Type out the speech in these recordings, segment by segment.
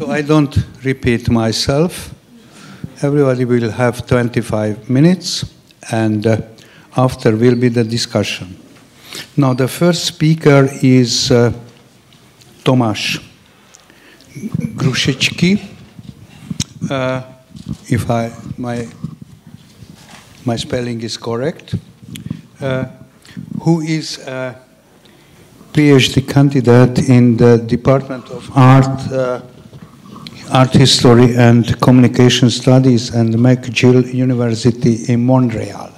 So I don't repeat myself. Everybody will have 25 minutes, and after will be the discussion. Now, the first speaker is Tomáš Grušečky. If my spelling is correct, who is a PhD candidate in the Department of Art History and Communication Studies at McGill University in Montreal.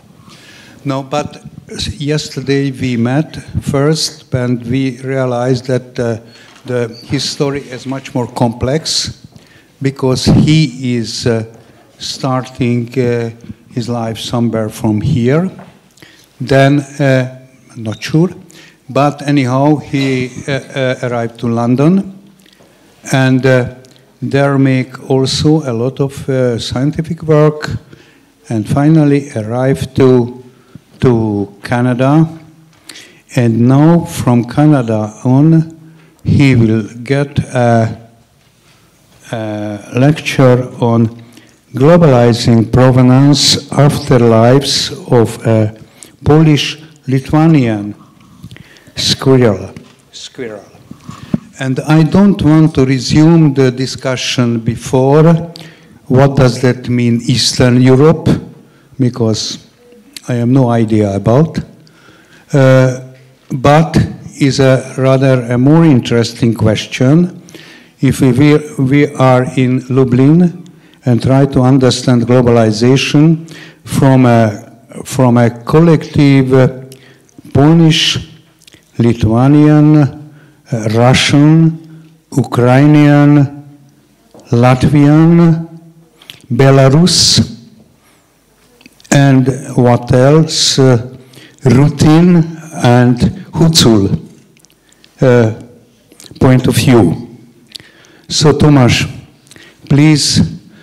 No, but yesterday we met first and we realized that his story is much more complex because he is starting his life somewhere from here. Then, not sure, but anyhow, he arrived to London and there make also a lot of scientific work, and finally arrived to Canada. And now from Canada on, he will get a lecture on globalizing provenance afterlives of a Polish-Lithuanian squirrel. And I don't want to resume the discussion before. What does that mean, Eastern Europe? Because I have no idea about. But is a rather a more interesting question. If we are in Lublin and try to understand globalization from a collective Polish, Lithuanian, Russian, Ukrainian, Latvian, Belarus, and what else? Rutin and Hucul point of view. So, Tomáš, please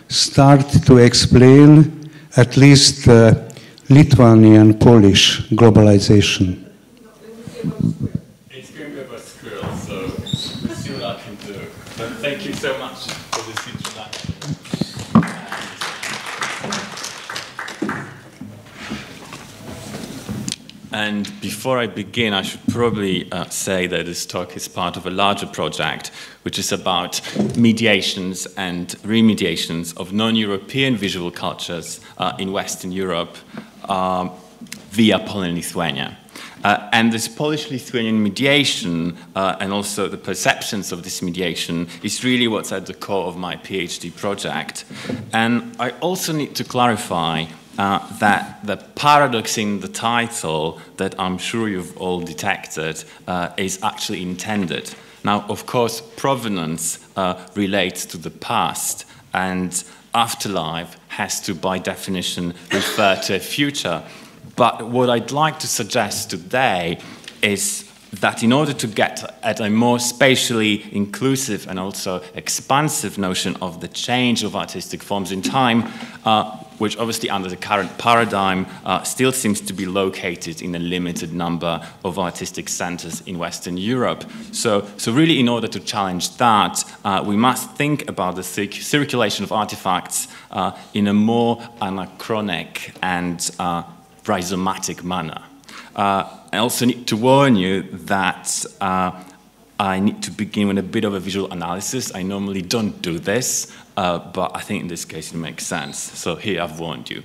start to explain at least Lithuanian Polish globalization. It's going to be a squirrel, so we'll see what I can do. But thank you so much for this introduction. And before I begin, I should probably say that this talk is part of a larger project, which is about mediations and remediations of non-European visual cultures in Western Europe via Poland and Lithuania. And this Polish-Lithuanian mediation and also the perceptions of this mediation is really what's at the core of my PhD project. And I also need to clarify that the paradox in the title that I'm sure you've all detected is actually intended. Now, of course, provenance relates to the past, and afterlife has to, by definition, refer to a future. But what I'd like to suggest today is that in order to get at a more spatially inclusive and also expansive notion of the change of artistic forms in time, which obviously under the current paradigm still seems to be located in a limited number of artistic centers in Western Europe. So really in order to challenge that, we must think about the circulation of artifacts in a more anachronic and rhizomatic manner. I also need to warn you that I need to begin with a bit of a visual analysis. I normally don't do this, but I think in this case it makes sense. So here I've warned you.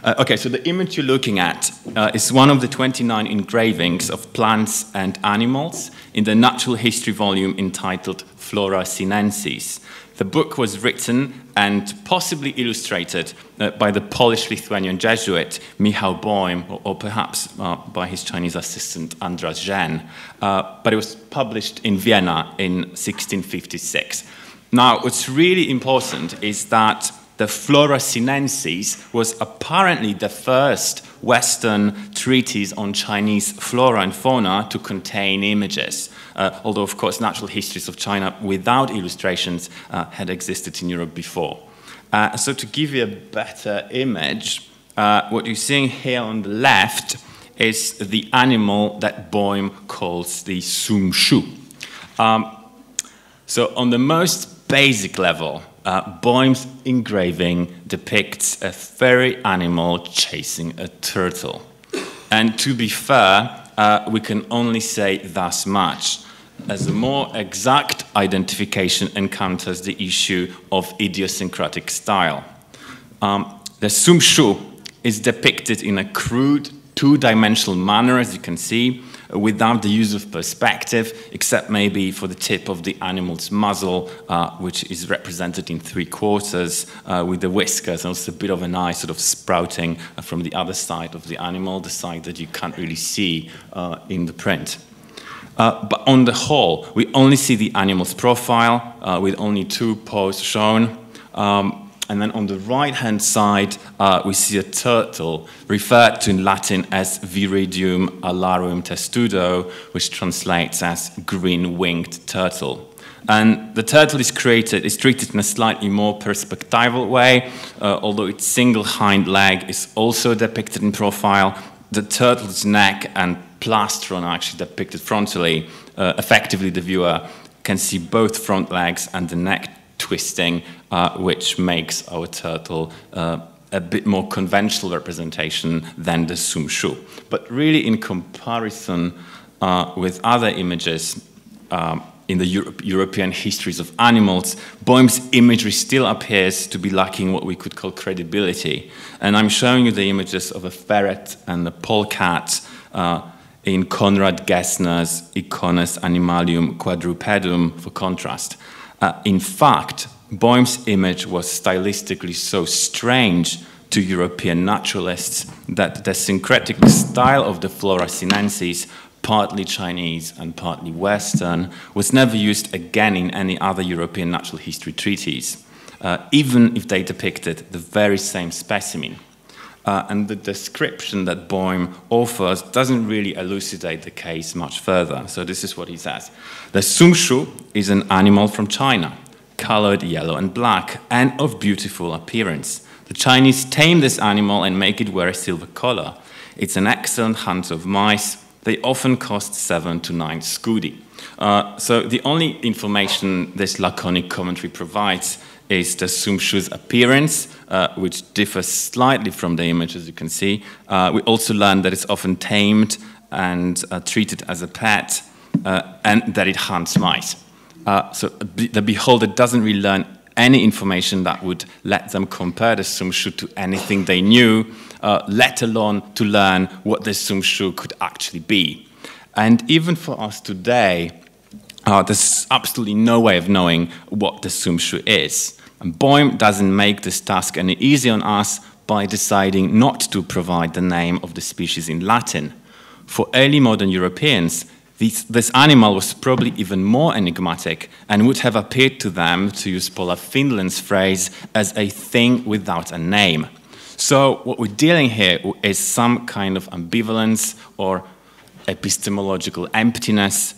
Okay, so the image you're looking at is one of the 29 engravings of plants and animals in the natural history volume entitled Flora Sinensis. The book was written and possibly illustrated by the Polish-Lithuanian Jesuit Michał Boym, or perhaps by his Chinese assistant Andras Zhen, but it was published in Vienna in 1656. Now, what's really important is that the Flora Sinensis was apparently the first Western treatise on Chinese flora and fauna to contain images. Although, of course, natural histories of China without illustrations had existed in Europe before. So to give you a better image, what you're seeing here on the left is the animal that Boym calls the sumshu. So on the most basic level, Boehm's engraving depicts a fairy animal chasing a turtle. And to be fair, we can only say thus much, as a more exact identification encounters the issue of idiosyncratic style. The Sum Shu is depicted in a crude, two-dimensional manner, as you can see, without the use of perspective, except maybe for the tip of the animal's muzzle, which is represented in 3/4 with the whiskers, and also a bit of an eye sort of sprouting from the other side of the animal, the side that you can't really see in the print. But on the whole, we only see the animal's profile with only 2 paws shown. And then on the right-hand side, we see a turtle referred to in Latin as Viridium alarium testudo, which translates as green-winged turtle. And the turtle is treated in a slightly more perspectival way, although its single hind leg is also depicted in profile. The turtle's neck and plastron are actually depicted frontally. Effectively, the viewer can see both front legs and the neck twisting, which makes our turtle a bit more conventional representation than the Sum Shu. But really, in comparison with other images in the European histories of animals, Boehm's imagery still appears to be lacking what we could call credibility. And I'm showing you the images of a ferret and a polecat in Konrad Gessner's Icones Animalium Quadrupedum for contrast. In fact, Boehm's image was stylistically so strange to European naturalists that the syncretic style of the Flora sinensis, partly Chinese and partly Western, was never used again in any other European natural history treatise, even if they depicted the very same specimen. And the description that Boehm offers doesn't really elucidate the case much further. So this is what he says. The Sum Shu is an animal from China, colored yellow and black, and of beautiful appearance. The Chinese tame this animal and make it wear a silver collar. It's an excellent hunter of mice. They often cost 7 to 9 scudi. So the only information this laconic commentary provides is the Sum Shu's appearance, which differs slightly from the image, as you can see. We also learn that it's often tamed and treated as a pet, and that it hunts mice. So the beholder doesn't really learn any information that would let them compare the Sum Shu to anything they knew, let alone to learn what the Sum Shu could actually be. And even for us today, there's absolutely no way of knowing what the Sum Shu is. And Boehm doesn't make this task any easier on us by deciding not to provide the name of the species in Latin. For early modern Europeans, this animal was probably even more enigmatic and would have appeared to them, to use Paula Findland's phrase, as a thing without a name. So what we're dealing here is some kind of ambivalence or epistemological emptiness,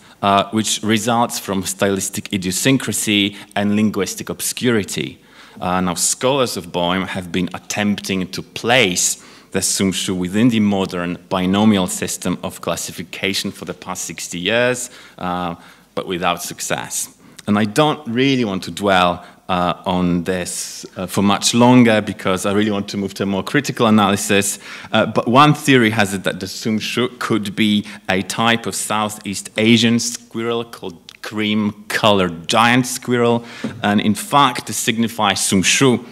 which results from stylistic idiosyncrasy and linguistic obscurity. Now, scholars of Boehm have been attempting to place the Sum Shu within the modern binomial system of classification for the past 60 years, but without success. And I don't really want to dwell on this for much longer because I really want to move to a more critical analysis. But one theory has it that the Sum Shu could be a type of Southeast Asian squirrel called cream-colored giant squirrel. And in fact, to signify Sum Shu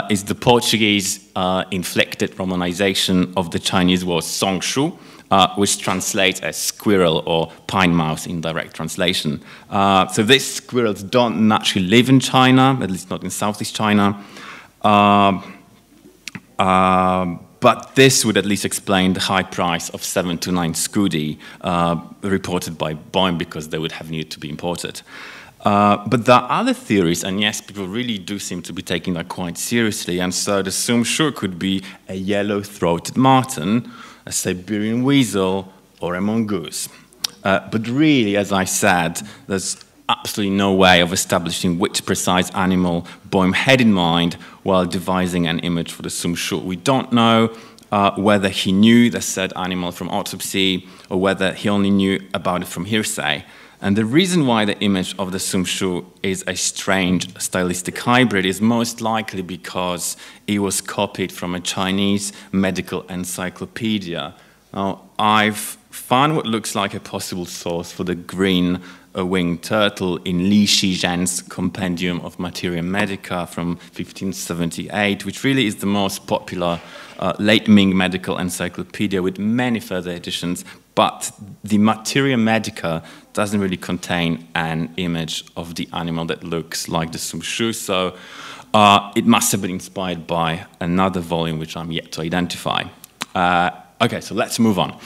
is the Portuguese inflected romanization of the Chinese word Song Shu, which translates as squirrel or pine mouse in direct translation. So these squirrels don't naturally live in China, at least not in Southeast China. But this would at least explain the high price of 7 to 9 scudi reported by Boehm, because they would have needed to be imported. But there are other theories, and yes, people really do seem to be taking that quite seriously. And so the Sum Shu could be a yellow-throated marten, a Siberian weasel, or a mongoose. But really, as I said, there's absolutely no way of establishing which precise animal Boehm had in mind while devising an image for the Sum Shu. We don't know whether he knew the said animal from autopsy or whether he only knew about it from hearsay. And the reason why the image of the Sum Shu is a strange stylistic hybrid is most likely because it was copied from a Chinese medical encyclopedia. Now, I've found what looks like a possible source for the green winged turtle in Li Shizhen's Compendium of Materia Medica from 1578, which really is the most popular late Ming medical encyclopedia with many further editions, but the Materia Medica doesn't really contain an image of the animal that looks like the Sum Shu, so it must have been inspired by another volume which I'm yet to identify. Okay, so let's move on.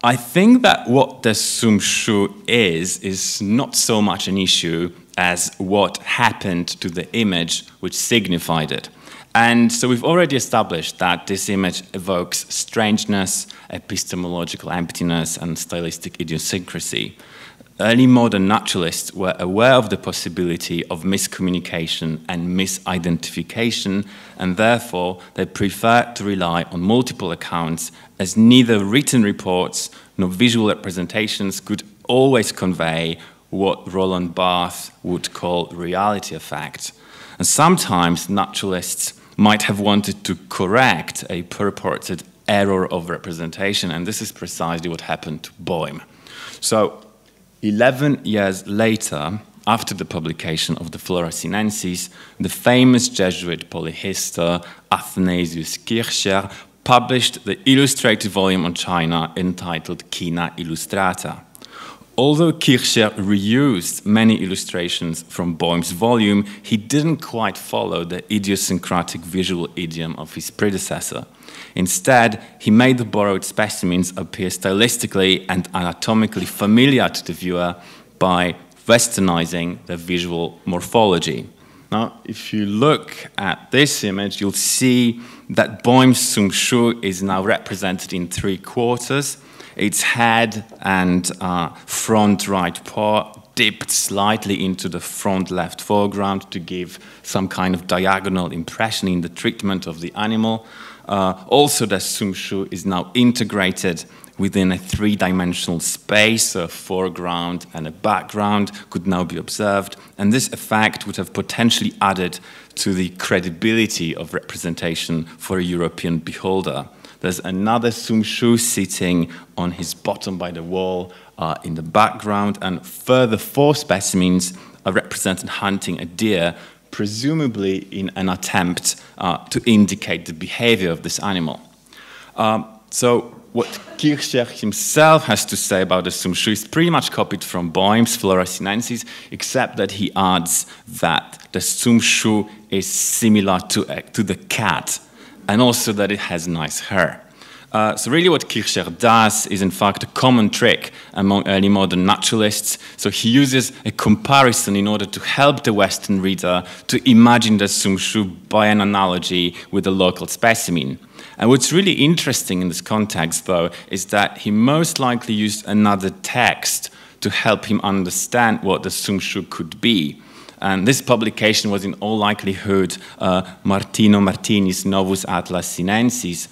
I think that what the Sum Shu is not so much an issue as what happened to the image which signified it. And so we've already established that this image evokes strangeness, epistemological emptiness, and stylistic idiosyncrasy. Early modern naturalists were aware of the possibility of miscommunication and misidentification, and therefore they preferred to rely on multiple accounts, as neither written reports nor visual representations could always convey what Roland Barthes would call reality effect. And sometimes naturalists might have wanted to correct a purported error of representation, and this is precisely what happened to Boehm. So 11 years later, after the publication of the Flora Sinensis, the famous Jesuit polyhistor Athanasius Kircher published the illustrated volume on China entitled China Illustrata. Although Kircher reused many illustrations from Boehm's volume, he didn't quite follow the idiosyncratic visual idiom of his predecessor. Instead, he made the borrowed specimens appear stylistically and anatomically familiar to the viewer by westernizing the visual morphology. Now, if you look at this image, you'll see that Boehm's Sum Shu is now represented in 3/4. Its head and front right paw dipped slightly into the front left foreground to give some kind of diagonal impression in the treatment of the animal. Also, the Sum Shu is now integrated within a three-dimensional space, a foreground and a background could now be observed, and this effect would have potentially added to the credibility of representation for a European beholder. There's another Sum Shu sitting on his bottom by the wall in the background, and further 4 specimens are represented hunting a deer, presumably in an attempt to indicate the behavior of this animal. So what Kircher himself has to say about the Sum Shu is pretty much copied from Boehm's Flora Sinensis, except that he adds that the Sum Shu is similar to the cat, and also that it has nice hair. So really what Kircher does is in fact a common trick among early modern naturalists. So he uses a comparison in order to help the Western reader to imagine the Sum Shu by an analogy with a local specimen. And what's really interesting in this context, though, is that he most likely used another text to help him understand what the Sum Shu could be. And this publication was in all likelihood Martino Martini's Novus Atlas Sinensis,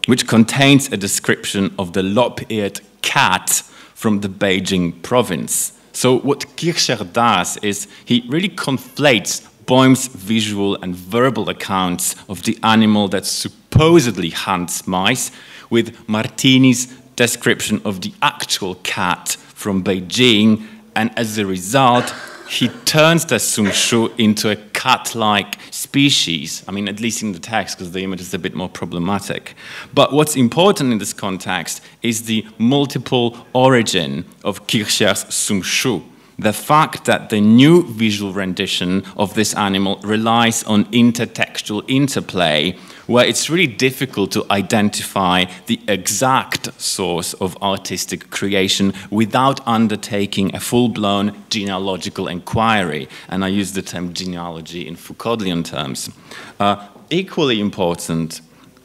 which contains a description of the lop-eared cat from the Beijing province. So what Kircher does is he really conflates Boehm's visual and verbal accounts of the animal that supposedly hunts mice with Martini's description of the actual cat from Beijing, and as a result, he turns the Sum Shu into a cat-like species. I mean, at least in the text, because the image is a bit more problematic. But what's important in this context is the multiple origin of Kircher's Sum Shu. The fact that the new visual rendition of this animal relies on intertextual interplay, where it's really difficult to identify the exact source of artistic creation without undertaking a full-blown genealogical inquiry. And I use the term genealogy in Foucauldian terms. Equally important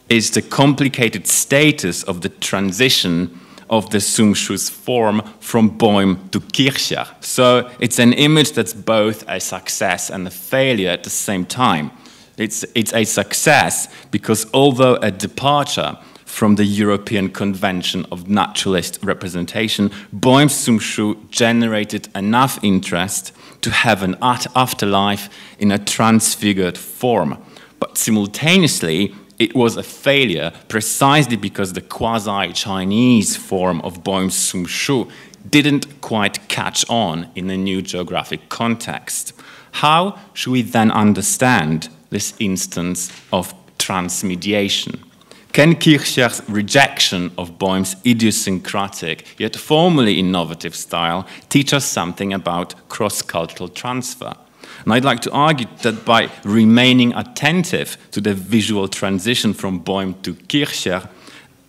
is the complicated status of the transition of the Sum Shu's form from Boehm to Kircher. So it's an image that's both a success and a failure at the same time. It's a success because although a departure from the European Convention of Naturalist Representation, Boehm's Sum Shu generated enough interest to have an afterlife in a transfigured form. But simultaneously, it was a failure precisely because the quasi-Chinese form of Boehm's Sum Shu didn't quite catch on in a new geographic context. How should we then understand this instance of transmediation? Can Kircher's rejection of Boehm's idiosyncratic, yet formally innovative style teach us something about cross-cultural transfer? And I'd like to argue that by remaining attentive to the visual transition from Boehm to Kircher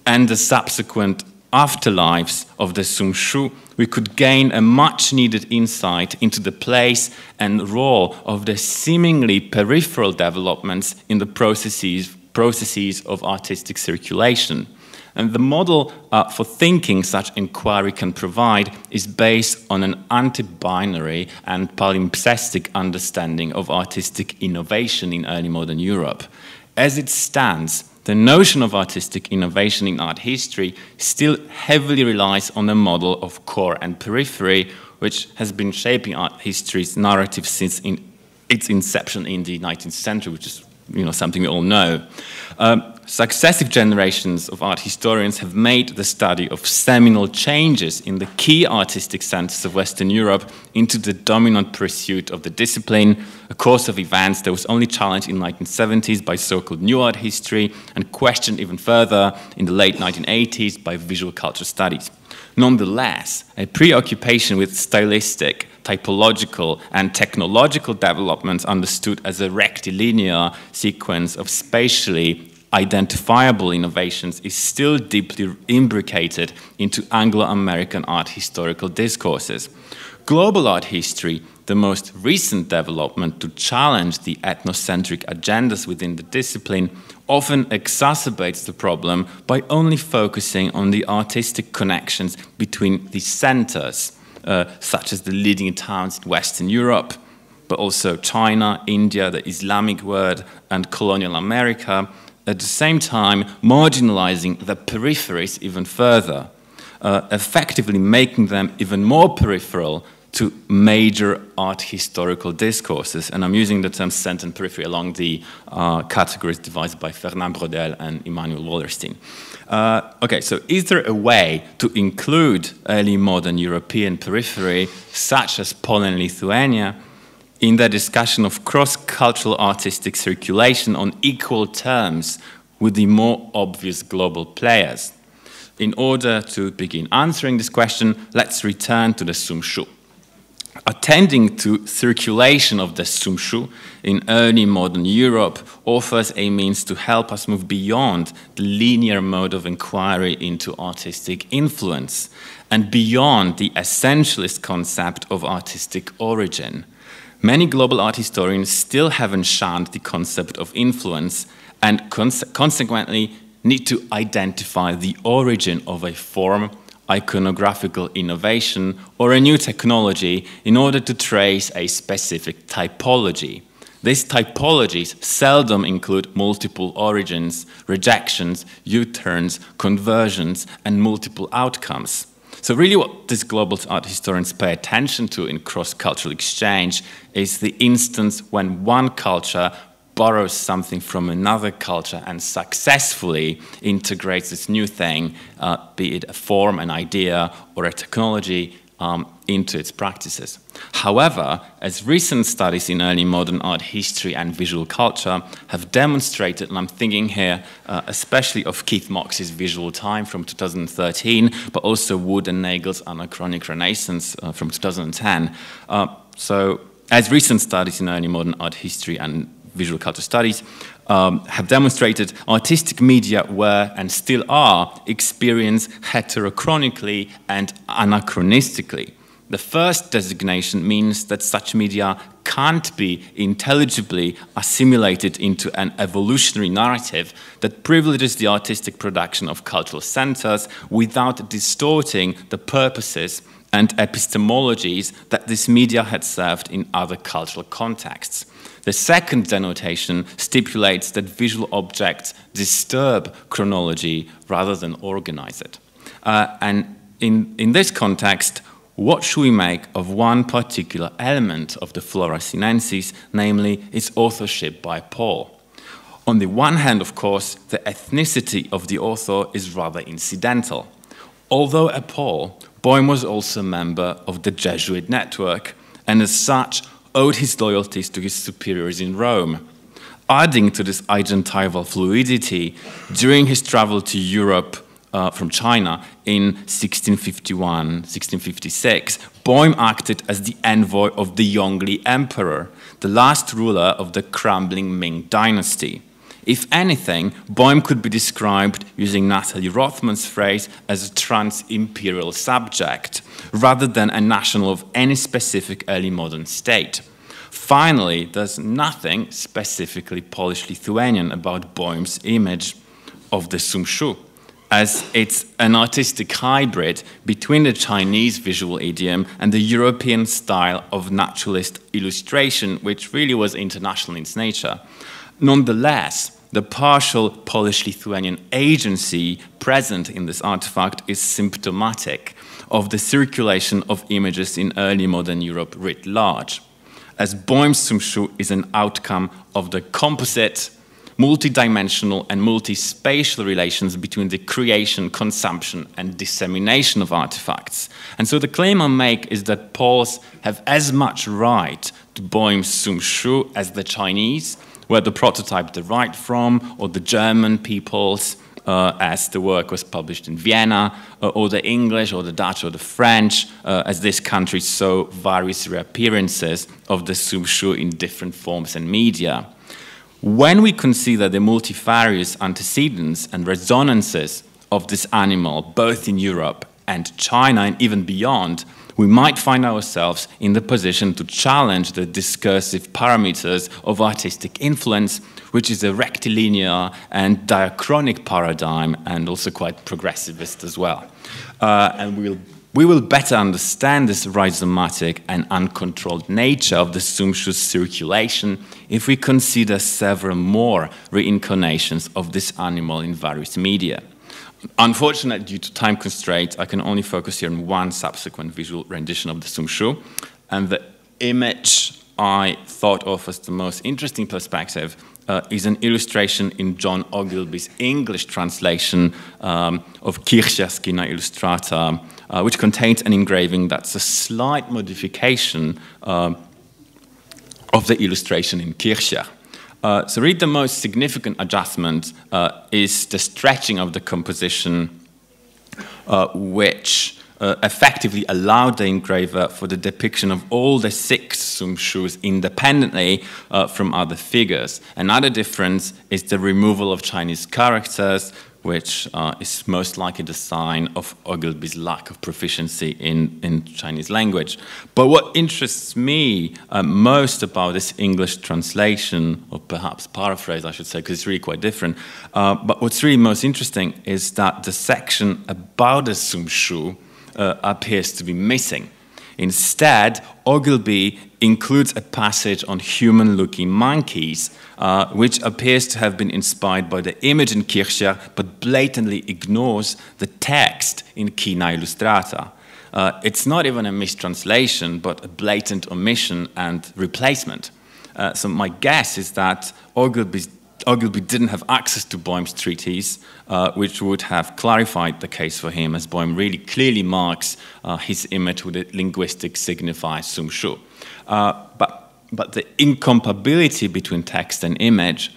and the subsequent afterlives of the Sum Shu, we could gain a much-needed insight into the place and role of the seemingly peripheral developments in the processes of artistic circulation. And the model for thinking such inquiry can provide is based on an anti-binary and palimpsestic understanding of artistic innovation in early modern Europe. As it stands, the notion of artistic innovation in art history still heavily relies on a model of core and periphery, which has been shaping art history's narrative since its inception in the 19th century, which is something we all know. Successive generations of art historians have made the study of seminal changes in the key artistic centers of Western Europe into the dominant pursuit of the discipline, a course of events that was only challenged in the 1970s by so-called new art history and questioned even further in the late 1980s by visual culture studies. Nonetheless, a preoccupation with stylistic, typological, and technological developments understood as a rectilinear sequence of spatially identifiable innovations is still deeply imbricated into Anglo-American art historical discourses. Global art history, the most recent development to challenge the ethnocentric agendas within the discipline, often exacerbates the problem by only focusing on the artistic connections between the centers, such as the leading towns in Western Europe, but also China, India, the Islamic world, and colonial America, at the same time marginalizing the peripheries even further, effectively making them even more peripheral to major art historical discourses. And I'm using the term center and periphery along the categories devised by Fernand Braudel and Immanuel Wallerstein. Okay, so is there a way to include early modern European periphery, such as Poland and Lithuania, in the discussion of cross-cultural artistic circulation on equal terms with the more obvious global players? In order to begin answering this question, let's return to the Sum Shu. Attending to circulation of the Sum Shu in early modern Europe offers a means to help us move beyond the linear mode of inquiry into artistic influence and beyond the essentialist concept of artistic origin. Many global art historians still haven't shunned the concept of influence and consequently need to identify the origin of a form, iconographical innovation, or a new technology in order to trace a specific typology. These typologies seldom include multiple origins, rejections, U-turns, conversions, and multiple outcomes. So really what these global art historians pay attention to in cross-cultural exchange is the instance when one culture borrows something from another culture and successfully integrates this new thing, be it a form, an idea, or a technology, into its practices. However, as recent studies in early modern art history and visual culture have demonstrated, and I'm thinking here especially of Keith Mox's Visual Time from 2013, but also Wood and Nagel's Anachronic Renaissance from 2010. So as recent studies in early modern art history and visual culture studies have demonstrated, artistic media were and still are experienced heterochronically and anachronistically. The first designation means that such media can't be intelligibly assimilated into an evolutionary narrative that privileges the artistic production of cultural centers without distorting the purposes and epistemologies that this media had served in other cultural contexts. The second denotation stipulates that visual objects disturb chronology rather than organize it. And in this context, what should we make of one particular element of the Flora Sinensis, namely its authorship by Paul? On the one hand, of course, the ethnicity of the author is rather incidental. Although a Pole, Boehm was also a member of the Jesuit network, and as such owed his loyalties to his superiors in Rome. Adding to this agentival fluidity, during his travel to Europe from China in 1651-1656, Boehm acted as the envoy of the Yongli Emperor, the last ruler of the crumbling Ming dynasty. If anything, Boehm could be described, using Natalie Rothman's phrase, as a trans-imperial subject, rather than a national of any specific early modern state. Finally, there's nothing specifically Polish-Lithuanian about Boehm's image of the Sum Shu, as it's an artistic hybrid between the Chinese visual idiom and the European style of naturalist illustration, which really was international in its nature. Nonetheless, the partial Polish-Lithuanian agency present in this artifact is symptomatic of the circulation of images in early modern Europe writ large, as Boehm's Sum Shu is an outcome of the composite, multidimensional and multi-spatial relations between the creation, consumption, and dissemination of artifacts. And so the claim I make is that Poles have as much right to Boehm's Sum Shu as the Chinese, where the prototype derived from, or the German peoples, as the work was published in Vienna, or the English, or the Dutch, or the French, as this country saw various reappearances of the Sum Shu in different forms and media. When we consider the multifarious antecedents and resonances of this animal, both in Europe and China, and even beyond, we might find ourselves in the position to challenge the discursive parameters of artistic influence, which is a rectilinear and diachronic paradigm, and also quite progressivist as well. And we will better understand this rhizomatic and uncontrolled nature of the Sum Shu's circulation if we consider several more reincarnations of this animal in various media. Unfortunately, due to time constraints, I can only focus here on one subsequent visual rendition of the Sum Shu, and the image I thought of as the most interesting perspective is an illustration in John Ogilby's English translation of Kircher's Kina Illustrata, which contains an engraving that's a slight modification of the illustration in Kircher. So really the most significant adjustment is the stretching of the composition, which effectively allowed the engraver for the depiction of all the 6 Sum Shus independently from other figures. Another difference is the removal of Chinese characters, which is most likely the sign of Ogilby's lack of proficiency in Chinese language. But what interests me most about this English translation, or perhaps paraphrase, I should say, because it's really quite different, but what's really most interesting is that the section about the Sum Shu appears to be missing. Instead, Ogilby includes a passage on human-looking monkeys, which appears to have been inspired by the image in Kircher, but blatantly ignores the text in Kina Illustrata. It's not even a mistranslation, but a blatant omission and replacement. So my guess is that Ogilby didn't have access to Boehm's treatise, which would have clarified the case for him, as Boehm really clearly marks his image with a linguistic signifier Sum Shu. But the incompatibility between text and image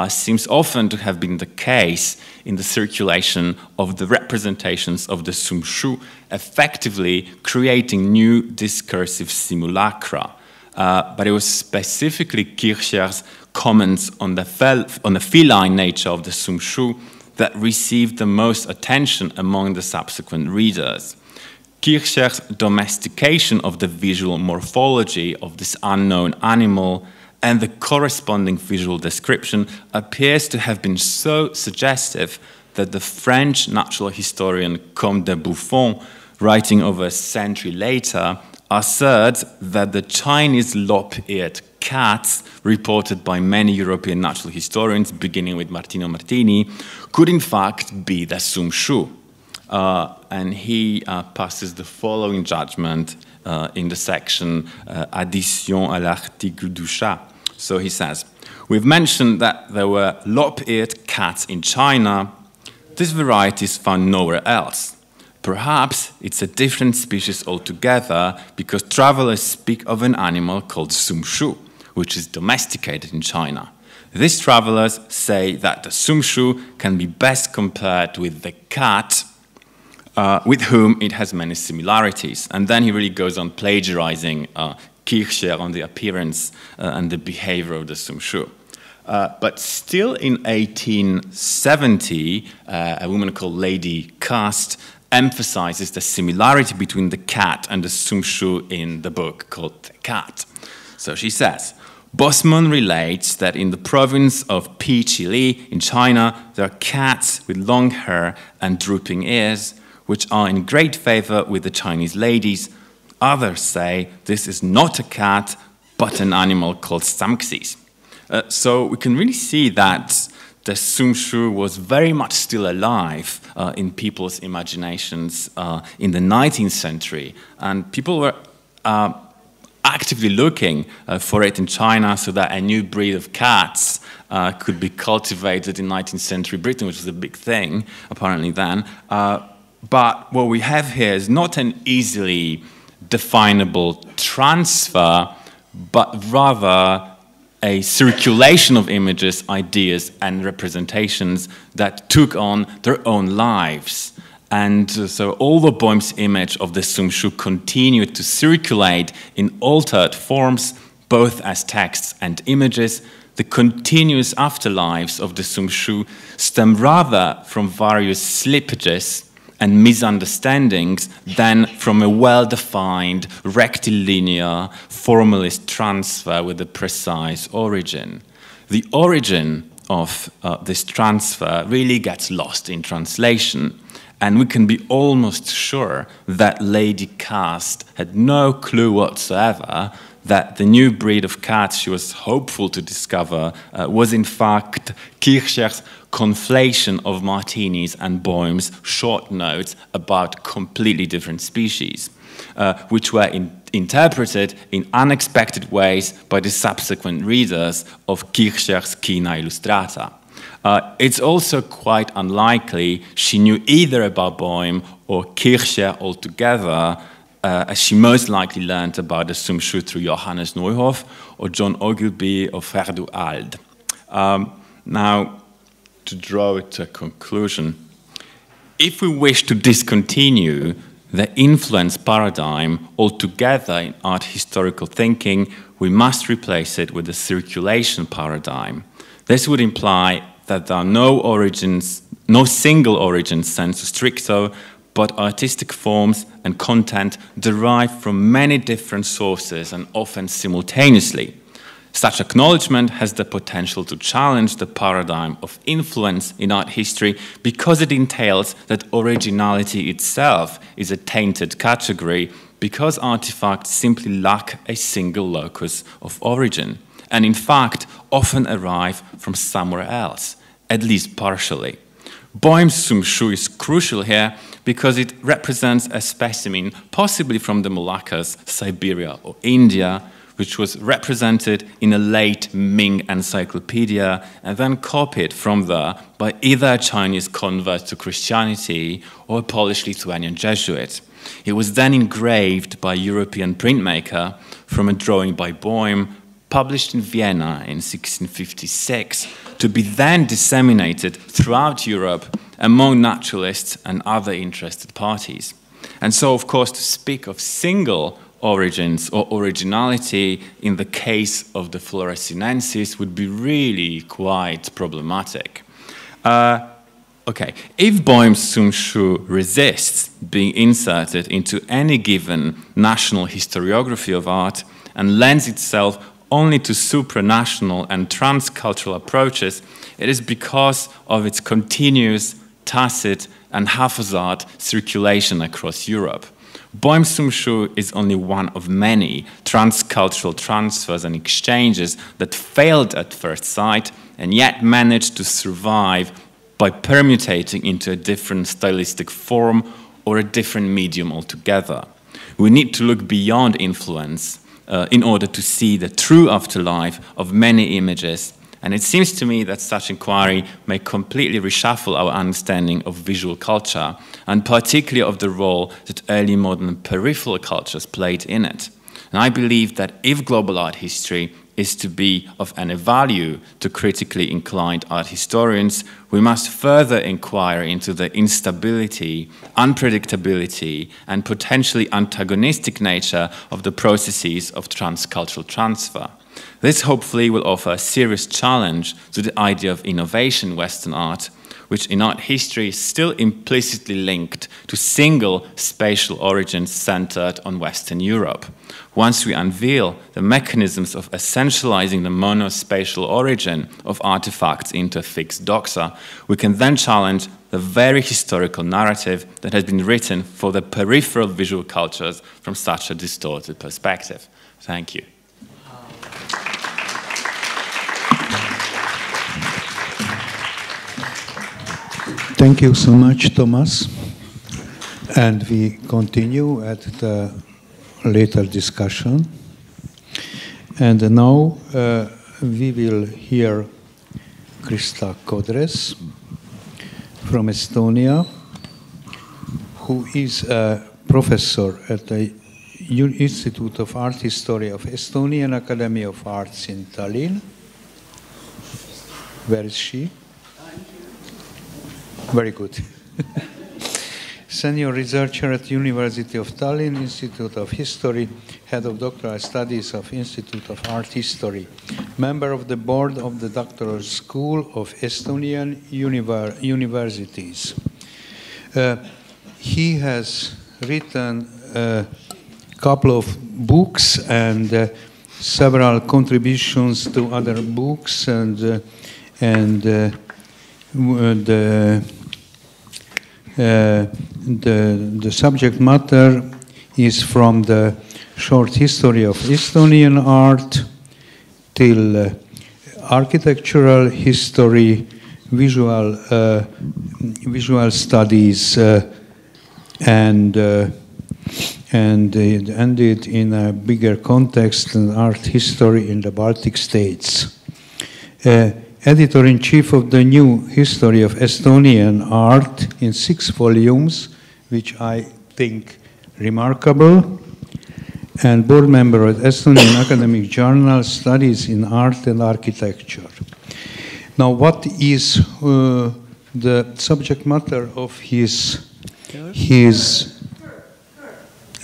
seems often to have been the case in the circulation of the representations of the Sum Shu, effectively creating new discursive simulacra. But it was specifically Kircher's comments on the feline nature of the Sum Shu that received the most attention among the subsequent readers. Kircher's domestication of the visual morphology of this unknown animal and the corresponding visual description appears to have been so suggestive that the French natural historian Comte de Buffon, writing over a century later, asserts that the Chinese lop-eared cats reported by many European natural historians, beginning with Martino Martini, could in fact be the Sum Shu. And he passes the following judgment in the section Addition à l'article du chat. So he says, we've mentioned that there were lop-eared cats in China. This variety is found nowhere else. Perhaps it's a different species altogether because travelers speak of an animal called Sum Shu, which is domesticated in China. These travelers say that the Sum Shu can be best compared with the cat, with whom it has many similarities. And then he really goes on plagiarizing Kircher on the appearance and the behavior of the Sum Shu. But still in 1870, a woman called Lady Cast emphasizes the similarity between the cat and the Sum Shu in the book called The Cat. So she says, Bosman relates that in the province of Pichili in China, there are cats with long hair and drooping ears, which are in great favor with the Chinese ladies. Others say this is not a cat, but an animal called Samxis. So we can really see that the Sum Shu was very much still alive in people's imaginations in the 19th century. And people were actively looking for it in China so that a new breed of cats could be cultivated in 19th century Britain, which was a big thing, apparently then. But what we have here is not an easily definable transfer, but rather a circulation of images, ideas, and representations that took on their own lives. And so all the Boehm's image of the Sum Shu continued to circulate in altered forms, both as texts and images. The continuous afterlives of the Sum Shu stem rather from various slippages and misunderstandings than from a well-defined, rectilinear, formalist transfer with a precise origin. The origin of this transfer really gets lost in translation, and we can be almost sure that Lady Cast had no clue whatsoever that the new breed of cats she was hopeful to discover was in fact Kircher's conflation of Martini's and Boehm's short notes about completely different species, which were interpreted in unexpected ways by the subsequent readers of Kircher's China Illustrata. It's also quite unlikely she knew either about Boehm or Kircher altogether, as she most likely learned about the Sum Shu through Johannes Neuhoff or John Ogilby or Frère du Halde. Now, to draw it to a conclusion, if we wish to discontinue the influence paradigm altogether in art historical thinking, we must replace it with the circulation paradigm. This would imply that there are no origins, no single origin sensu stricto, but artistic forms and content derived from many different sources and often simultaneously. Such acknowledgement has the potential to challenge the paradigm of influence in art history because it entails that originality itself is a tainted category because artifacts simply lack a single locus of origin and in fact often arrive from somewhere else, at least partially. Boehm's Sum Shu is crucial here because it represents a specimen possibly from the Moluccas, Siberia or India, which was represented in a late Ming encyclopedia and then copied from there by either a Chinese convert to Christianity or a Polish-Lithuanian Jesuit. It was then engraved by a European printmaker from a drawing by Boehm, published in Vienna in 1656, to be then disseminated throughout Europe among naturalists and other interested parties. And so, of course, to speak of single origins or originality in the case of the Floresiensis would be really quite problematic. Okay, if Boehm's Sum Shu resists being inserted into any given national historiography of art and lends itself only to supranational and transcultural approaches, it is because of its continuous, tacit, and haphazard circulation across Europe. Boehm-Sumshu is only one of many transcultural transfers and exchanges that failed at first sight and yet managed to survive by permutating into a different stylistic form or a different medium altogether. We need to look beyond influence in order to see the true afterlife of many images, and it seems to me that such inquiry may completely reshuffle our understanding of visual culture, and particularly of the role that early modern peripheral cultures played in it. And I believe that if global art history is to be of any value to critically inclined art historians, we must further inquire into the instability, unpredictability, and potentially antagonistic nature of the processes of transcultural transfer. This hopefully will offer a serious challenge to the idea of innovation in Western art, which in art history is still implicitly linked to single spatial origins centered on Western Europe. Once we unveil the mechanisms of essentializing the monospatial origin of artifacts into a fixed doxa, we can then challenge the very historical narrative that has been written for the peripheral visual cultures from such a distorted perspective. Thank you. Thank you so much, Thomas. And we continue at the later discussion. And now we will hear Krista Kodres from Estonia, who is a professor at the Institute of Art History of Estonian Academy of Arts in Tallinn. Where is she? Very good. Senior researcher at University of Tallinn, Institute of History, head of doctoral studies of Institute of Art History, member of the board of the Doctoral School of Estonian Universities. He has written a couple of books and several contributions to other books, and the subject matter is from the short history of Estonian art till architectural history, visual studies, and it ended in a bigger context in art history in the Baltic states. Editor-in-chief of the New History of Estonian Art in 6 volumes, which I think remarkable, and board member of Estonian Academic Journal, Studies in Art and Architecture. Now, what is the subject matter of his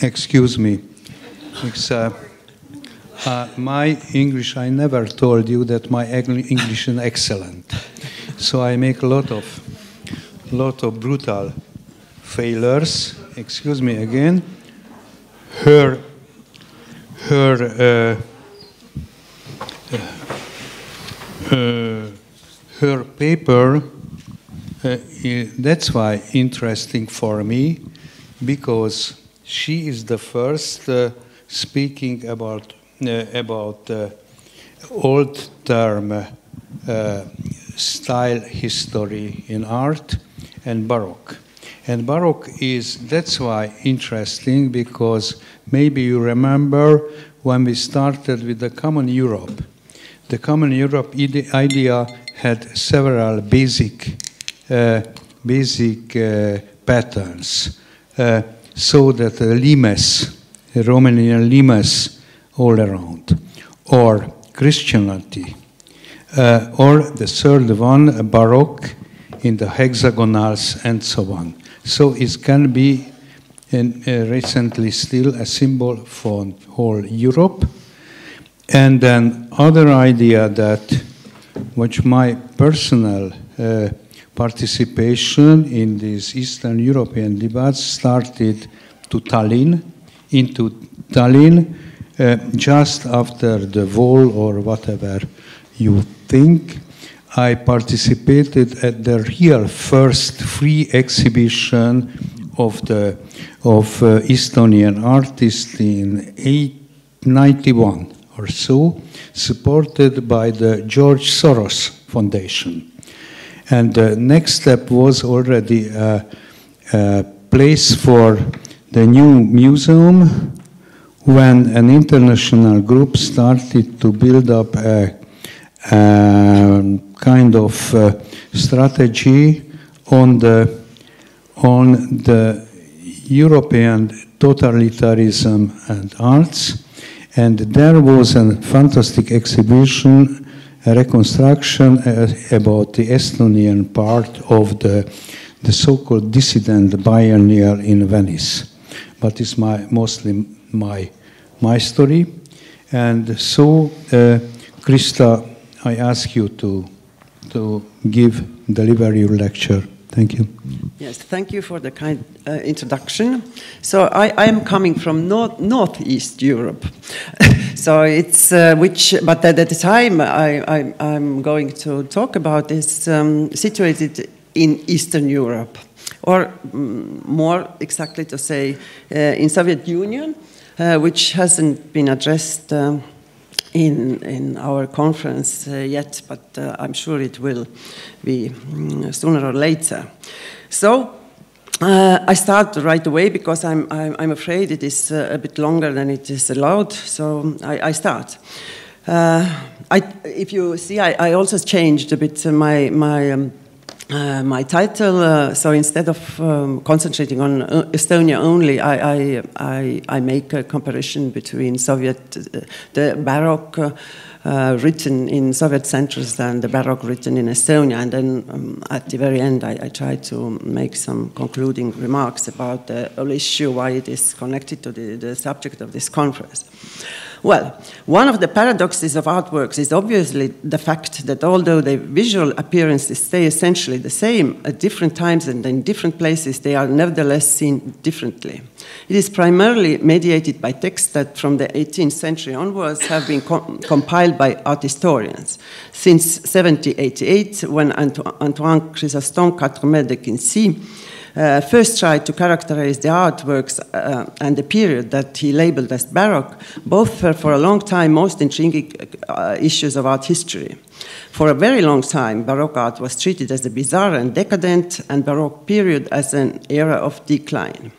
excuse me, it's my English, I never told you that my English is excellent. So I make a lot of brutal failures. Excuse me again. Her paper, that's why interesting for me, because she is the first speaking about old term style history in art and Baroque. And Baroque is, that's why interesting, because maybe you remember when we started with the Common Europe. The Common Europe idea had several basic patterns. So that limes, Romanian limes all around, or Christianity, or the third one, Baroque, in the hexagonals and so on. So it can be recently still a symbol for whole Europe. And then other idea that, which my personal participation in these Eastern European debates started into Tallinn, just after the wall or whatever you think. I participated at the real first free exhibition of Estonian artists in 1991 or so, supported by the George Soros Foundation. And the next step was already a place for the new museum when an international group started to build up a kind of strategy on the European totalitarianism and arts. And there was a fantastic exhibition, a reconstruction about the Estonian part of the so-called dissident biennial in Venice. But it's mostly my story. And so, Krista, I ask you to deliver your lecture. Thank you. Yes, thank you for the kind introduction. So I am coming from Northeast Europe. So it's but at the time I'm going to talk about is situated in Eastern Europe, or more exactly to say in Soviet Union, which hasn't been addressed in our conference yet, but I'm sure it will be sooner or later. So I start right away because I'm afraid it is a bit longer than it is allowed. So I start. If you see, I also changed a bit my title. So instead of concentrating on Estonia only, I make a comparison between the Baroque written in Soviet centers and the Baroque written in Estonia. And then at the very end, I try to make some concluding remarks about the whole issue, why it is connected to the subject of this conference. Well, one of the paradoxes of artworks is obviously the fact that although the visual appearances stay essentially the same at different times and in different places, they are nevertheless seen differently. It is primarily mediated by texts that from the 18th century onwards have been compiled by art historians. Since 1788, when Antoine Chrysostome Quatremer de Quincy first tried to characterize the artworks and the period that he labeled as Baroque, both were for a long time most intriguing issues of art history. For a very long time, Baroque art was treated as a bizarre and decadent, and Baroque period as an era of decline.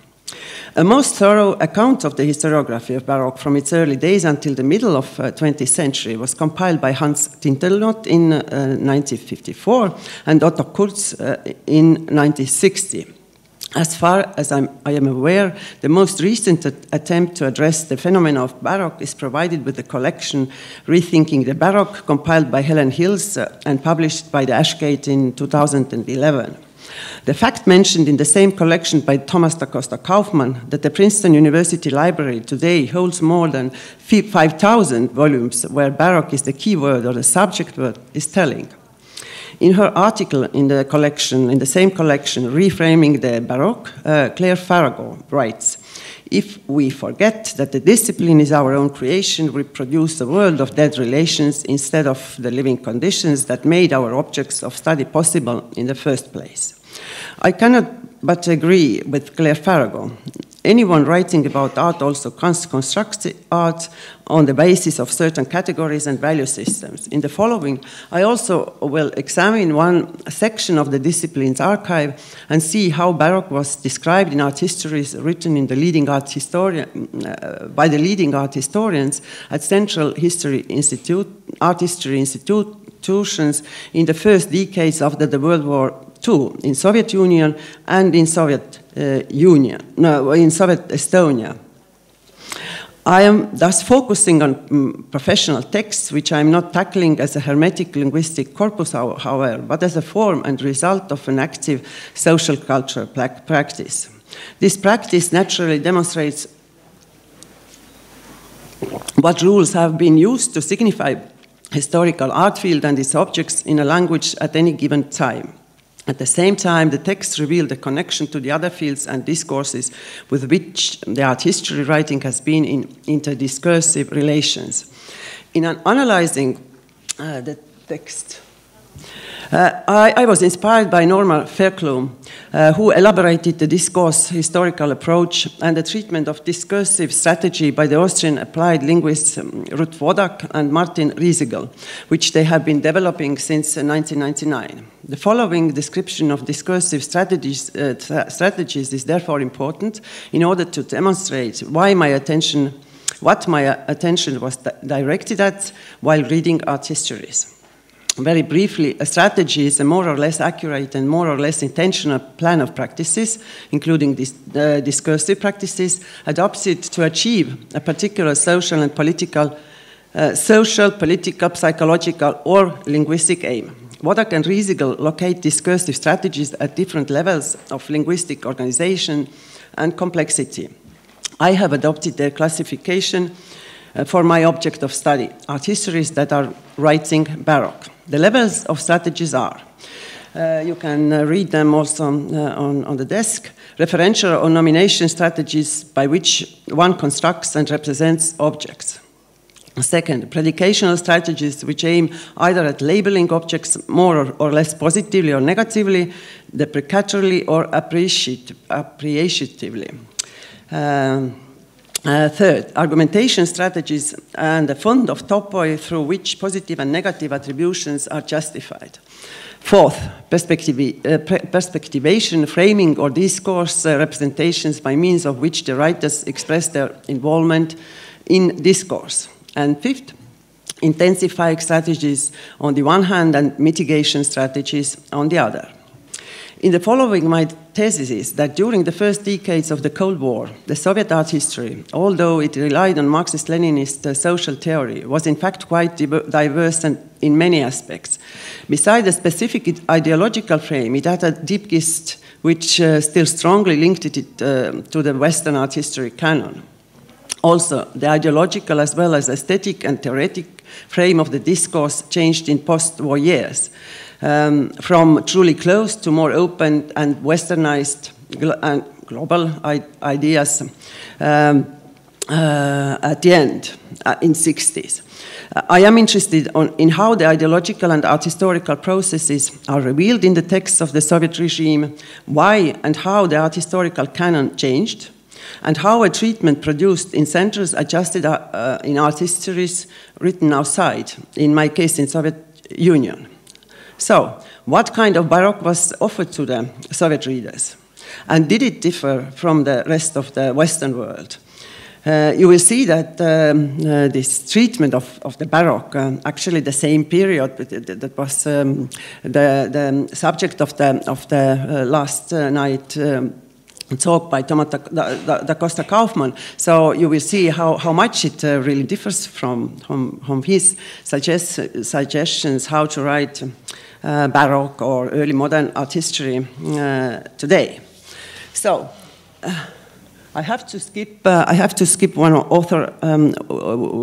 A most thorough account of the historiography of Baroque from its early days until the middle of 20th century was compiled by Hans Tintelnot in 1954 and Otto Kurz in 1960. As far as I am aware, the most recent attempt to address the phenomenon of Baroque is provided with the collection Rethinking the Baroque, compiled by Helen Hills and published by the Ashgate in 2011. The fact mentioned in the same collection by Thomas da Costa Kaufmann that the Princeton University Library today holds more than 5,000 volumes where Baroque is the key word or the subject word is telling. In her article in the same collection, Reframing the Baroque, Claire Farago writes, "If we forget that the discipline is our own creation, we produce a world of dead relations instead of the living conditions that made our objects of study possible in the first place." I cannot but agree with Claire Farago. Anyone writing about art also constructs art on the basis of certain categories and value systems. In the following, I also will examine one section of the discipline's archive and see how Baroque was described in art histories written in the leading art by the leading art historians at Central Art History institutions in the first decades after the World War II in Soviet Union and in Soviet Estonia. I am thus focusing on professional texts, which I am not tackling as a hermetic linguistic corpus, however, but as a form and result of an active social cultural practice. This practice naturally demonstrates what rules have been used to signify historical art field and its objects in a language at any given time. At the same time, the texts reveal the connection to the other fields and discourses with which the art history writing has been in interdiscursive relations. In analyzing the text, I was inspired by Norma Fairclough, who elaborated the discourse historical approach and the treatment of discursive strategy by the Austrian applied linguists Ruth Wodak and Martin Riesegel, which they have been developing since 1999. The following description of discursive strategies is therefore important in order to demonstrate what my attention was directed at while reading art histories. Very briefly, a strategy is a more or less accurate and more or less intentional plan of practices, including discursive practices, adopted to achieve a particular social, political, psychological, or linguistic aim. Wodak and Riesegel locate discursive strategies at different levels of linguistic organization and complexity. I have adopted their classification for my object of study, art histories that are writing Baroque. The levels of strategies are, you can read them also on the desk, referential or nomination strategies by which one constructs and represents objects. Second, predicational strategies which aim either at labeling objects more or less positively or negatively, deprecatorily or appreciatively. Third, argumentation strategies and a fund of topoi through which positive and negative attributions are justified. Fourth, perspectivation, framing or discourse representations by means of which the writers express their involvement in discourse. And fifth, intensifying strategies on the one hand and mitigation strategies on the other. In the following, my thesis is that during the first decades of the Cold War, the Soviet art history, although it relied on Marxist-Leninist social theory, was in fact quite diverse and in many aspects. Besides a specific ideological frame, it had a deep gist which still strongly linked it to the Western art history canon. Also, the ideological as well as aesthetic and theoretic frame of the discourse changed in post-war years. From truly closed to more open and westernized and global ideas at the end, in 60s. I am interested in how the ideological and art historical processes are revealed in the texts of the Soviet regime, why and how the art historical canon changed, and how a treatment produced in centers adjusted in art histories written outside, in my case in Soviet Union. So, what kind of Baroque was offered to the Soviet readers? And did it differ from the rest of the Western world? You will see that this treatment of the Baroque, actually the same period, that was the subject of the last night talk by Thomas da Costa Kaufmann. So you will see how much it really differs from his suggestions how to write Baroque or early modern art history today. So I have to skip one author,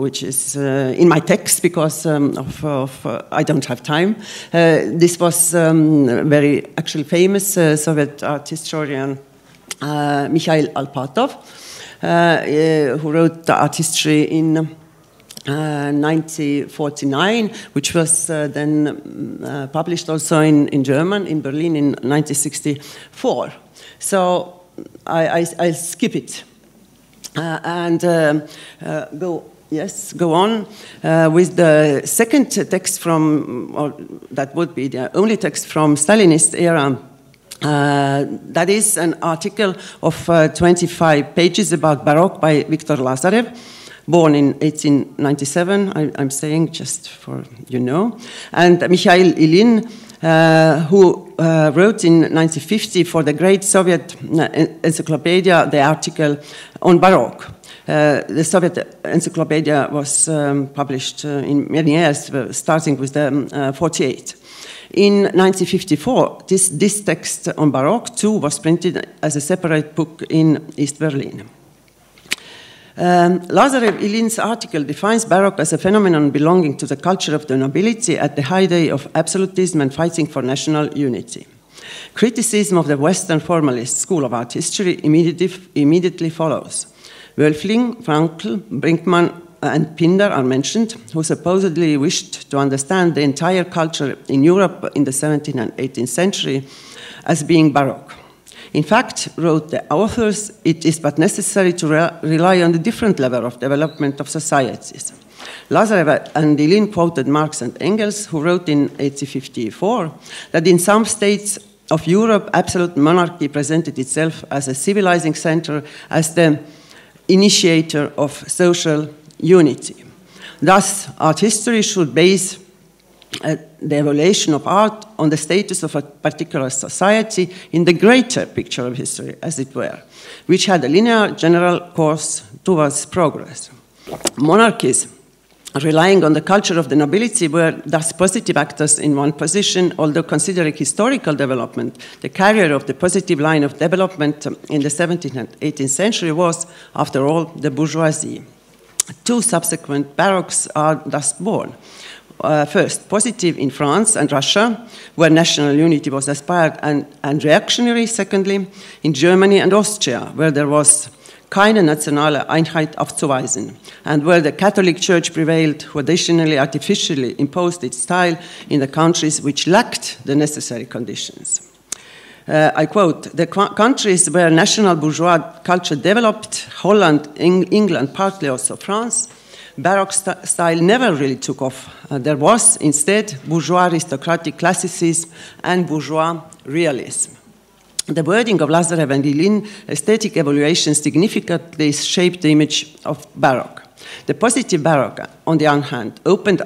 which is in my text because I don't have time. This was very actually famous Soviet art historian Mikhail Alpatov, who wrote the art history in 1949, which was then published also in German, in Berlin in 1964. So I'll skip it and go on with the second text from, or that would be the only text from Stalinist era. That is an article of 25 pages about Baroque by Viktor Lazarev, born in 1897, I'm saying just for you know, and Mikhail Ilyin, who wrote in 1950 for the great Soviet encyclopedia the article on Baroque. The Soviet encyclopedia was published in many years, starting with the 48. In 1954, this text on Baroque too was printed as a separate book in East Berlin. Lazarev Ilyin's article defines Baroque as a phenomenon belonging to the culture of the nobility at the heyday of absolutism and fighting for national unity. Criticism of the Western formalist school of art history immediately follows. Wölfling, Frankl, Brinkmann, and Pindar are mentioned, who supposedly wished to understand the entire culture in Europe in the 17th and 18th century as being Baroque. In fact, wrote the authors, it is but necessary to rely on the different level of development of societies. Lazarev and Ilyin quoted Marx and Engels, who wrote in 1854 that in some states of Europe, absolute monarchy presented itself as a civilizing center, as the initiator of social unity. Thus, art history should base the evaluation of art on the status of a particular society in the greater picture of history, as it were, which had a linear general course towards progress. Monarchies, relying on the culture of the nobility, were thus positive actors in one position, although considering historical development, the carrier of the positive line of development in the 17th and 18th century was, after all, the bourgeoisie. Two subsequent baroques are thus born. First, positive in France and Russia, where national unity was aspired, and reactionary, secondly, in Germany and Austria, where there was keine nationale Einheit aufzuweisen, and where the Catholic Church prevailed, who additionally artificially imposed its style in the countries which lacked the necessary conditions. I quote, the countries where national bourgeois culture developed, Holland, England, partly also France, Baroque style never really took off. There was instead bourgeois aristocratic classicism and bourgeois realism. The wording of Lazarev and Ilyin, aesthetic evaluation, significantly shaped the image of Baroque. The positive Baroque, on the other hand, opened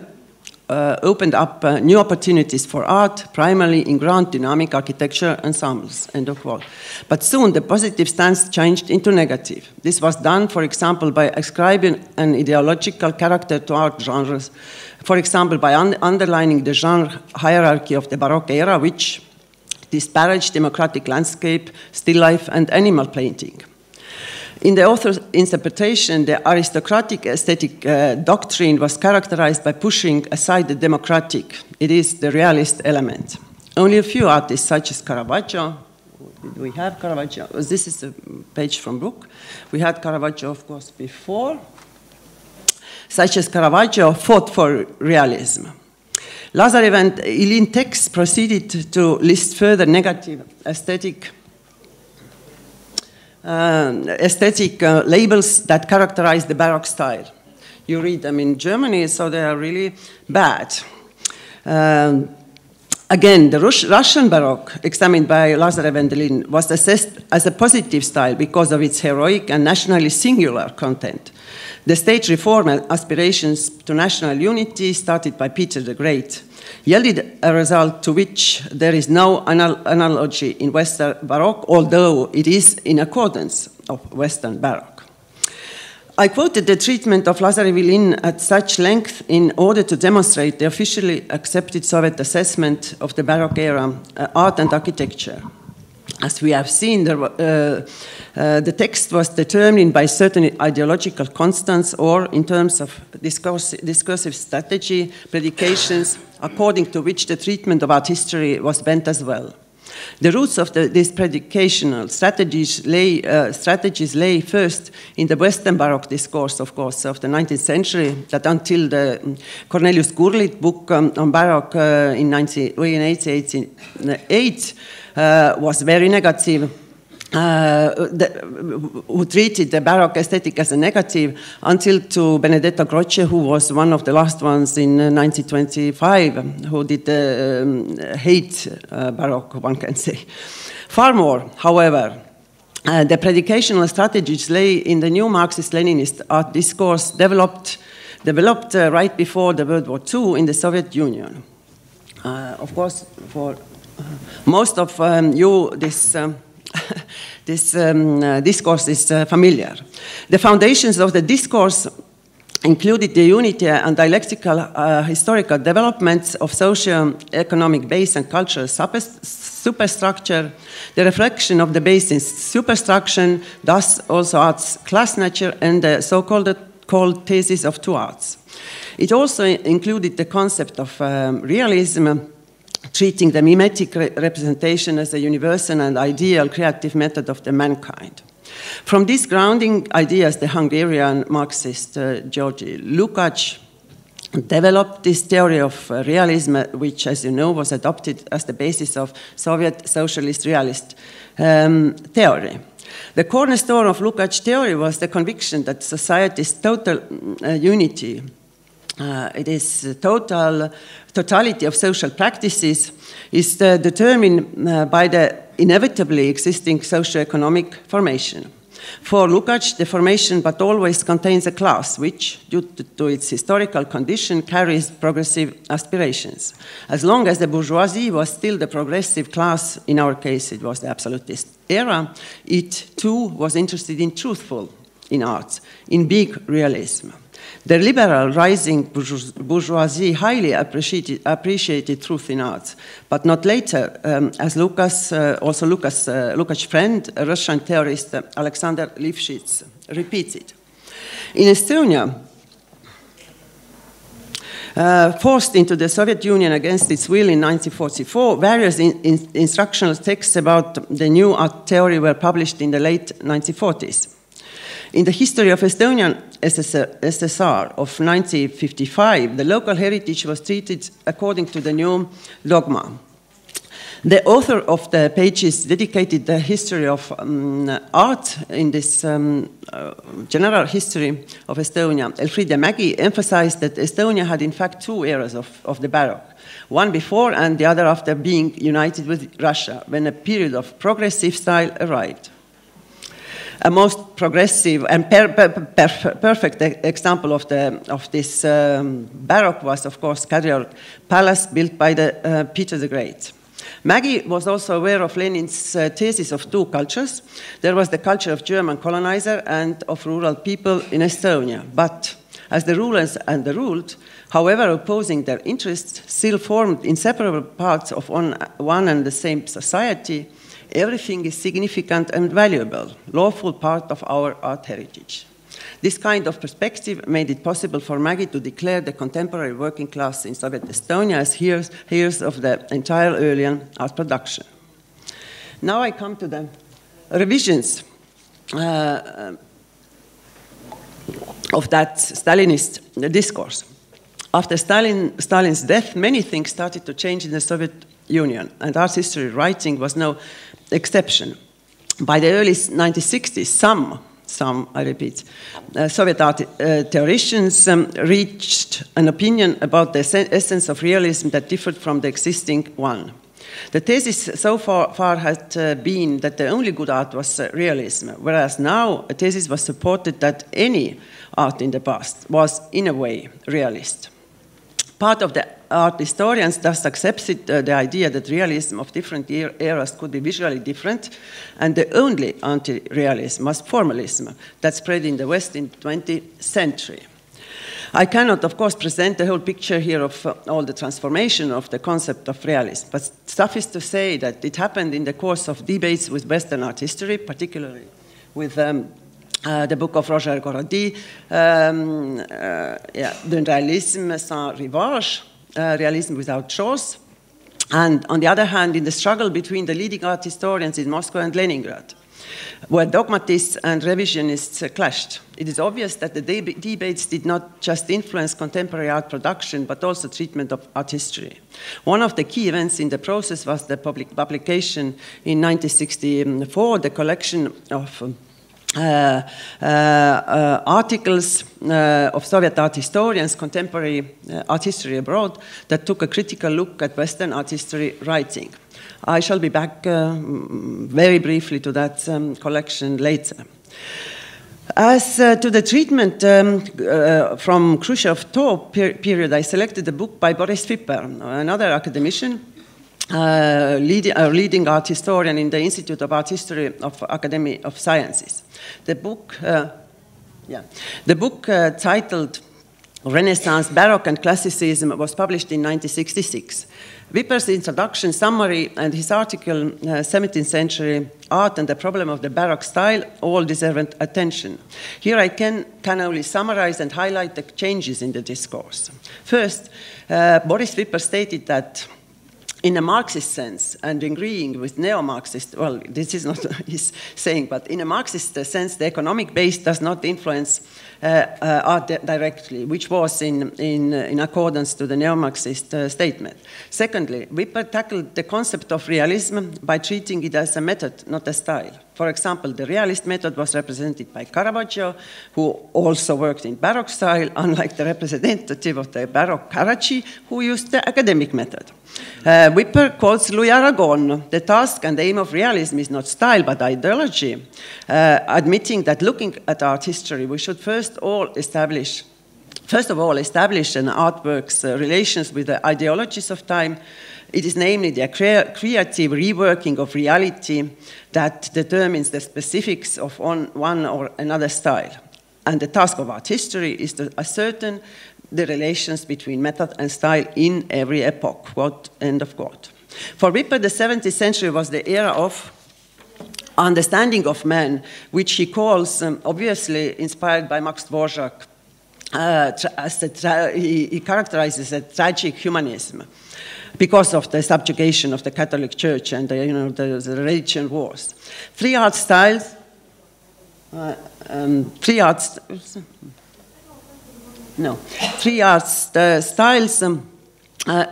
up new opportunities for art, primarily in grand dynamic architecture ensembles, end of quote. But soon the positive stance changed into negative. This was done, for example, by ascribing an ideological character to art genres, for example, by underlining the genre hierarchy of the Baroque era, which disparaged democratic landscape, still life, and animal painting. In the author's interpretation, the aristocratic aesthetic doctrine was characterized by pushing aside the democratic, it is the realist element. Only a few artists, such as Caravaggio, did we have Caravaggio? This is a page from book. We had Caravaggio, of course, before. Such as Caravaggio fought for realism. Lazarev and Ilyin texts proceeded to list further negative aesthetic labels that characterize the Baroque style. You read them in Germany, so they are really bad. Again, the Russian Baroque, examined by Lazarev and Ilyin, was assessed as a positive style because of its heroic and nationally singular content. The state reform aspirations to national unity, started by Peter the Great, yielded a result to which there is no analogy in Western Baroque, although it is in accordance of Western Baroque. I quoted the treatment of Lazarev-Ilyin at such length in order to demonstrate the officially accepted Soviet assessment of the Baroque era art and architecture. As we have seen, the text was determined by certain ideological constants, or in terms of discursive strategy, predications, according to which the treatment of art history was bent as well. The roots of these predicational strategies lay first in the Western Baroque discourse, of course, of the 19th century, that until the Cornelius Gurlitt book on Baroque in 1888 was very negative, who treated the Baroque aesthetic as a negative, until to Benedetto Croce, who was one of the last ones in 1925, who did hate Baroque, one can say. Far more, however, the predicational strategies lay in the new Marxist-Leninist art discourse developed right before the World War II in the Soviet Union. Of course, for most of you, this discourse is familiar. The foundations of the discourse included the unity and dialectical historical developments of socio-economic base and cultural superstructure, the reflection of the base in superstructure, thus also arts class nature, and the so-called thesis of two arts. It also included the concept of realism, treating the mimetic representation as a universal and ideal creative method of the mankind. From these grounding ideas, the Hungarian Marxist György Lukács developed this theory of realism, which, as you know, was adopted as the basis of Soviet socialist realist theory. The cornerstone of Lukács' theory was the conviction that society's total unity, it is totality of social practices, is determined by the inevitably existing socio-economic formation. For Lukács, the formation but always contains a class which, due to its historical condition, carries progressive aspirations. As long as the bourgeoisie was still the progressive class, in our case it was the absolutist era, it too was interested in truthful in arts, in big realism. The liberal rising bourgeoisie highly appreciated truth in arts, but not later, as Lukács' friend, Russian theorist Alexander Lifshitz repeated. In Estonia, forced into the Soviet Union against its will in 1944, various instructional texts about the new art theory were published in the late 1940s. In the history of Estonian SSR of 1955, the local heritage was treated according to the new dogma. The author of the pages dedicated the history of art in this general history of Estonia. Elfriede Mägi emphasized that Estonia had in fact two eras of the Baroque, one before and the other after being united with Russia, when a period of progressive style arrived. A most progressive and perfect example of this Baroque was, of course, Kadriorg Palace, built by Peter the Great. Mägi was also aware of Lenin's thesis of two cultures. There was the culture of German colonizer and of rural people in Estonia. But as the rulers and the ruled, however opposing their interests, still formed inseparable parts of one and the same society, everything is significant and valuable, lawful part of our art heritage. This kind of perspective made it possible for Mägi to declare the contemporary working class in Soviet Estonia as heirs of the entire early art production. Now I come to the revisions of that Stalinist discourse. After Stalin's death, many things started to change in the Soviet Union, and art history writing was no exception. By the early 1960s, some, I repeat, Soviet art theorists reached an opinion about the essence of realism that differed from the existing one. The thesis so far had been that the only good art was realism, whereas now a thesis was supported that any art in the past was, in a way, realist. Part of the art historians thus accepted the idea that realism of different eras could be visually different, and the only anti-realism was formalism that spread in the West in the 20th century. I cannot, of course, present the whole picture here of all the transformation of the concept of realism, but suffice to say that it happened in the course of debates with Western art history, particularly with the book of Roger Corradi, d'un réalisme sans rivage, realism without shores, and on the other hand, in the struggle between the leading art historians in Moscow and Leningrad, where dogmatists and revisionists clashed. It is obvious that the debates did not just influence contemporary art production, but also treatment of art history. One of the key events in the process was the publication in 1964, the collection of articles of Soviet art historians, contemporary art history abroad, that took a critical look at Western art history writing. I shall be back very briefly to that collection later. As to the treatment from Khrushchev-Thaw period, I selected a book by Boris Viper, another academician, leading art historian in the Institute of Art History of Academy of Sciences. The book, titled Renaissance, Baroque and Classicism was published in 1966. Viper's introduction, summary, and his article, 17th Century Art and the Problem of the Baroque Style, all deserve attention. Here I can only summarize and highlight the changes in the discourse. First, Boris Viper stated that in a Marxist sense, and agreeing with neo-Marxist, well, this is not his saying, but in a Marxist sense, the economic base does not influence art directly, which was in accordance to the neo-Marxist statement. Secondly, Wipper tackled the concept of realism by treating it as a method, not a style. For example, the realist method was represented by Caravaggio, who also worked in Baroque style, unlike the representative of the Baroque Carracci, who used the academic method. Wipper quotes Louis Aragon: "The task and aim of realism is not style, but ideology," admitting that looking at art history, we should first of all establish an artwork's relations with the ideologies of time. It is namely the creative reworking of reality that determines the specifics of one or another style. And the task of art history is to ascertain the relations between method and style in every epoch, quote, end of quote. For Wipper, the 17th century was the era of understanding of man, which he calls, obviously inspired by Max Dvorak, he characterizes a tragic humanism because of the subjugation of the Catholic Church and the religion wars. Three art styles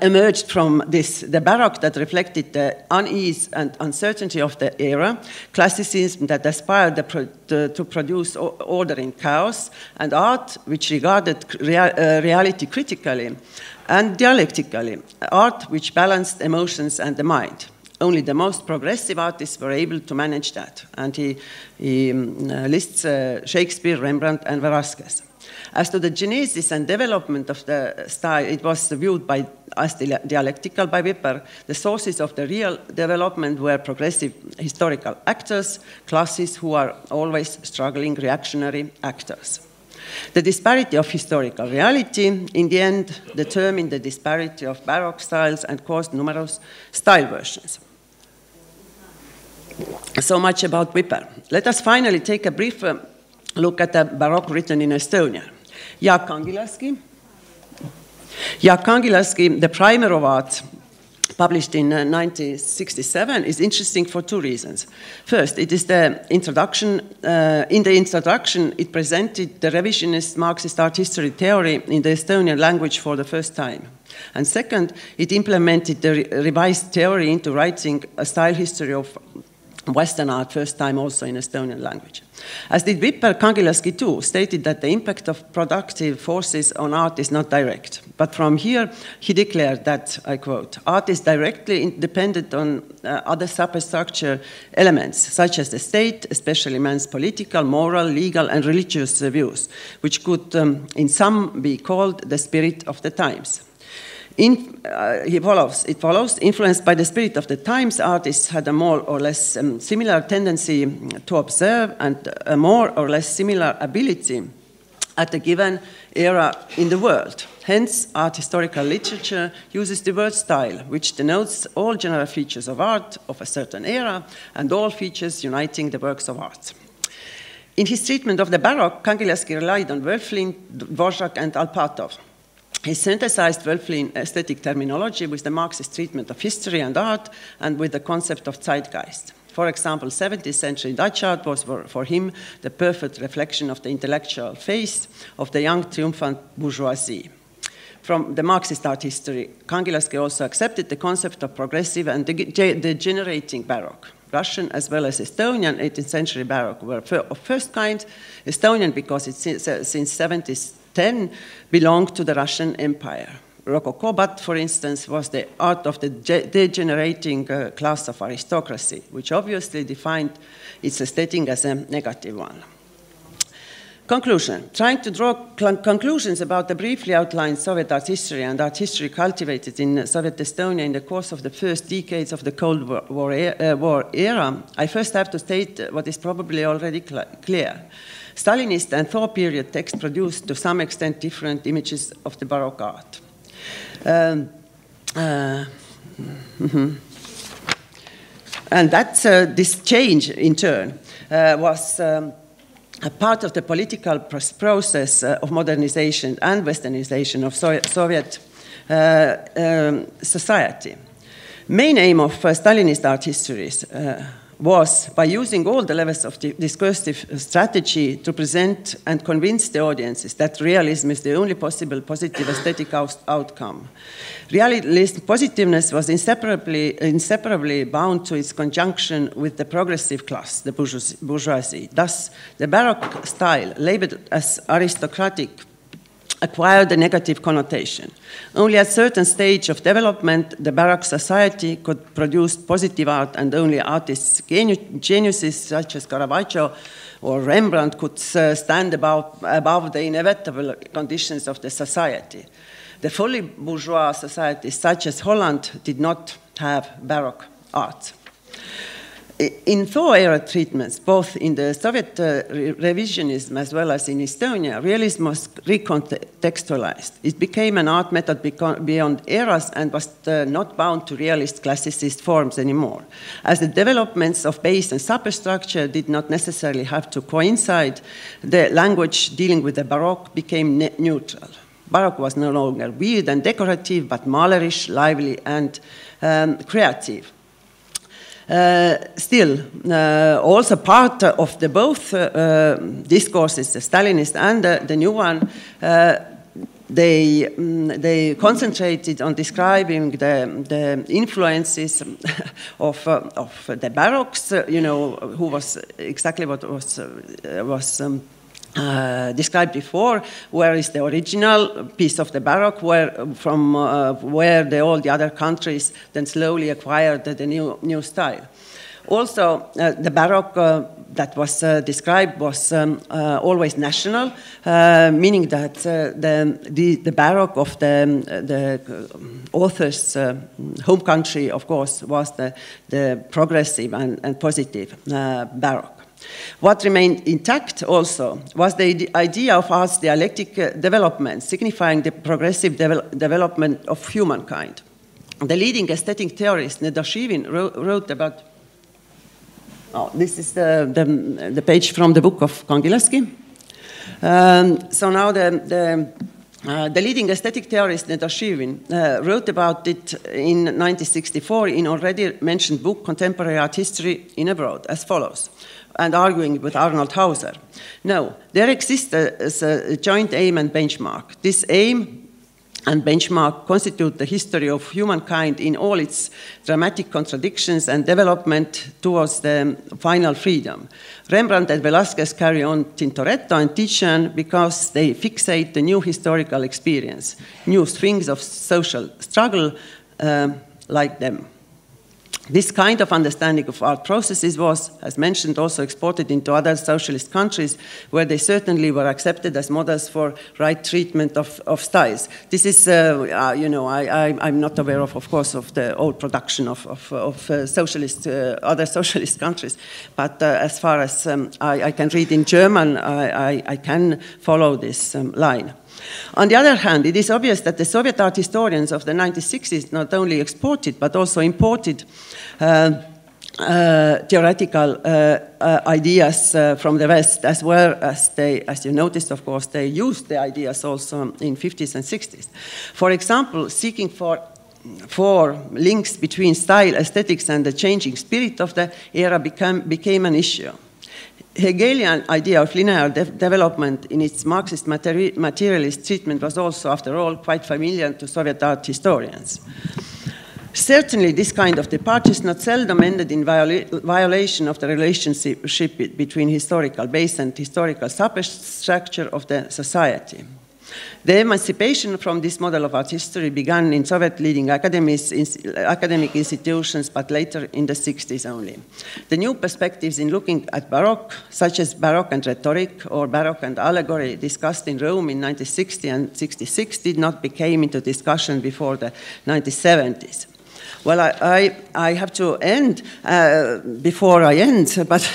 emerged from this: the Baroque that reflected the unease and uncertainty of the era, classicism that aspired to produce order in chaos, and art which regarded reality critically and dialectically, art which balanced emotions and the mind. Only the most progressive artists were able to manage that. And he lists Shakespeare, Rembrandt, and Velázquez. As to the genesis and development of the style, it was viewed as dialectical by Wipper. The sources of the real development were progressive historical actors, classes who are always struggling reactionary actors. The disparity of historical reality, in the end, determined the disparity of Baroque styles and caused numerous style versions. So much about Wipper. Let us finally take a brief look at the Baroque written in Estonia. Jaak Kangilaski, the primer of art, published in 1967, is interesting for two reasons. First, it is the introduction. In the introduction, it presented the revisionist Marxist art history theory in the Estonian language for the first time. And second, it implemented the revised theory into writing a style history of Western art, first time also in Estonian language. As did Wipper, Kangilaski too stated that the impact of productive forces on art is not direct. But from here, he declared that, I quote, "Art is directly dependent on other superstructure elements, such as the state, especially man's political, moral, legal, and religious views, which could in some be called the spirit of the times." It follows, influenced by the spirit of the times, artists had a more or less similar tendency to observe and a more or less similar ability at a given era in the world. Hence, art historical literature uses the word style, which denotes all general features of art of a certain era and all features uniting the works of art. In his treatment of the Baroque, Kangilaski relied on Wölfflin, Dvorak, and Alpatov. He synthesized Wölfflin aesthetic terminology with the Marxist treatment of history and art and with the concept of zeitgeist. For example, 17th century Dutch art was for him the perfect reflection of the intellectual phase of the young triumphant bourgeoisie. From the Marxist art history, Kangilaski also accepted the concept of progressive and degenerating Baroque. Russian as well as Estonian 18th century Baroque were of first kind. Estonian because it since 1710 belonged to the Russian Empire. Rococo, but for instance, was the art of the degenerating class of aristocracy, which obviously defined its aesthetic as a negative one. Conclusion. Trying to draw conclusions about the briefly outlined Soviet art history and art history cultivated in Soviet Estonia in the course of the first decades of the Cold War era, I first have to state what is probably already clear. Stalinist and Thaw period texts produced to some extent different images of the Baroque art. And this change, in turn, was a part of the political process of modernization and westernization of Soviet society. Main aim of Stalinist art histories was, by using all the levels of the discursive strategy, to present and convince the audiences that realism is the only possible positive aesthetic outcome. Realism positiveness was inseparably bound to its conjunction with the progressive class, the bourgeoisie. Thus, the Baroque style, labeled as aristocratic, acquired a negative connotation. Only at a certain stage of development, the Baroque society could produce positive art, and only artists, geniuses such as Caravaggio or Rembrandt could stand above the inevitable conditions of the society. The fully bourgeois societies such as Holland did not have Baroque art. In Thaw-era treatments, both in the Soviet revisionism as well as in Estonia, realism was recontextualized. It became an art method beyond eras and was not bound to realist classicist forms anymore. As the developments of base and superstructure did not necessarily have to coincide, the language dealing with the Baroque became neutral. Baroque was no longer weird and decorative, but malerish, lively, and creative. Still, also part of the both discourses, the Stalinist and the new one, they concentrated on describing the influences of the Baroques, who was exactly what was described before, where is the original piece of the Baroque, from where all the other countries then slowly acquired the new style. Also, the Baroque that was described was always national, meaning that the Baroque of the author's home country, of course, was the progressive and positive Baroque. What remained intact also was the idea of art's dialectic development, signifying the progressive development of humankind. The leading aesthetic theorist, Nedoshevin, wrote about, this is the page from the book of Kandinsky. So now the leading aesthetic theorist, Nedoshevin, wrote about it in 1964 in already mentioned book, Contemporary Art History in Abroad, as follows, and arguing with Arnold Hauser. No, there exists a joint aim and benchmark. This aim and benchmark constitute the history of humankind in all its dramatic contradictions and development towards the final freedom. Rembrandt and Velázquez carry on Tintoretto and Titian because they fixate the new historical experience, new swings of social struggle like them. This kind of understanding of art processes was, as mentioned, also exported into other socialist countries where they certainly were accepted as models for right treatment of styles. This is, I'm not aware of course, of the old production of socialist, other socialist countries, but as far as I can read in German, I can follow this line. On the other hand, it is obvious that the Soviet art historians of the 1960s not only exported but also imported theoretical ideas from the West, as well as they, as you noticed, of course, they used the ideas also in 50s and 60s. For example, seeking for links between style, aesthetics, and the changing spirit of the era became an issue. Hegelian idea of linear development in its Marxist materialist treatment was also, after all, quite familiar to Soviet art historians. Certainly, this kind of departure is not seldom ended in violation of the relationship between historical base and historical superstructure of the society. The emancipation from this model of art history began in Soviet leading academic institutions, but later in the 60s only. The new perspectives in looking at Baroque, such as Baroque and rhetoric or Baroque and allegory, discussed in Rome in 1960 and 66, did not become into discussion before the 1970s. Well, I have to end before I end, but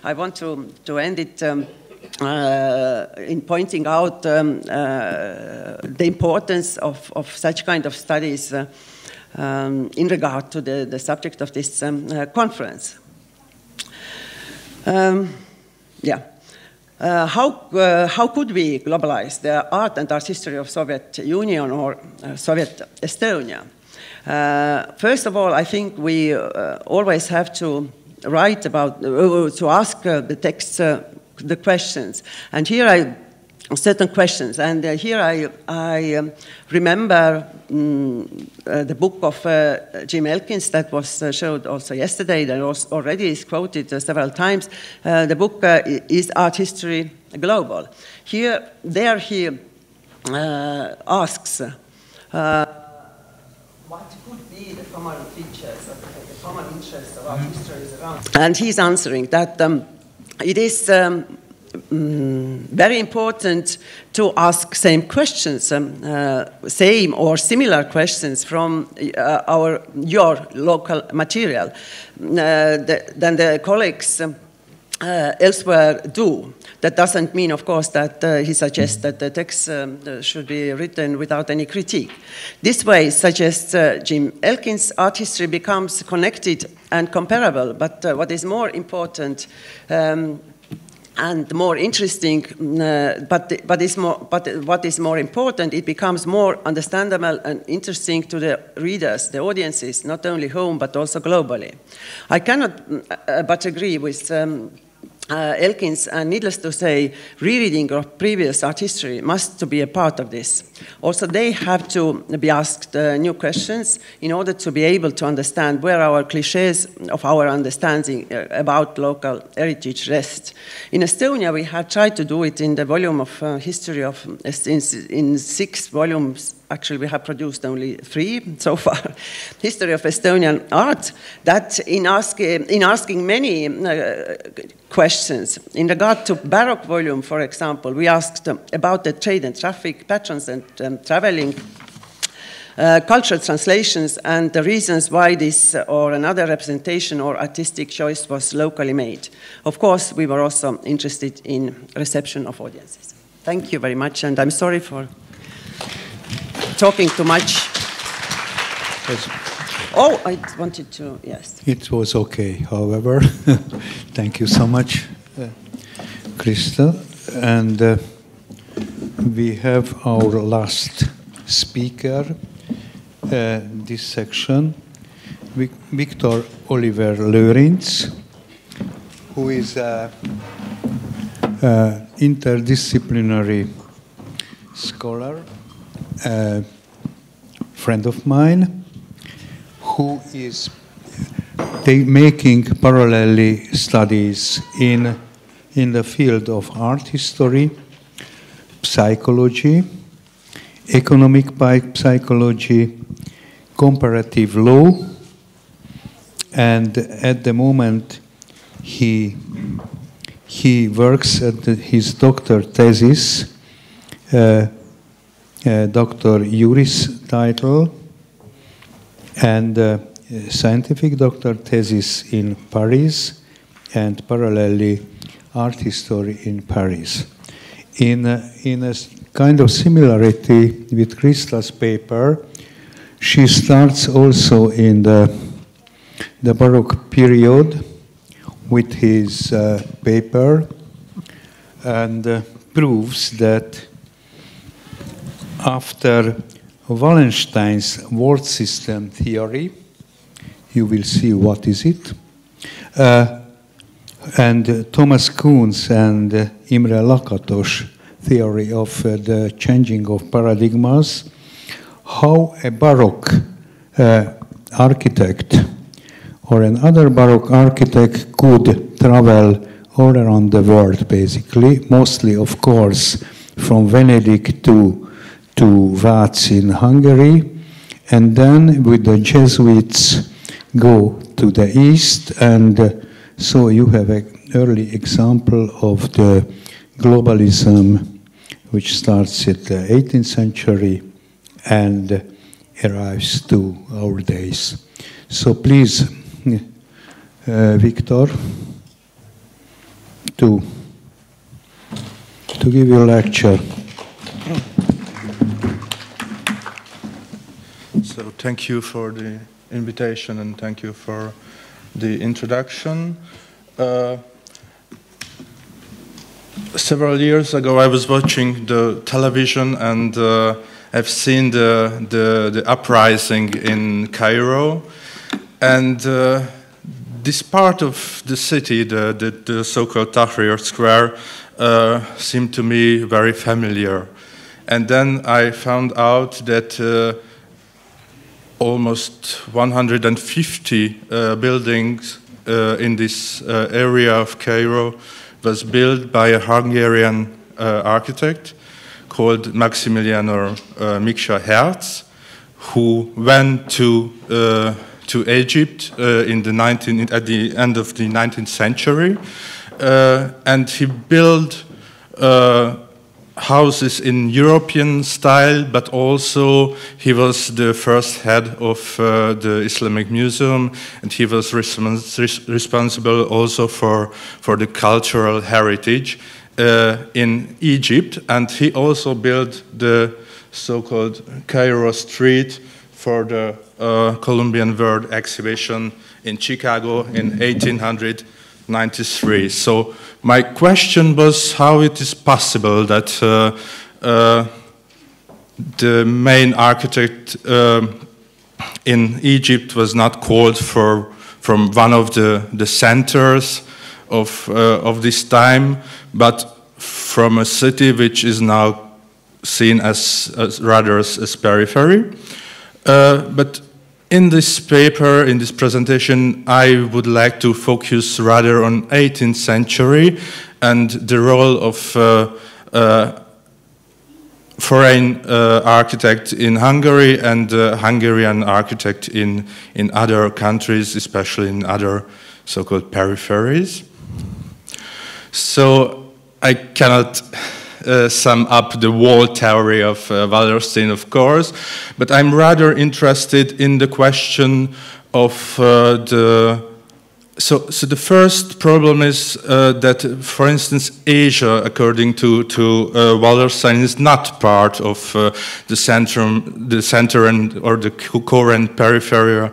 I want to end it in pointing out the importance of such kind of studies in regard to the subject of this conference. How could we globalize the art and art history of Soviet Union or Soviet Estonia? First of all, I think we always have to write about, to ask the text the questions. And here certain questions, and here I remember the book of Jim Elkins that was showed also yesterday, that was already is quoted several times. The book is Art History Global. There he asks what could be the common features of the common interests of art histories around. And he's answering that it is very important to ask same questions, same or similar questions from your local material than the colleagues elsewhere do. That doesn't mean, of course, that he suggests that the text should be written without any critique. This way, suggests Jim Elkins, art history becomes connected and comparable, but what is more important and more interesting, but what is more important, it becomes more understandable and interesting to the readers, the audiences, not only home but also globally. I cannot but agree with Elkins, and needless to say, rereading of previous art history must be a part of this. Also, they have to be asked new questions in order to be able to understand where our cliches of our understanding about local heritage rest. In Estonia, we have tried to do it in the volume of history of, in 6 volumes. Actually, we have produced only 3 so far. History of Estonian art. That in asking many questions. In regard to Baroque volume, for example, we asked about the trade and traffic patterns and traveling, cultural translations, and the reasons why this or another representation or artistic choice was locally made. Of course, we were also interested in reception of audiences. Thank you very much, and I'm sorry for talking too much. Yes. Oh, I wanted to, yes. It was okay, however. Thank you so much, Krista. And we have our last speaker, this section, Victor Oliver Lőrinc, who is an interdisciplinary scholar, a friend of mine, who is making parallelly studies in the field of art history, psychology, economic psychology, comparative law, and at the moment he works at his doctor thesis, Doctor Juris title, and scientific doctor thesis in Paris, and parallelly art history in Paris. In a kind of similarity with Krista's paper, she starts also in the Baroque period with his paper, and proves that after Wallenstein's word system theory, you will see what is it, and Thomas Kuhn's and Imre Lakatos theory of the changing of paradigms, how a Baroque architect or another Baroque architect could travel all around the world, basically, mostly, of course, from Venedig to Vác in Hungary, and then with the Jesuits go to the east, and so you have an early example of the globalism which starts at the 18th century and arrives to our days. So please, Victor, to give your lecture. So thank you for the invitation and thank you for the introduction. Several years ago I was watching the television and I've seen the uprising in Cairo, and this part of the city, the so-called Tahrir Square, seemed to me very familiar. And then I found out that almost 150 buildings in this area of Cairo was built by a Hungarian architect called Maximiliano Miksa Herz, who went to Egypt at the end of the 19th century, and he built houses in European style, but also he was the first head of the Islamic Museum, and he was responsible also for the cultural heritage in Egypt, and he also built the so-called Cairo Street for the Columbian World Exhibition in Chicago in 1893. So my question was how it is possible that the main architect in Egypt was not called from one of the centers of this time, but from a city which is now seen as rather as periphery. But in this paper, in this presentation, I would like to focus rather on 18th century and the role of foreign architect in Hungary and Hungarian architect in other countries, especially in other so-called peripheries. So I cannot sum up the wall theory of Wallerstein, of course, but I'm rather interested in the question of So the first problem is that, for instance, Asia, according to Wallerstein, is not part of the center or the core and peripheral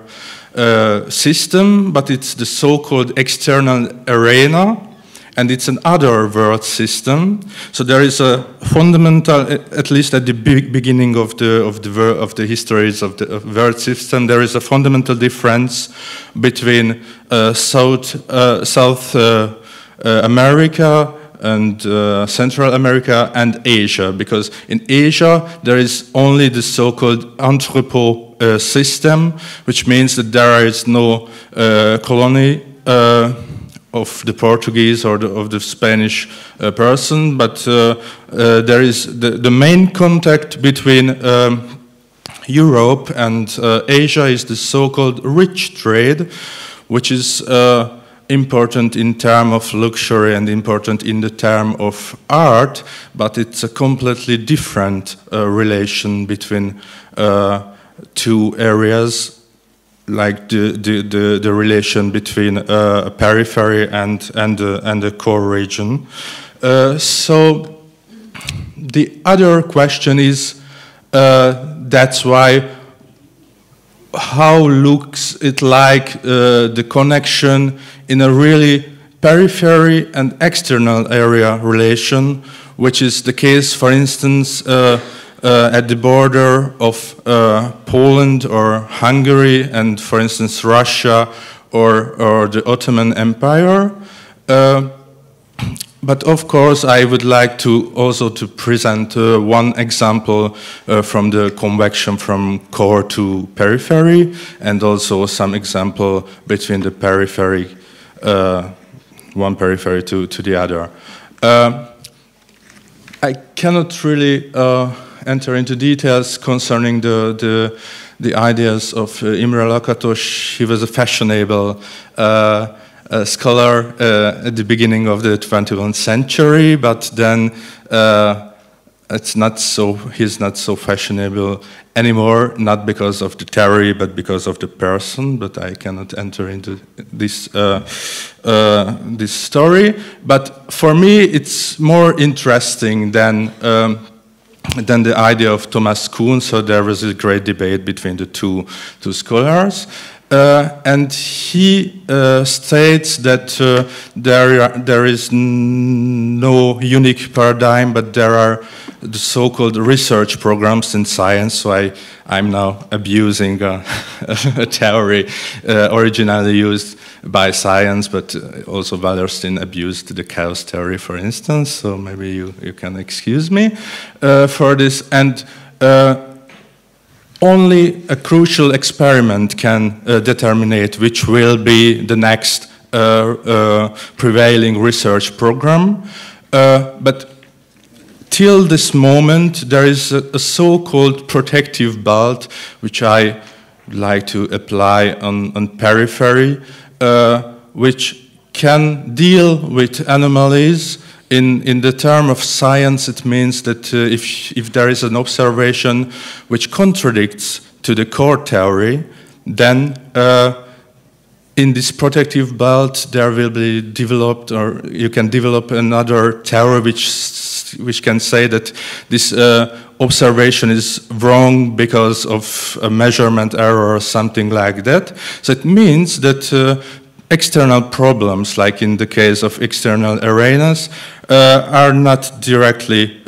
system, but it's the so-called external arena, and it's an other world system. So there is a fundamental, at least at the beginning of the histories of the world system, there is a fundamental difference between South America and Central America and Asia, because in Asia there is only the so-called entrepot system, which means that there is no colony of the Portuguese or of the Spanish person, but there is the main contact between Europe and Asia is the so-called rich trade, which is important in terms of luxury and important in the term of art, but it's a completely different relation between two areas, like the relation between a periphery and the core region. So the other question is, that's why, how looks it like the connection in a really periphery and external area relation, which is the case, for instance, at the border of Poland or Hungary and, for instance, Russia or the Ottoman Empire. But of course, I would like to also to present one example from the convection from core to periphery, and also some example between the periphery, one periphery to the other. I cannot really enter into details concerning the ideas of Imre Lakatos. He was a fashionable scholar at the beginning of the 21st century, but then he's not so fashionable anymore, not because of the theory, but because of the person. But I cannot enter into this this story. But for me, it's more interesting than the idea of Thomas Kuhn. So there was a great debate between the two scholars. And he states that there is no unique paradigm, but there are the so-called research programs in science. So I'm now abusing a theory originally used by science, but also Wallerstein abused the chaos theory, for instance. So maybe you can excuse me for this. And only a crucial experiment can determine which will be the next prevailing research program. But till this moment, there is a so-called protective belt, which I like to apply on periphery, which can deal with anomalies. In the term of science, it means that if there is an observation which contradicts to the core theory, then in this protective belt there will be developed, or you can develop another theory which can say that this observation is wrong because of a measurement error or something like that. So it means that external problems, like in the case of external arenas, are not directly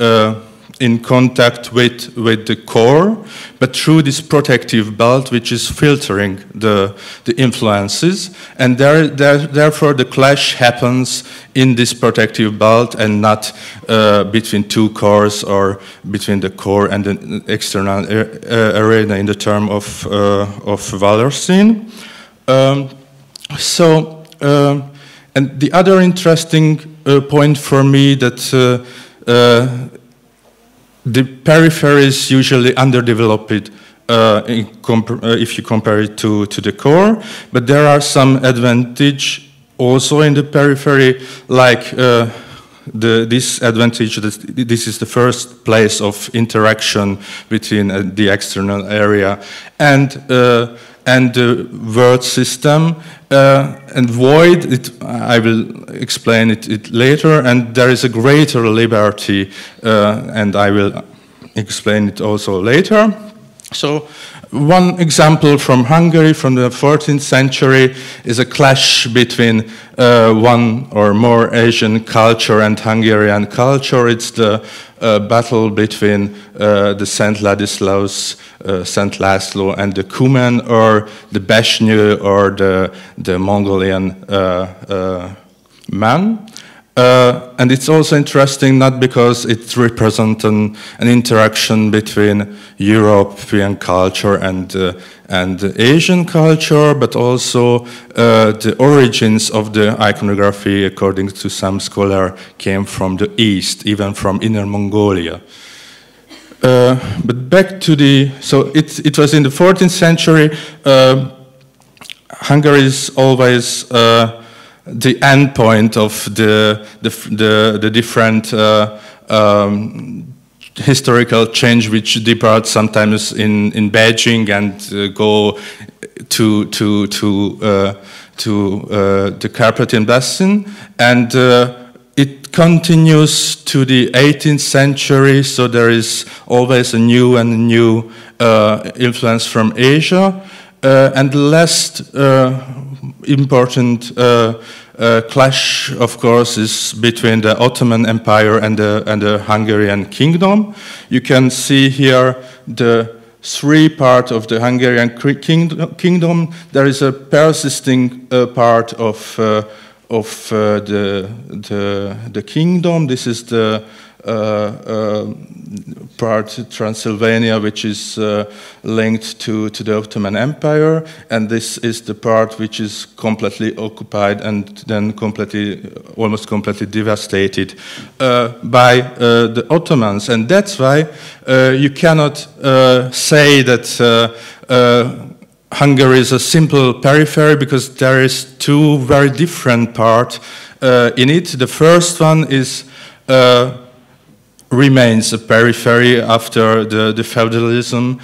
in contact with the core, but through this protective belt, which is filtering the influences, and therefore the clash happens in this protective belt and not between two cores or between the core and the external arena in the term of Wallerstein. And the other interesting point for me that the periphery is usually underdeveloped if you compare it to the core, but there are some advantage also in the periphery, like this advantage that this is the first place of interaction between the external area and the world system, and void, I will explain it later, and there is a greater liberty, and I will explain it also later. So one example from Hungary from the 14th century is a clash between one or more Asian culture and Hungarian culture. It's the battle between the Saint Ladislaus, Saint Laszlo, and the Cuman, or the Besnyő, or the Mongolian man. And it's also interesting not because it represents an interaction between European culture and Asian culture, but also the origins of the iconography, according to some scholar, came from the east, even from Inner Mongolia. But back to so it was in the 14th century. Hungary is always the end point of the different historical change, which depart sometimes in Beijing and go to the Carpathian Basin, and it continues to the 18th century. So there is always a new influence from Asia, and the last important clash, of course, is between the Ottoman Empire and the Hungarian kingdom. You can see here the three parts of the Hungarian kingdom. There is a persisting part of the kingdom. This is the part Transylvania, which is linked to the Ottoman Empire, and this is the part which is completely occupied and then almost completely devastated by the Ottomans. And that's why you cannot say that Hungary is a simple periphery, because there is two very different parts in it. The first one is remains a periphery after the feudalism,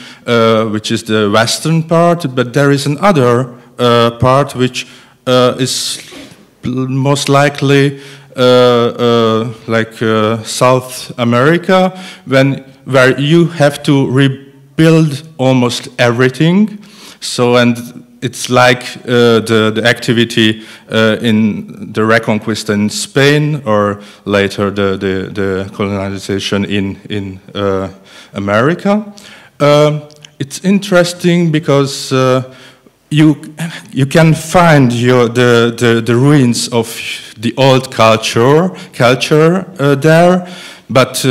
which is the western part, but there is another part which is most likely like South America, where you have to rebuild almost everything. So, and it's like the activity in the Reconquista in Spain, or later the colonization in America. It's interesting because you can find the ruins of the old culture there, but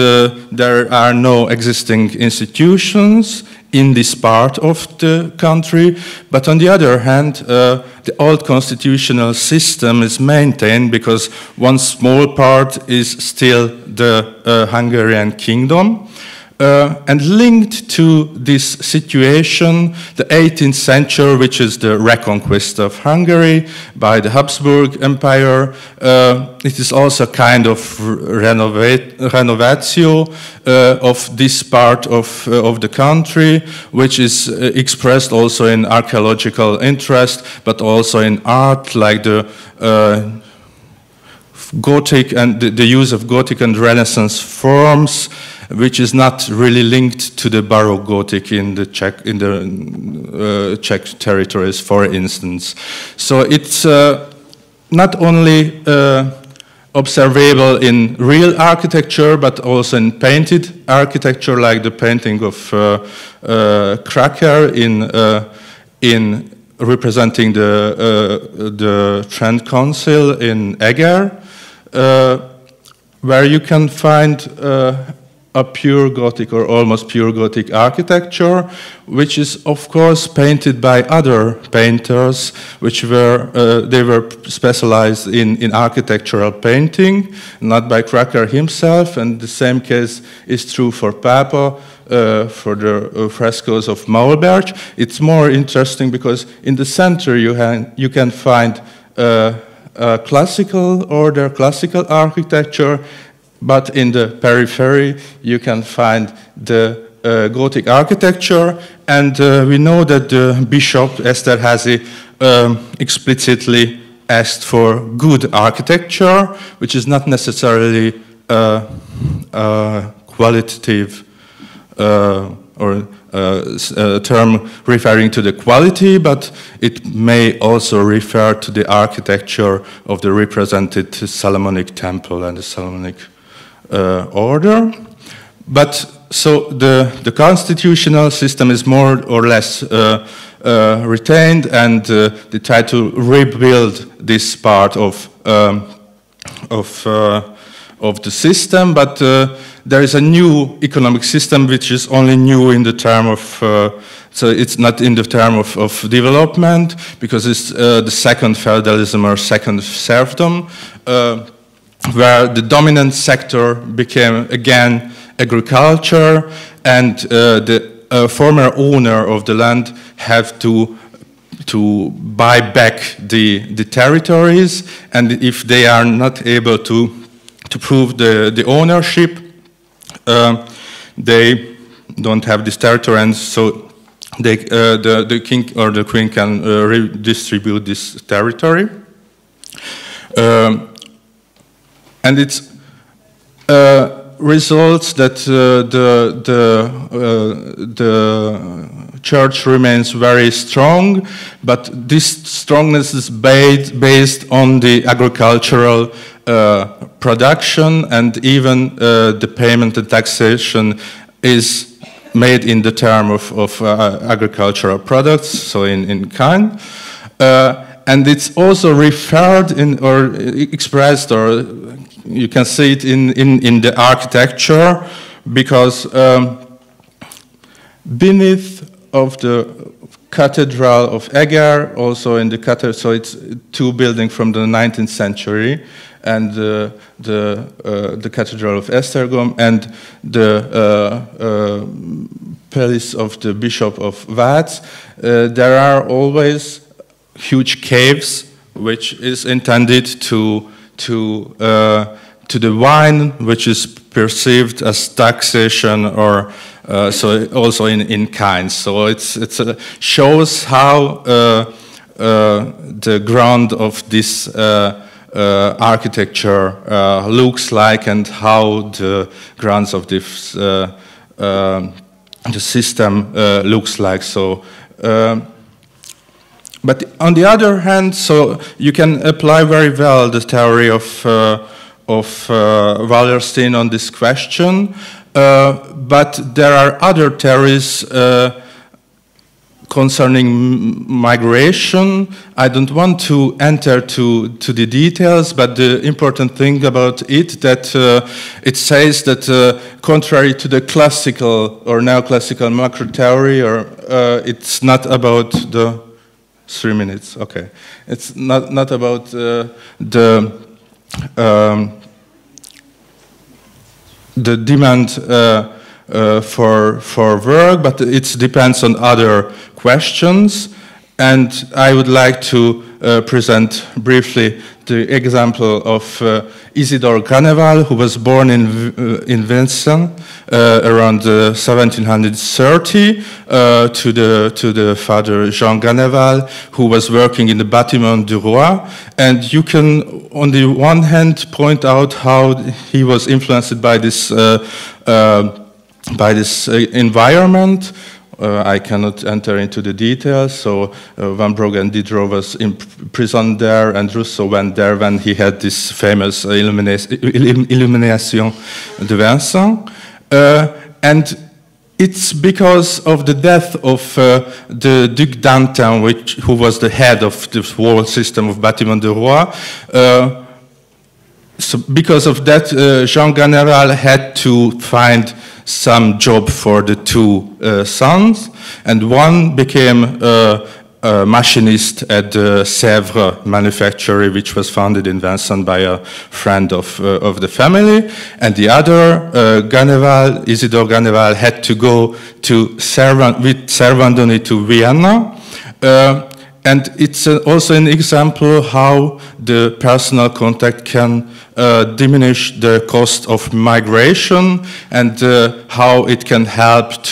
there are no existing institutions in this part of the country. But on the other hand, the old constitutional system is maintained because one small part is still the Hungarian kingdom. And linked to this situation, the 18th century, which is the reconquest of Hungary by the Habsburg Empire, it is also kind of renovatio of this part of the country, which is expressed also in archaeological interest, but also in art, like the Gothic and the use of Gothic and Renaissance forms, which is not really linked to the Baroque Gothic in the Czech territories, for instance. So it's not only observable in real architecture, but also in painted architecture, like the painting of Kraker in representing the Trent Council in Eger, where you can find a pure Gothic or almost pure Gothic architecture, which is of course painted by other painters, which they were specialized in architectural painting, not by Kraker himself. And the same case is true for Papa, for the frescoes of Maulberg. It's more interesting because in the center you can find classical order, classical architecture, but in the periphery you can find the Gothic architecture. And we know that the Bishop Esterházy explicitly asked for good architecture, which is not necessarily qualitative or a term referring to the quality, but it may also refer to the architecture of the represented Solomonic temple and the Solomonic order. But so the constitutional system is more or less retained, and they try to rebuild this part of the system. But there is a new economic system which is only new in the term of, so it's not in the term of development, because it's the second feudalism or second serfdom, where the dominant sector became again agriculture, and the former owner of the land have to buy back the territories, and if they are not able to prove the ownership, they don't have this territory, and so the king or the queen can redistribute this territory. And it results that the church remains very strong, but this strongness is based on the agricultural production, and even the payment and taxation is made in the term of agricultural products, so in kind. And it's also referred in or expressed, or you can see it in the architecture, because beneath of the Cathedral of Eger, also in the cathedral, so it's two buildings from the 19th century, and the Cathedral of Esztergom and the Palace of the Bishop of Vác. There are always huge caves, which is intended to the wine, which is perceived as taxation, or so also in kind. So it shows how the ground of this architecture looks like, and how the grounds of this the system looks like. So. But on the other hand, so you can apply very well the theory of Wallerstein on this question, but there are other theories concerning migration. I don't want to enter to the details, but the important thing about it that it says that contrary to the classical or neoclassical macro theory, or it's not about the 3 minutes. Okay, it's not about the demand for work, but it depends on other questions. And I would like to present briefly the example of Isidore Ganneval, who was born in Vincennes around 1730, to the father Jean Ganneval, who was working in the Bâtiment du Roi. And you can, on the one hand, point out how he was influenced by this environment. I cannot enter into the details. So Van Brugge and Diderot was imprisoned there, and Rousseau went there when he had this famous Illumination de Vincennes. And it's because of the death of the Duc d'Antin, who was the head of the whole system of Bâtiment du Roi. So because of that, Jean Ganneval had to find some job for the two sons, and one became a machinist at the Sèvres manufactory, which was founded in Vincennes by a friend of the family, and the other, Isidore Ganneval, had to go with Servandoni to Vienna. And it's also an example how the personal contact can diminish the cost of migration, and how it can help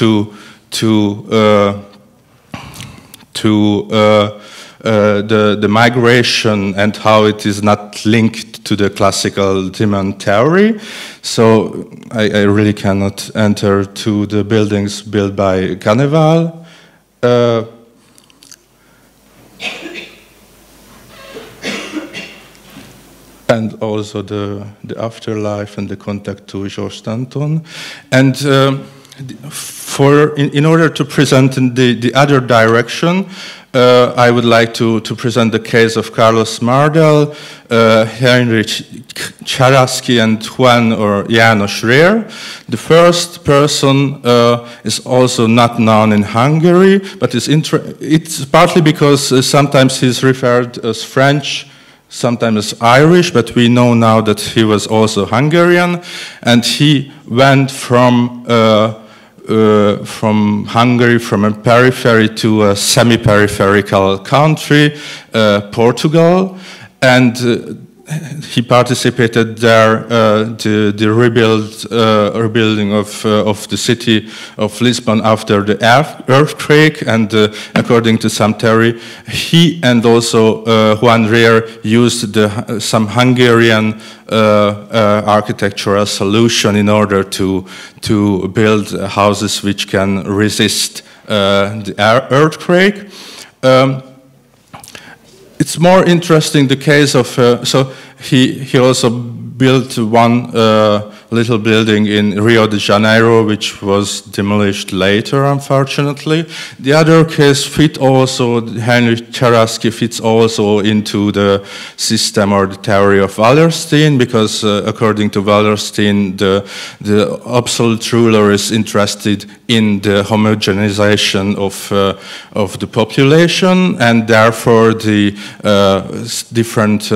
the migration, and how it is not linked to the classical demand theory. So I really cannot enter to the buildings built by Ganneval. And also the afterlife and the contact to Georges Danton. And in order to present in the other direction, I would like to present the case of Carlos Mardel, Heinrich Czarasky, and Juan or János Rehr. The first person is also not known in Hungary, but it's partly because sometimes he's referred as French, sometimes Irish, but we know now that he was also Hungarian, and he went from Hungary, from a periphery to a semi-peripheral country, Portugal, and he participated there the rebuilding of the city of Lisbon after the earthquake, and according to some theory, he and also Juan Rehr used some Hungarian architectural solution in order to build houses which can resist the earthquake. It's more interesting the case of, so he also built one little building in Rio de Janeiro, which was demolished later, unfortunately. The other case Heinrich Czarasky fits also into the system or the theory of Wallerstein, because according to Wallerstein, the absolute ruler is interested in the homogenization of the population, and therefore the different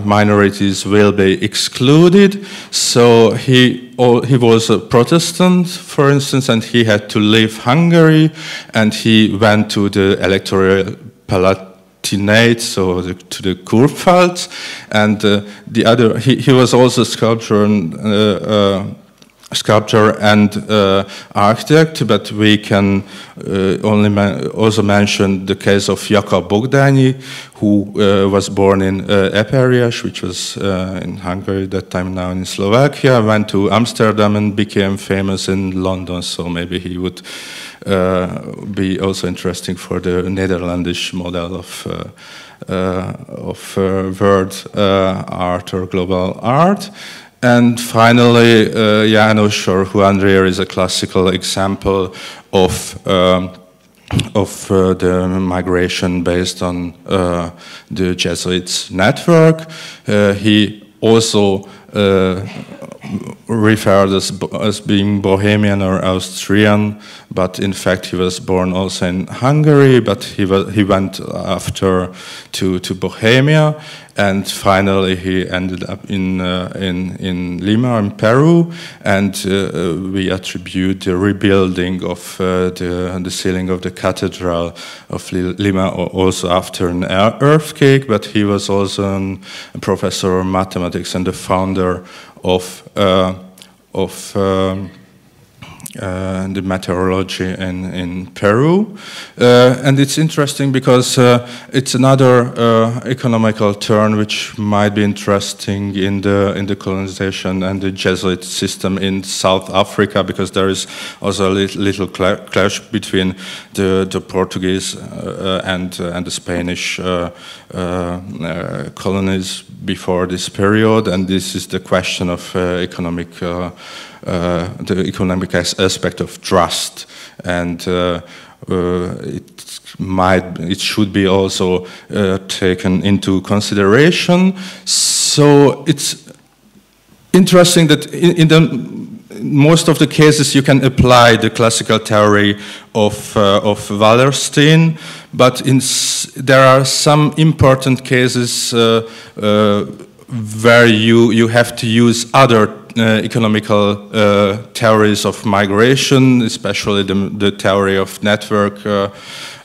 minorities will be excluded. So he was a Protestant, for instance, and he had to leave Hungary, and he went to the electoral Palatinate, so to the Kurpfalz, and he was also sculptor and architect, but we can also mention the case of Jakab Bogdanyi, who was born in Eperjes, which was in Hungary at that time, now in Slovakia, went to Amsterdam and became famous in London, so maybe he would be also interesting for the Netherlandish model of world art or global art. And finally, János or Juan Rier is a classical example of the migration based on the Jesuits network. He also referred as being Bohemian or Austrian, but in fact he was born also in Hungary, but he went after to Bohemia, and finally he ended up in Lima in Peru, and we attribute the rebuilding of the ceiling of the cathedral of Lima also after an earthquake, but he was also a professor of mathematics and the founder of the meteorology in Peru. And it's interesting because it's another economical turn which might be interesting in the colonization and the Jesuit system in South Africa, because there is also a little clash between the Portuguese and the Spanish colonies before this period, and this is the question of the economic aspect of trust, and it should be also taken into consideration. So it's interesting that in most of the cases you can apply the classical theory of Wallerstein, but there are some important cases where you have to use other economical theories of migration, especially the theory of network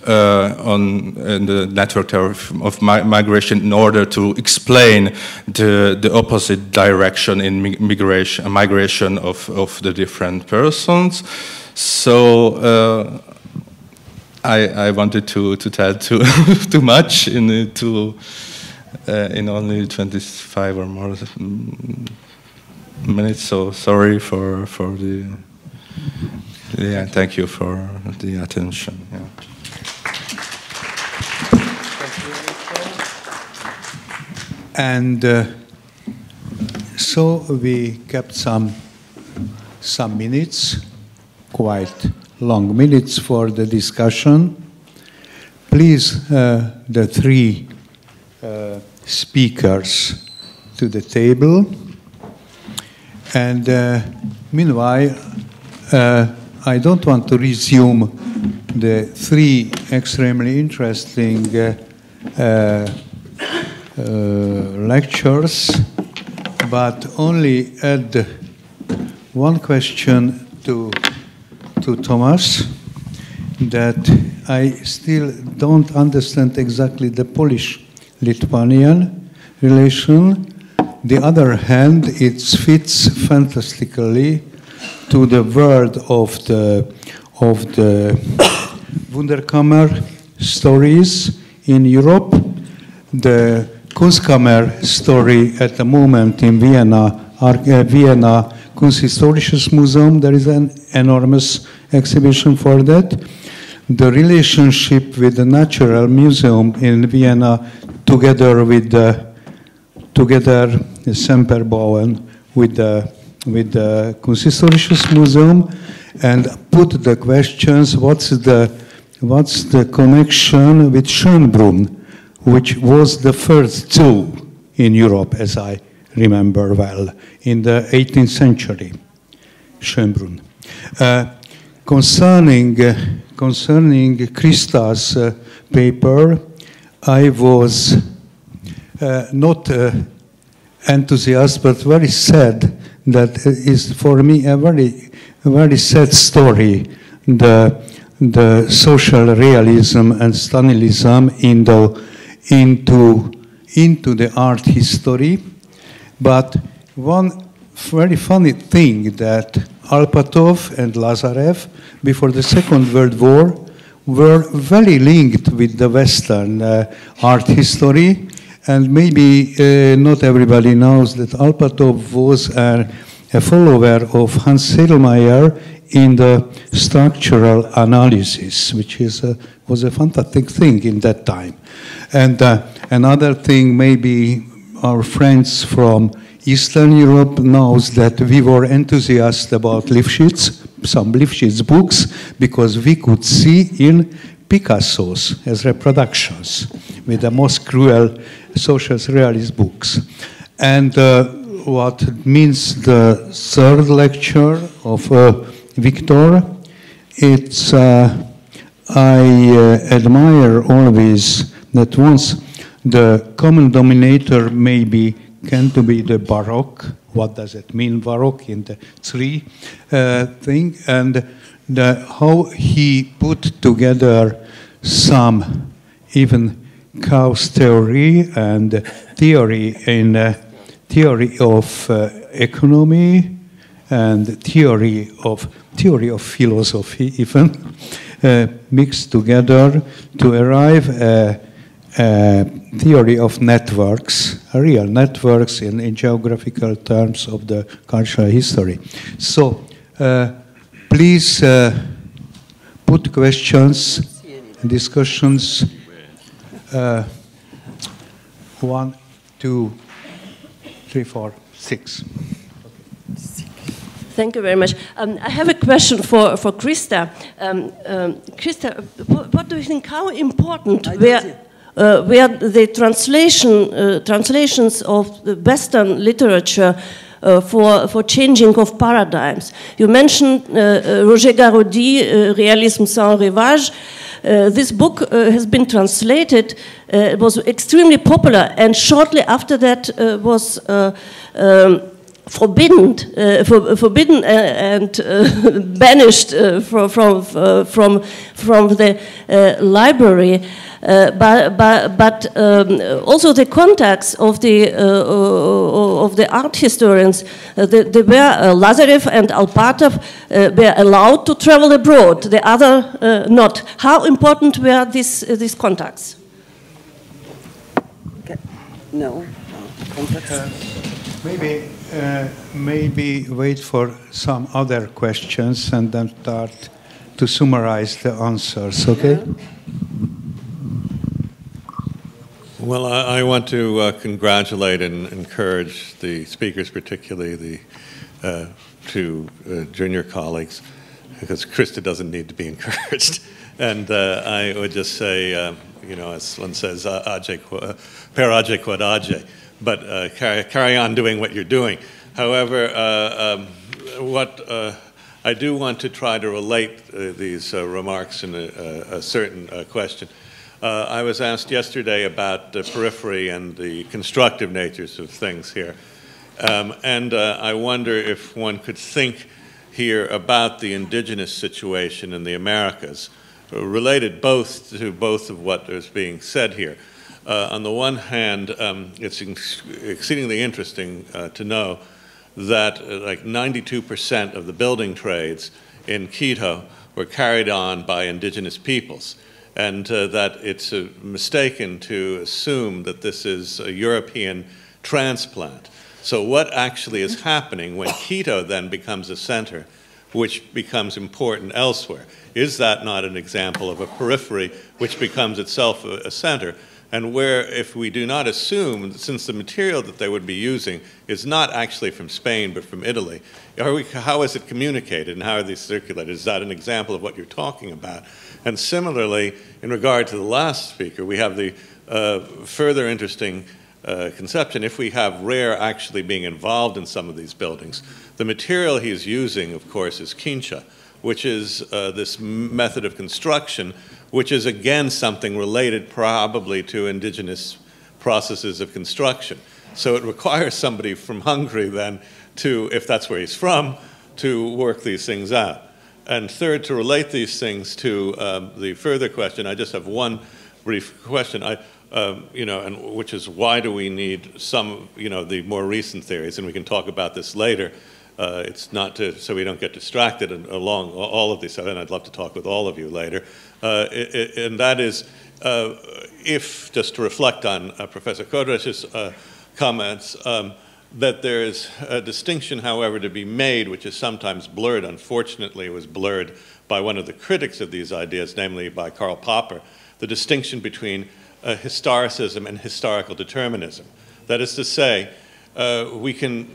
and the network theory of migration, in order to explain the opposite direction in migration of the different persons. So I wanted to tell too much in only 25 or more minutes, so sorry for the thank you for the attention. Yeah. And so we kept some minutes, quite long minutes for the discussion. Please, the three speakers to the table. And meanwhile, I don't want to resume the three extremely interesting lectures, but only add one question to Thomas, that I still don't understand exactly the Polish-Lithuanian relation. The other hand, it fits fantastically to the world of the Wunderkammer stories in Europe. The Kunstkammer story at the moment in Vienna Kunsthistorisches Museum, there is an enormous exhibition for that. The relationship with the Natural Museum in Vienna, together Semperbauen with the Kunsthistorisches Museum, and put the questions: what's the connection with Schönbrunn, which was the first zoo in Europe, as I remember well, in the 18th century, Schönbrunn. Concerning Krista's paper, I was not enthusiastic, but very sad. That is for me a very sad story. The social realism and Stalinism into the art history. But one very funny thing, that Alpatov and Lazarev, before the Second World War, were very linked with the Western art history. And maybe not everybody knows that Alpatov was a follower of Hans Sedlmayr in the structural analysis, which was a fantastic thing in that time. And another thing, maybe our friends from Eastern Europe knows that we were enthusiasts about Lifshitz, some Lifshitz books, because we could see in Picasso's as reproductions with the most cruel social realist books. And what means the third lecture of Victor, it's I admire always that once the common denominator maybe can to be the Baroque. What does it mean, Baroque, in the three thing, and how he put together some even chaos theory and theory in theory of economy and theory of philosophy even mixed together to arrive a theory of networks, real networks in geographical terms of the cultural history. So please put questions, discussions. 1, 2, 3, 4, 6. Thank you very much. I have a question for Krista. Krista, what do you think? How important were the translations of the Western literature for changing of paradigms? You mentioned Roger Garaudy, Réalisme sans rivage. This book has been translated. It was extremely popular, and shortly after that was forbidden and banished from the library. But also the contacts of the art historians, they were Lazarev and Alpatov were allowed to travel abroad. The other not. How important were these contacts? Okay. No. Contacts. Maybe wait for some other questions and then start to summarize the answers. Okay. Yeah. Well, I want to congratulate and encourage the speakers, particularly the two junior colleagues, because Krista doesn't need to be encouraged. And I would just say, you know, as one says, per age quod age, but carry on doing what you're doing. However, what I do want to try to relate these remarks in a certain question. I was asked yesterday about the periphery and the constructive natures of things here. And I wonder if one could think here about the indigenous situation in the Americas, related both to both of what is being said here. On the one hand, it's exceedingly interesting to know that like 92% of the building trades in Quito were carried on by indigenous peoples. And that it's mistaken to assume that this is a European transplant. So what actually is happening when Quito then becomes a center, which becomes important elsewhere? Is that not an example of a periphery which becomes itself a center? And where, if we do not assume, since the material that they would be using is not actually from Spain but from Italy, how is it communicated and how are these circulated? Is that an example of what you're talking about? And similarly, in regard to the last speaker, we have the further interesting conception. If we have Rare actually being involved in some of these buildings, the material he's using, of course, is quincha, which is this method of construction, which is again something related probably to indigenous processes of construction. So it requires somebody from Hungary then to, if that's where he's from, to work these things out. And third, to relate these things to the further question, I just have one brief question, you know, and which is why do we need some, you know, the more recent theories, and we can talk about this later. It's not to, so we don't get distracted along all of these, and I'd love to talk with all of you later. And that is, if, just to reflect on Professor Kodrych's comments, that there is a distinction, however, to be made, which is sometimes blurred. Unfortunately, it was blurred by one of the critics of these ideas, namely by Karl Popper, the distinction between historicism and historical determinism. That is to say, we can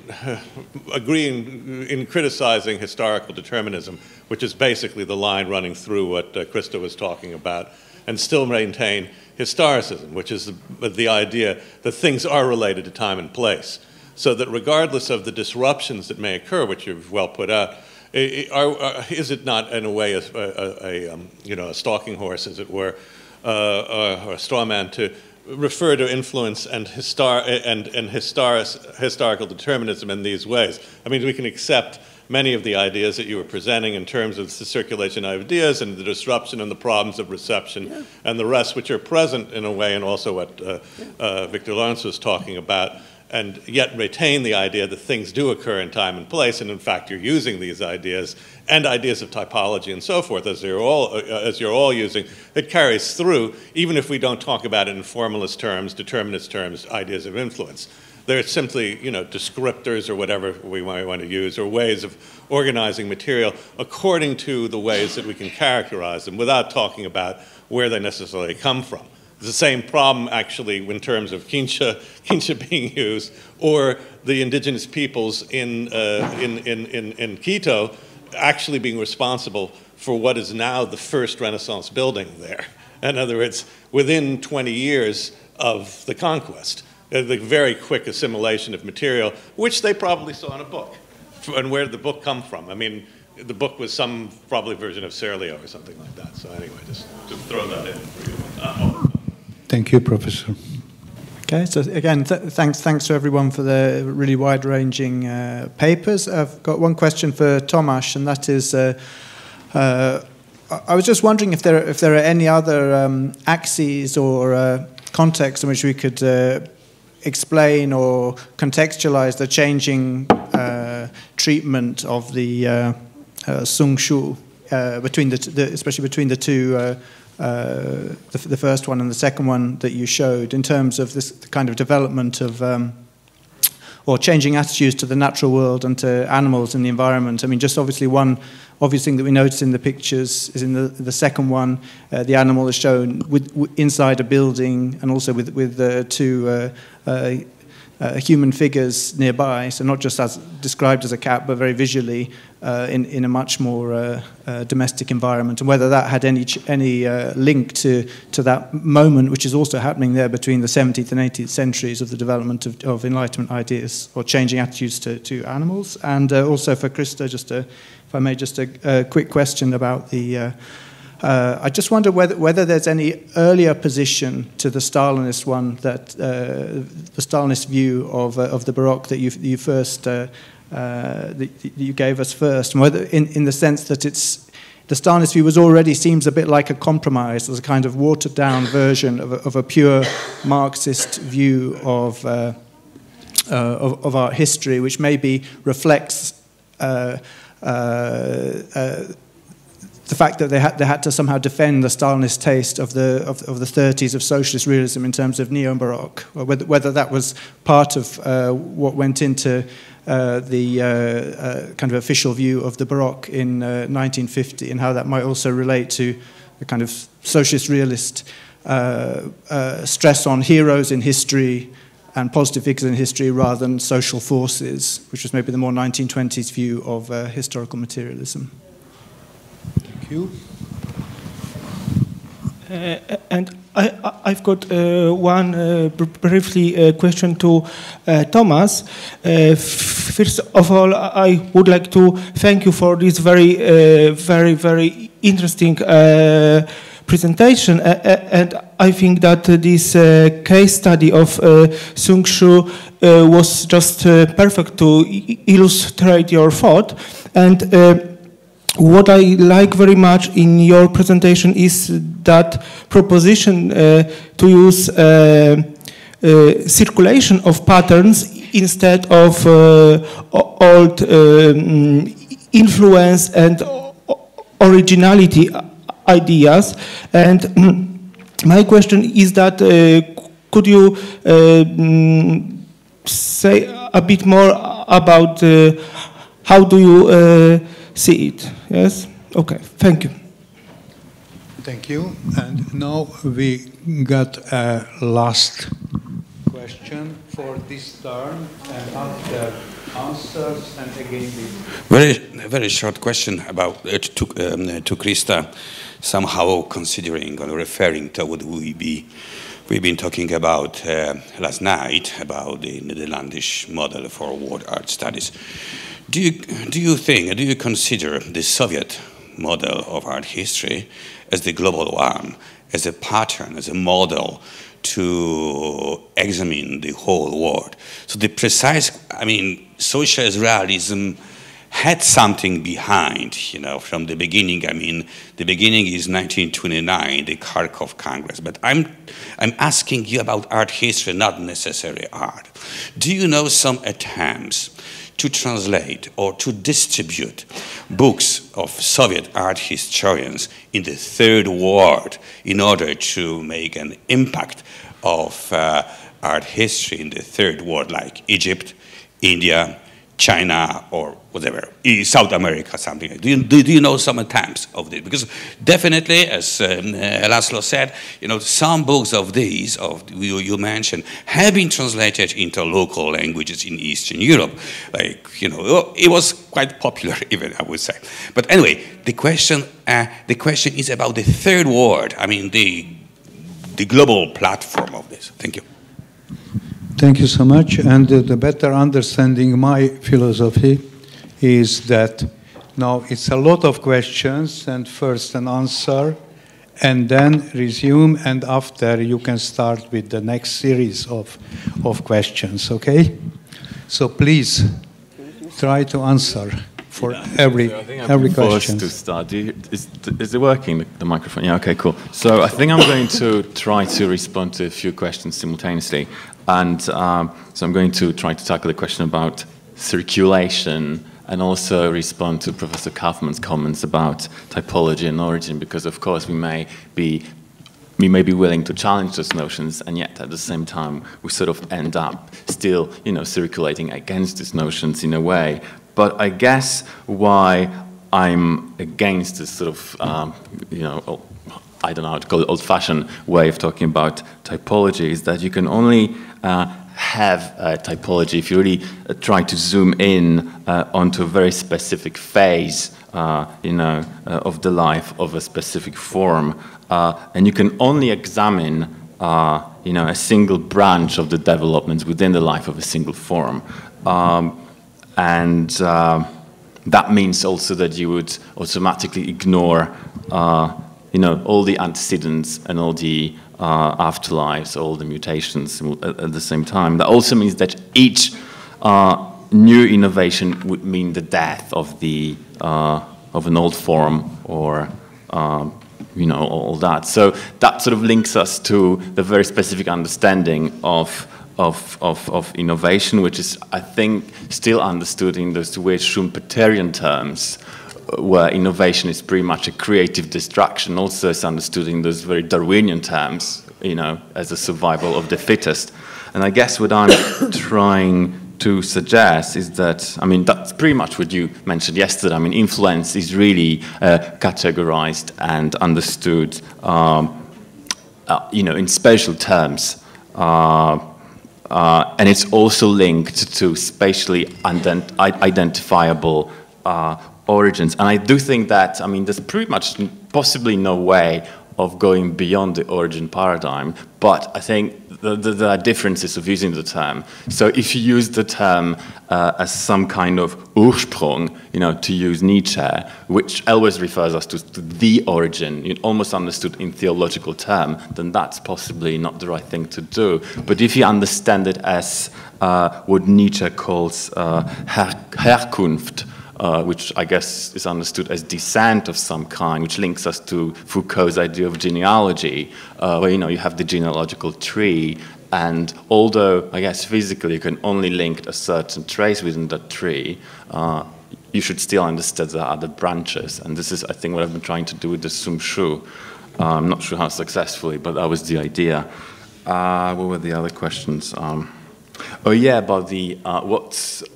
agree in criticizing historical determinism, which is basically the line running through what Krista was talking about, and still maintain historicism, which is the idea that things are related to time and place. So that regardless of the disruptions that may occur, which you've well put out, is it not in a way a stalking horse, as it were, or a straw man to refer to influence and historical determinism in these ways? I mean, we can accept many of the ideas that you were presenting in terms of the circulation of ideas and the disruption and the problems of reception and the rest, which are present in a way, and also what Victor Lawrence was talking about, and yet retain the idea that things do occur in time and place, and in fact you're using these ideas and ideas of typology and so forth, as you're all using. It carries through, even if we don't talk about it in formalist terms, determinist terms, ideas of influence. They're simply, descriptors or whatever we might want to use, or ways of organizing material according to the ways that we can characterize them without talking about where they necessarily come from. It's the same problem, actually, in terms of Kinshasa being used, or the indigenous peoples in Quito actually being responsible for what is now the first Renaissance building there. In other words, within 20 years of the conquest, the very quick assimilation of material, which they probably saw in a book. And where did the book come from? I mean, the book was some probably version of Serlio or something like that. So anyway, just to throw that in for you. Thank you, Professor. Okay, so again, thanks to everyone for the really wide-ranging papers. I've got one question for Tomasz, and that is, I was just wondering if there are any other axes or contexts in which we could explain or contextualize the changing treatment of the Sungshu especially between the two. The first one and the second one that you showed, in terms of this kind of development of or changing attitudes to the natural world and to animals and the environment. I mean, just obviously one obvious thing that we notice in the pictures is in the second one, the animal is shown inside a building, and also with two human figures nearby, so not just as described as a cat, but very visually in a much more domestic environment, and whether that had any link to that moment, which is also happening there between the 17th and 18th centuries of the development of Enlightenment ideas, or changing attitudes to animals. And also for Krista, if I may, just a quick question about the I just wonder whether there's any earlier position to the Stalinist one, that the Stalinist view of the Baroque that you first that you gave us first, and whether in the sense that the Stalinist view already seems a bit like a compromise, as a kind of watered down version of a pure Marxist view of art history, which maybe reflects the fact that they had to somehow defend the Stalinist taste of the 30s of socialist realism in terms of neo-Baroque, or whether that was part of what went into the kind of official view of the Baroque in 1950, and how that might also relate to the kind of socialist realist stress on heroes in history and positive figures in history rather than social forces, which was maybe the more 1920s view of historical materialism. You. And I've got one briefly question to Thomas. First of all, I would like to thank you for this very interesting presentation. And I think that this case study of Sungshu was just perfect to illustrate your thought. And what I like very much in your presentation is that proposition to use circulation of patterns instead of old influence and originality ideas. And my question is that could you say a bit more about how do you see it? Yes? Okay, thank you. Thank you. And now we got a last question for this turn, and after answers, and again very short question about to Krista, somehow considering or referring to what we've been talking about last night about the Netherlandish model for world art studies. Do you think, do you consider the Soviet model of art history as the global one, as a pattern, as a model to examine the whole world? So the precise, I mean, socialist realism had something behind, you know, from the beginning. I mean, the beginning is 1929, the Kharkov Congress. But I'm asking you about art history, not necessarily art. Do you know some attempts to translate or to distribute books of Soviet art historians in the Third World in order to make an impact of art history in the Third World, like Egypt, India, China, or whatever, South America, something like that? Do you know some attempts of this? Because definitely, as Laszlo said, you know, some books of these, you mentioned, have been translated into local languages in Eastern Europe. Like, you know, it was quite popular even, I would say. But anyway, the question is about the Third World. I mean, the global platform of this. Thank you. Thank you so much. And the better understanding my philosophy is that now it's a lot of questions, and first an answer, and then resume, and after you can start with the next series of questions, okay? So please try to answer for every question. To start. Is it working, the microphone? Yeah, okay, cool. So I think I'm going to try to respond to a few questions simultaneously. And so I'm going to try to tackle the question about circulation and also respond to Professor Kaufmann's comments about typology and origin, because of course we may be willing to challenge those notions, and yet at the same time we sort of end up still, you know, circulating against these notions in a way. But I guess why I'm against this sort of, you know, I don't know how to call it, old-fashioned way of talking about typology is that you can only have a typology if you really try to zoom in onto a very specific phase, you know, of the life of a specific form, and you can only examine, you know, a single branch of the developments within the life of a single form, and that means also that you would automatically ignore, you know, all the antecedents and all the afterlives, all the mutations at the same time. That also means that each new innovation would mean the death of the of an old form, or you know, all that. So that sort of links us to the very specific understanding of innovation, which is, I think, still understood in those weird Schumpeterian terms, where innovation is pretty much a creative destruction. Also is understood in those very Darwinian terms, you know, as a survival of the fittest. And I guess what I'm trying to suggest is that, I mean, that's pretty much what you mentioned yesterday. I mean, influence is really categorized and understood, you know, in spatial terms. And it's also linked to spatially identifiable origins. And I do think that, I mean, there's pretty much possibly no way of going beyond the origin paradigm, but I think there are differences of using the term. So if you use the term as some kind of Ursprung, you know, to use Nietzsche, which always refers us to the origin, almost understood in theological term, then that's possibly not the right thing to do. But if you understand it as what Nietzsche calls Herkunft, which I guess is understood as descent of some kind, which links us to Foucault's idea of genealogy, where, you know, you have the genealogical tree, and although, I guess, physically you can only link a certain trace within that tree, you should still understand there are other branches, and this is, I think, what I've been trying to do with the Sun Shu. I'm not sure how successfully, but that was the idea. What were the other questions? Oh yeah, about the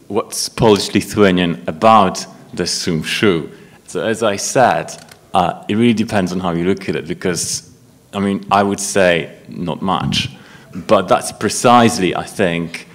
what's Polish-Lithuanian about the Sung Shu. So as I said, it really depends on how you look at it, because, I mean, I would say not much, but that's precisely, I think,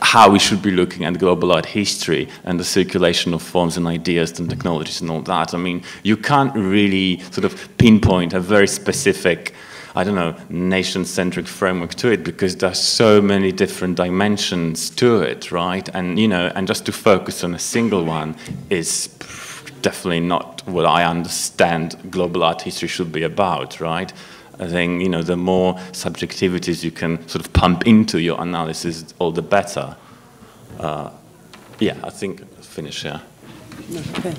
how we should be looking at global art history and the circulation of forms and ideas and technologies and all that. I mean, you can't really sort of pinpoint a very specific, I don't know, nation-centric framework to it, because there's so many different dimensions to it, right? And, you know, and just to focus on a single one is definitely not what I understand global art history should be about, right? I think, you know, the more subjectivities you can sort of pump into your analysis, all the better. Yeah, I think I'll finish here. Okay.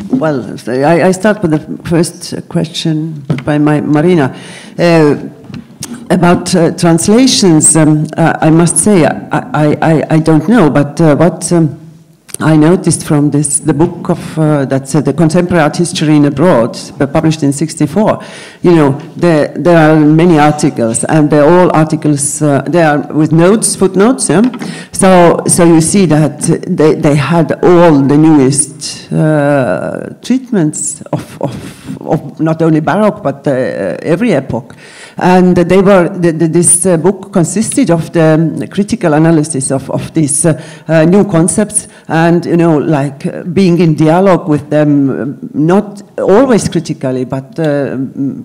Well, I start with the first question by Marina. About translations, I must say, I don't know, but what I noticed from the book of that's the Contemporary Art History in Abroad, published in '64. You know, there are many articles, and they're all articles. They are with notes, footnotes. Yeah? So you see that they had all the newest treatments of not only Baroque but every epoch. And they were this book consisted of the critical analysis of these new concepts, and, you know, like being in dialogue with them, not always critically, but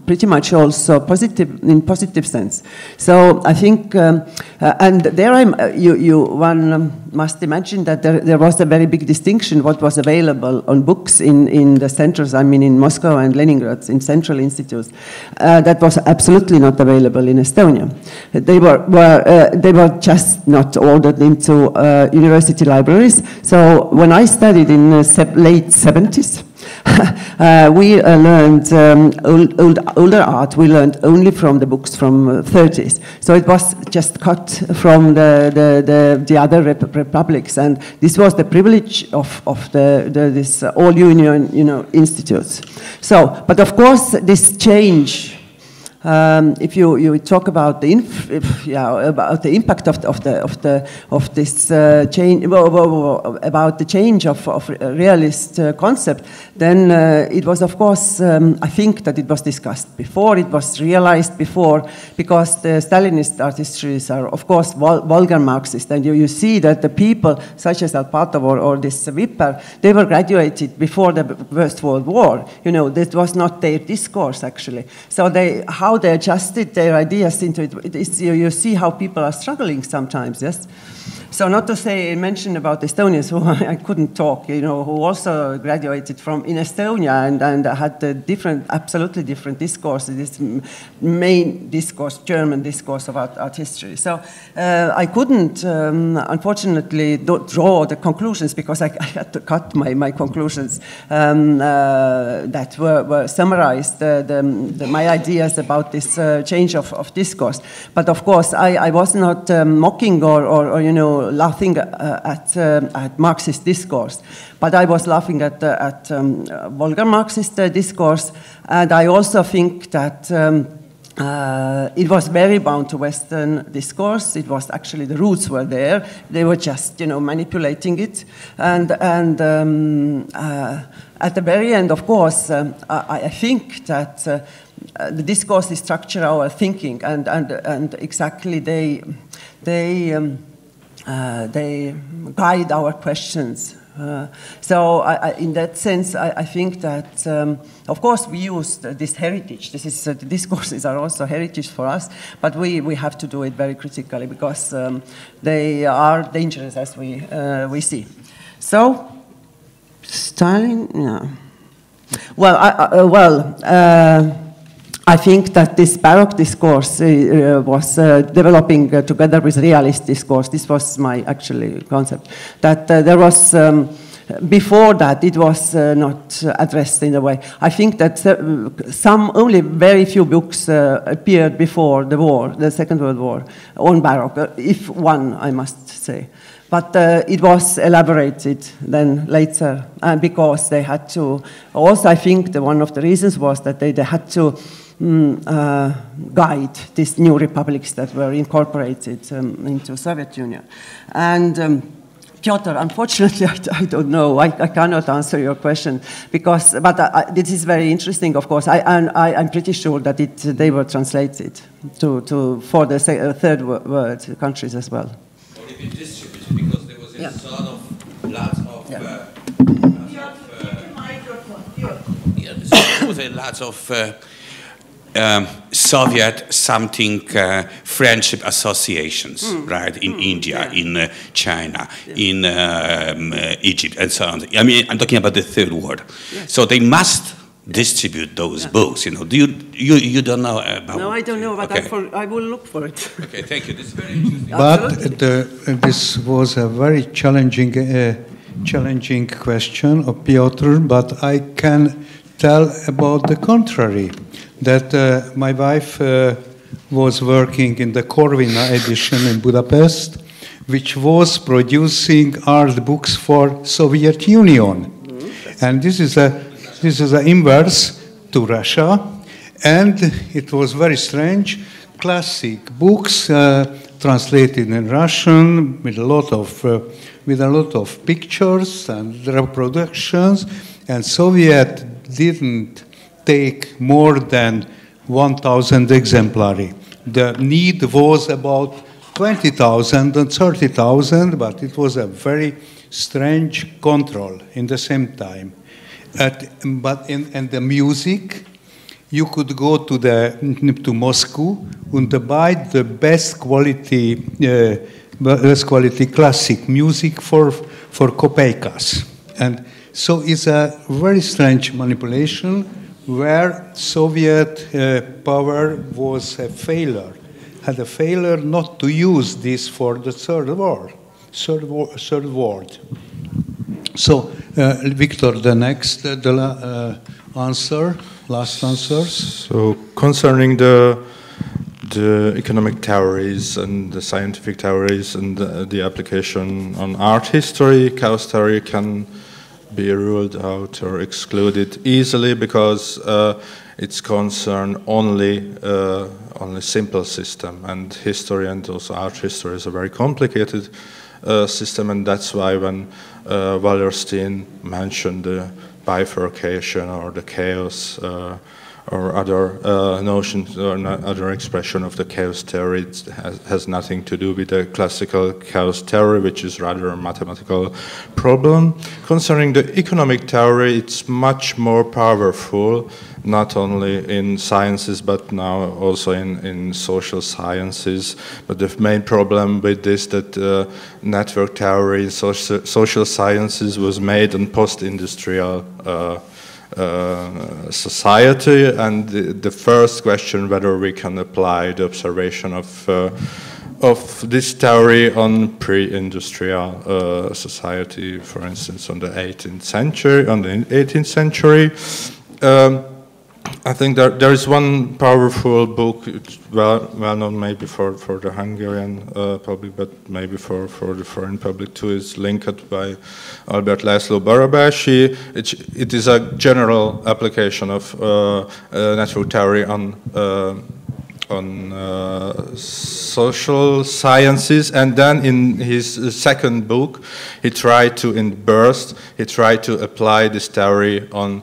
pretty much also in positive sense. So I think, and there one must imagine that there was a very big distinction what was available on books in the centers. I mean, in Moscow and Leningrad, in central institutes, that was absolutely not available in Estonia. They were just not ordered into university libraries. So when I studied in late 70s, we learned older art. We learned only from the books from 30s. So it was just cut from the other republics, and this was the privilege of this all union, you know, institutes. So, but of course, this change. If you talk about the about the impact of this change, about the change of realist concept, then it was, of course, I think that it was discussed before, it was realized before, because the Stalinist art histories are, of course, vulgar Marxist, and you see that the people such as Alpatov or this Wipper, they were graduated before the First World War. You know, that was not their discourse actually. So how they adjusted their ideas into it. You see how people are struggling sometimes, yes? So not to say, mention about Estonians who I couldn't talk, you know, who also graduated in Estonia and had a absolutely different discourse, this main discourse, German discourse of art history. So I couldn't, unfortunately, draw the conclusions, because I had to cut my conclusions that were summarized, my ideas about this change of discourse. But of course, I was not mocking or you know, laughing at Marxist discourse, but I was laughing at vulgar Marxist discourse, and I also think that it was very bound to Western discourse. It was actually, the roots were there. They were just, you know, manipulating it, and at the very end, of course, I think that the discourse is structure our thinking, and exactly they guide our questions. So in that sense, I think that, of course, we use this heritage. The discourses are also heritage for us, but we have to do it very critically, because they are dangerous, as we see. So, Stalin, yeah. Well, I think that this Baroque discourse was developing together with realist discourse. This was my actually concept. That there was, before that, it was not addressed in a way. I think that only very few books appeared before the war, the Second World War, on Baroque, if one, I must say. But it was elaborated then later, because they had to. Also, I think one of the reasons was that they had to guide these new republics that were incorporated into Soviet Union. And Piotr, unfortunately, I don't know. I cannot answer your question because, but this is very interesting. Of course, I'm pretty sure that they were translated for the third world countries as well. Only been distributed because there was a sort of lots of. There was a lot of Soviet something friendship associations, right, in India, in China, in Egypt, and so on. I mean, I'm talking about the third world. Yes. So they must distribute those books. You know, you don't know about? No, I don't know, but okay. I will look for it. Okay, thank you. This is very interesting. But this was a very challenging question of Piotr. But I can tell about the contrary. That my wife was working in the Corvina edition in Budapest, which was producing art books for Soviet Union, and this is a inverse to Russia, and it was very strange. Classic books translated in Russian with a lot of pictures and reproductions, and Soviet didn't take more than 1,000 exemplary. The need was about 20,000 and 30,000, but it was a very strange control in the same time. But in the music, you could go to Moscow and buy the best quality classic music for kopeikas. And so it's a very strange manipulation where Soviet power was a failure, had a failure not to use this for the third world. So, Victor, the next answer, last answer. So, concerning the economic theories and the scientific theories and the application on art history, chaos theory can be ruled out or excluded easily because it's concerned only simple system, and history and also art history is a very complicated system, and that's why when Wallerstein mentioned the bifurcation or the chaos or other notions or other expression of the chaos theory, it has nothing to do with the classical chaos theory, which is rather a mathematical problem. Concerning the economic theory, it's much more powerful, not only in sciences, but now also in social sciences. But the main problem with this that network theory in social sciences was made in post-industrial society, and the first question whether we can apply the observation of this theory on pre-industrial society, for instance, on the 18th century. I think there is one powerful book, well known maybe for the Hungarian public, but maybe for the foreign public too, is linked by Albert László Barabási. It is a general application of network theory on social sciences, and then in his second book, he tried to apply this theory on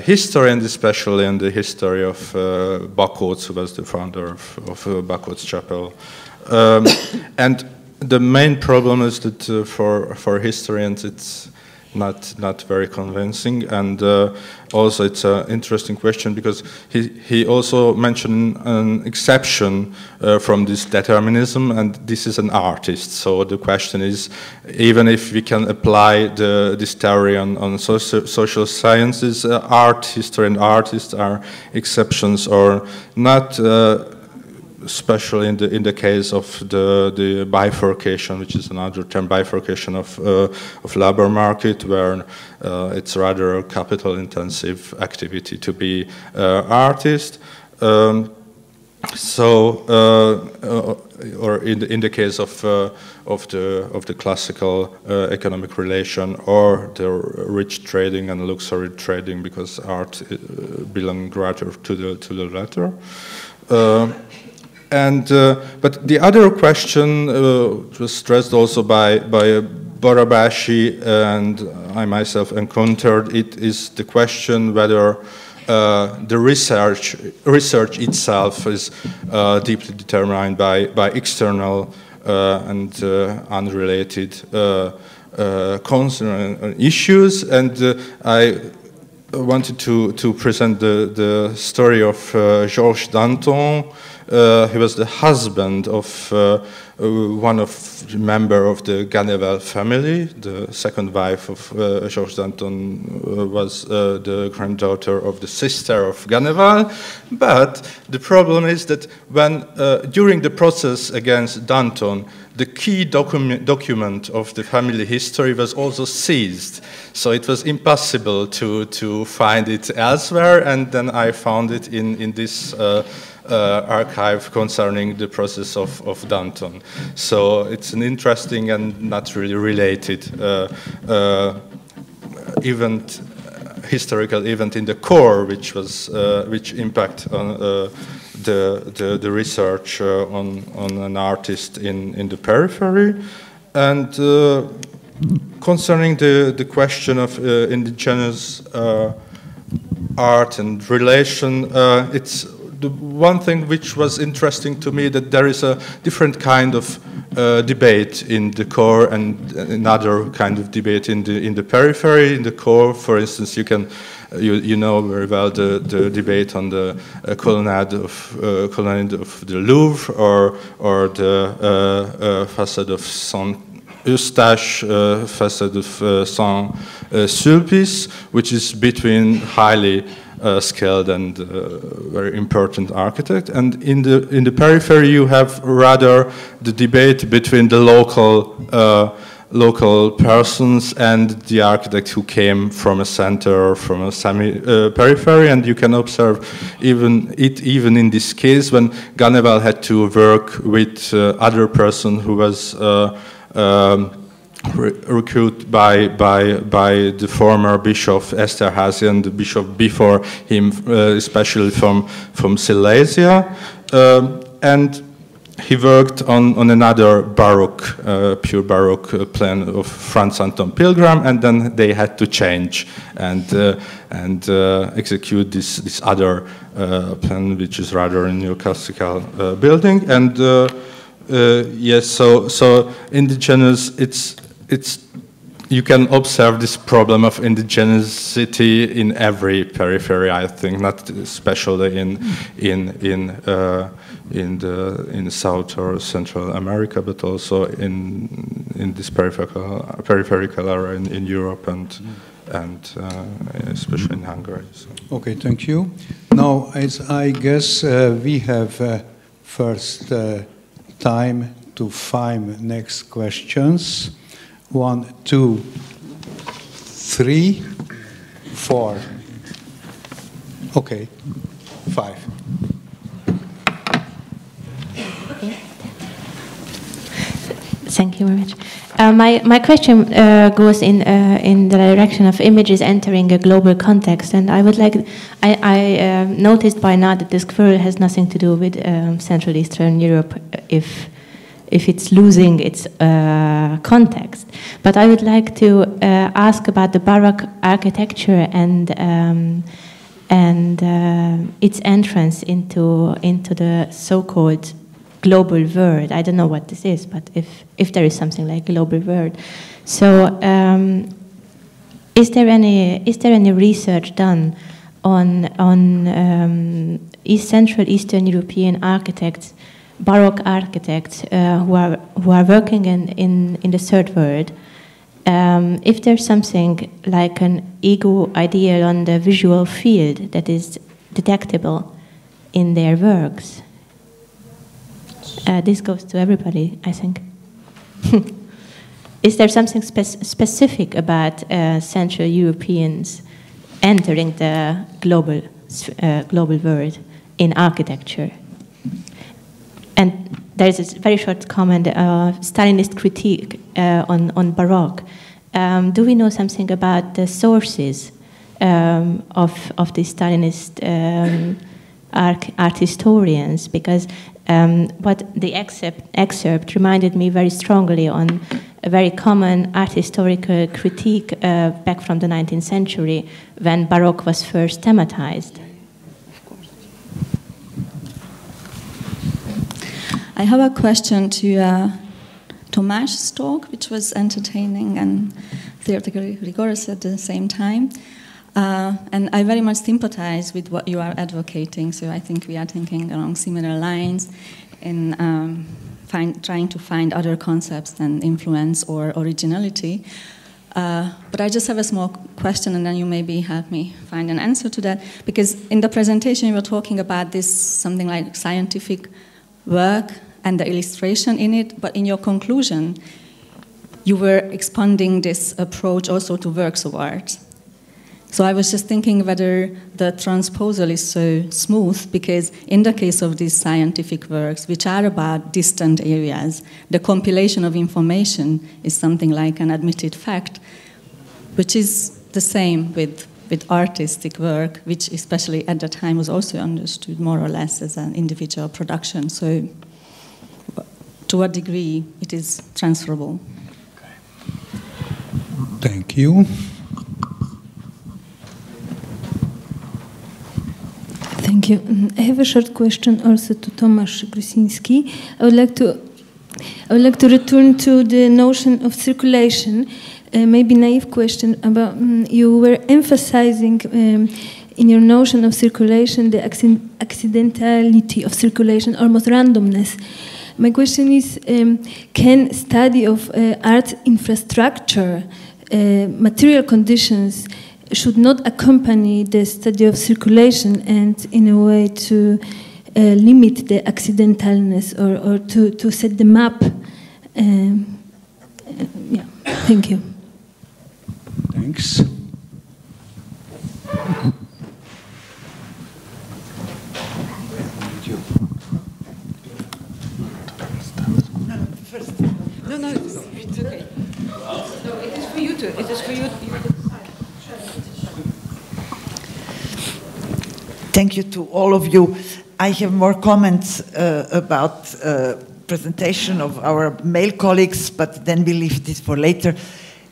history, and especially in the history of Bakócz, who was the founder of Bakócz Chapel. And the main problem is that for historians it's not very convincing, and also it's an interesting question because he also mentioned an exception from this determinism, and this is an artist. So the question is, even if we can apply this theory on social sciences, art history and artists are exceptions or not. Especially in the case of the bifurcation, which is another term, bifurcation of labor market, where it's rather a capital-intensive activity to be artist. or in the case of the classical economic relation, or the rich trading and luxury trading, because art belong rather to the latter. But the other question was stressed also by Borabashi, and I myself encountered it, is the question whether the research itself is deeply determined by external and unrelated concern and issues. And I wanted to present the story of Georges Danton. He was the husband of one of the member of the Ganneval family. The second wife of Georges Danton was the granddaughter of the sister of Ganneval. But the problem is that when during the process against Danton, the key document of the family history was also seized. So it was impossible to find it elsewhere, and then I found it in this archive concerning the process of Danton. So it's an interesting and not really related event, historical event in the core, which impact on the research on an artist in the periphery. And concerning the question of indigenous art and relation, it's the one thing which was interesting to me, that there is a different kind of debate in the core and another kind of debate in the periphery. In the core, for instance, you know very well the debate on the colonnade of the Louvre, or the facade of Saint Eustache, facade of Saint Sulpice, which is between highly skilled and very important architect, and in the periphery you have rather the debate between the local persons and the architect who came from a center or from a semi-periphery, and you can observe even in this case when Ganneval had to work with other person who was recruited by the former bishop Esterhazy and the bishop before him, especially from Silesia, and he worked on another Baroque, pure Baroque plan of Franz Anton Pilgram, and then they had to change and execute this other plan, which is rather a neoclassical building. And yes, so indigenous, you can observe this problem of indigeneity in every periphery, I think, not especially in South or Central America, but also in this peripheral area in Europe and especially in Hungary. So. Okay, thank you. Now, as I guess we have first time to 5 next questions. 1, 2, 3, 4. Okay, 5. Thank you very much. My question goes in the direction of images entering a global context, and I would like. I noticed by now that this query has nothing to do with Central Eastern Europe, if it's losing its context. But I would like to ask about the Baroque architecture and its entrance into the so-called global world. I don't know what this is, but if there is something like global world, so is there any research done on Central Eastern European architects, Baroque architects who are working in the third world? If there's something like an ego ideal on the visual field that is detectable in their works. This goes to everybody, I think. Is there something specific about Central Europeans entering the global world in architecture? and there is this very short comment, Stalinist critique on Baroque. Do we know something about the sources of the Stalinist art historians? Because what the excerpt reminded me very strongly on a very common art historical critique back from the 19th century when Baroque was first thematized. I have a question to Tomáš's talk, which was entertaining and theoretically rigorous at the same time. And I very much sympathize with what you are advocating, so I think we are thinking along similar lines in trying to find other concepts than influence or originality. But I just have a small question, and then you maybe help me find an answer to that. Because in the presentation you were talking about this, something like scientific work and the illustration in it, but in your conclusion, you were expanding this approach also to works of art. So I was just thinking whether the transposal is so smooth, because in the case of these scientific works, which are about distant areas, the compilation of information is something like an admitted fact, which is the same with artistic work, which especially at the time was also understood more or less as an individual production. So to what degree it is transferable? Thank you. Thank you. I have a short question also to Tomasz Grusiński. I would like to return to the notion of circulation. Maybe naive question about you were emphasizing in your notion of circulation the accidentality of circulation, almost randomness. My question is, can study of art infrastructure, material conditions, should not accompany the study of circulation and in a way to limit the accidentalness or to set them up? Yeah, thank you. Thanks. No, it's okay. No, it is for you to. It is for you. Thank you to all of you. I have more comments about presentation of our male colleagues, but then we leave this for later.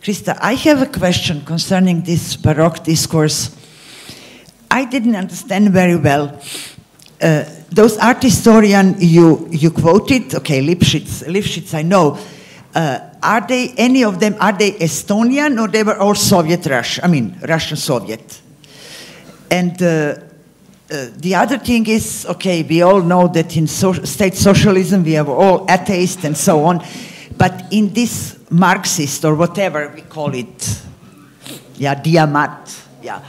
Krista, I have a question concerning this Baroque discourse. I didn't understand very well. Those art historians you quoted, okay, Lifshitz I know. Are they, any of them, are they Estonian or they were all Soviet Russia? I mean, Russian Soviet. And the other thing is, okay, we all know that in state socialism we are all atheists and so on, but in this Marxist or whatever we call it, yeah, Diamat, yeah,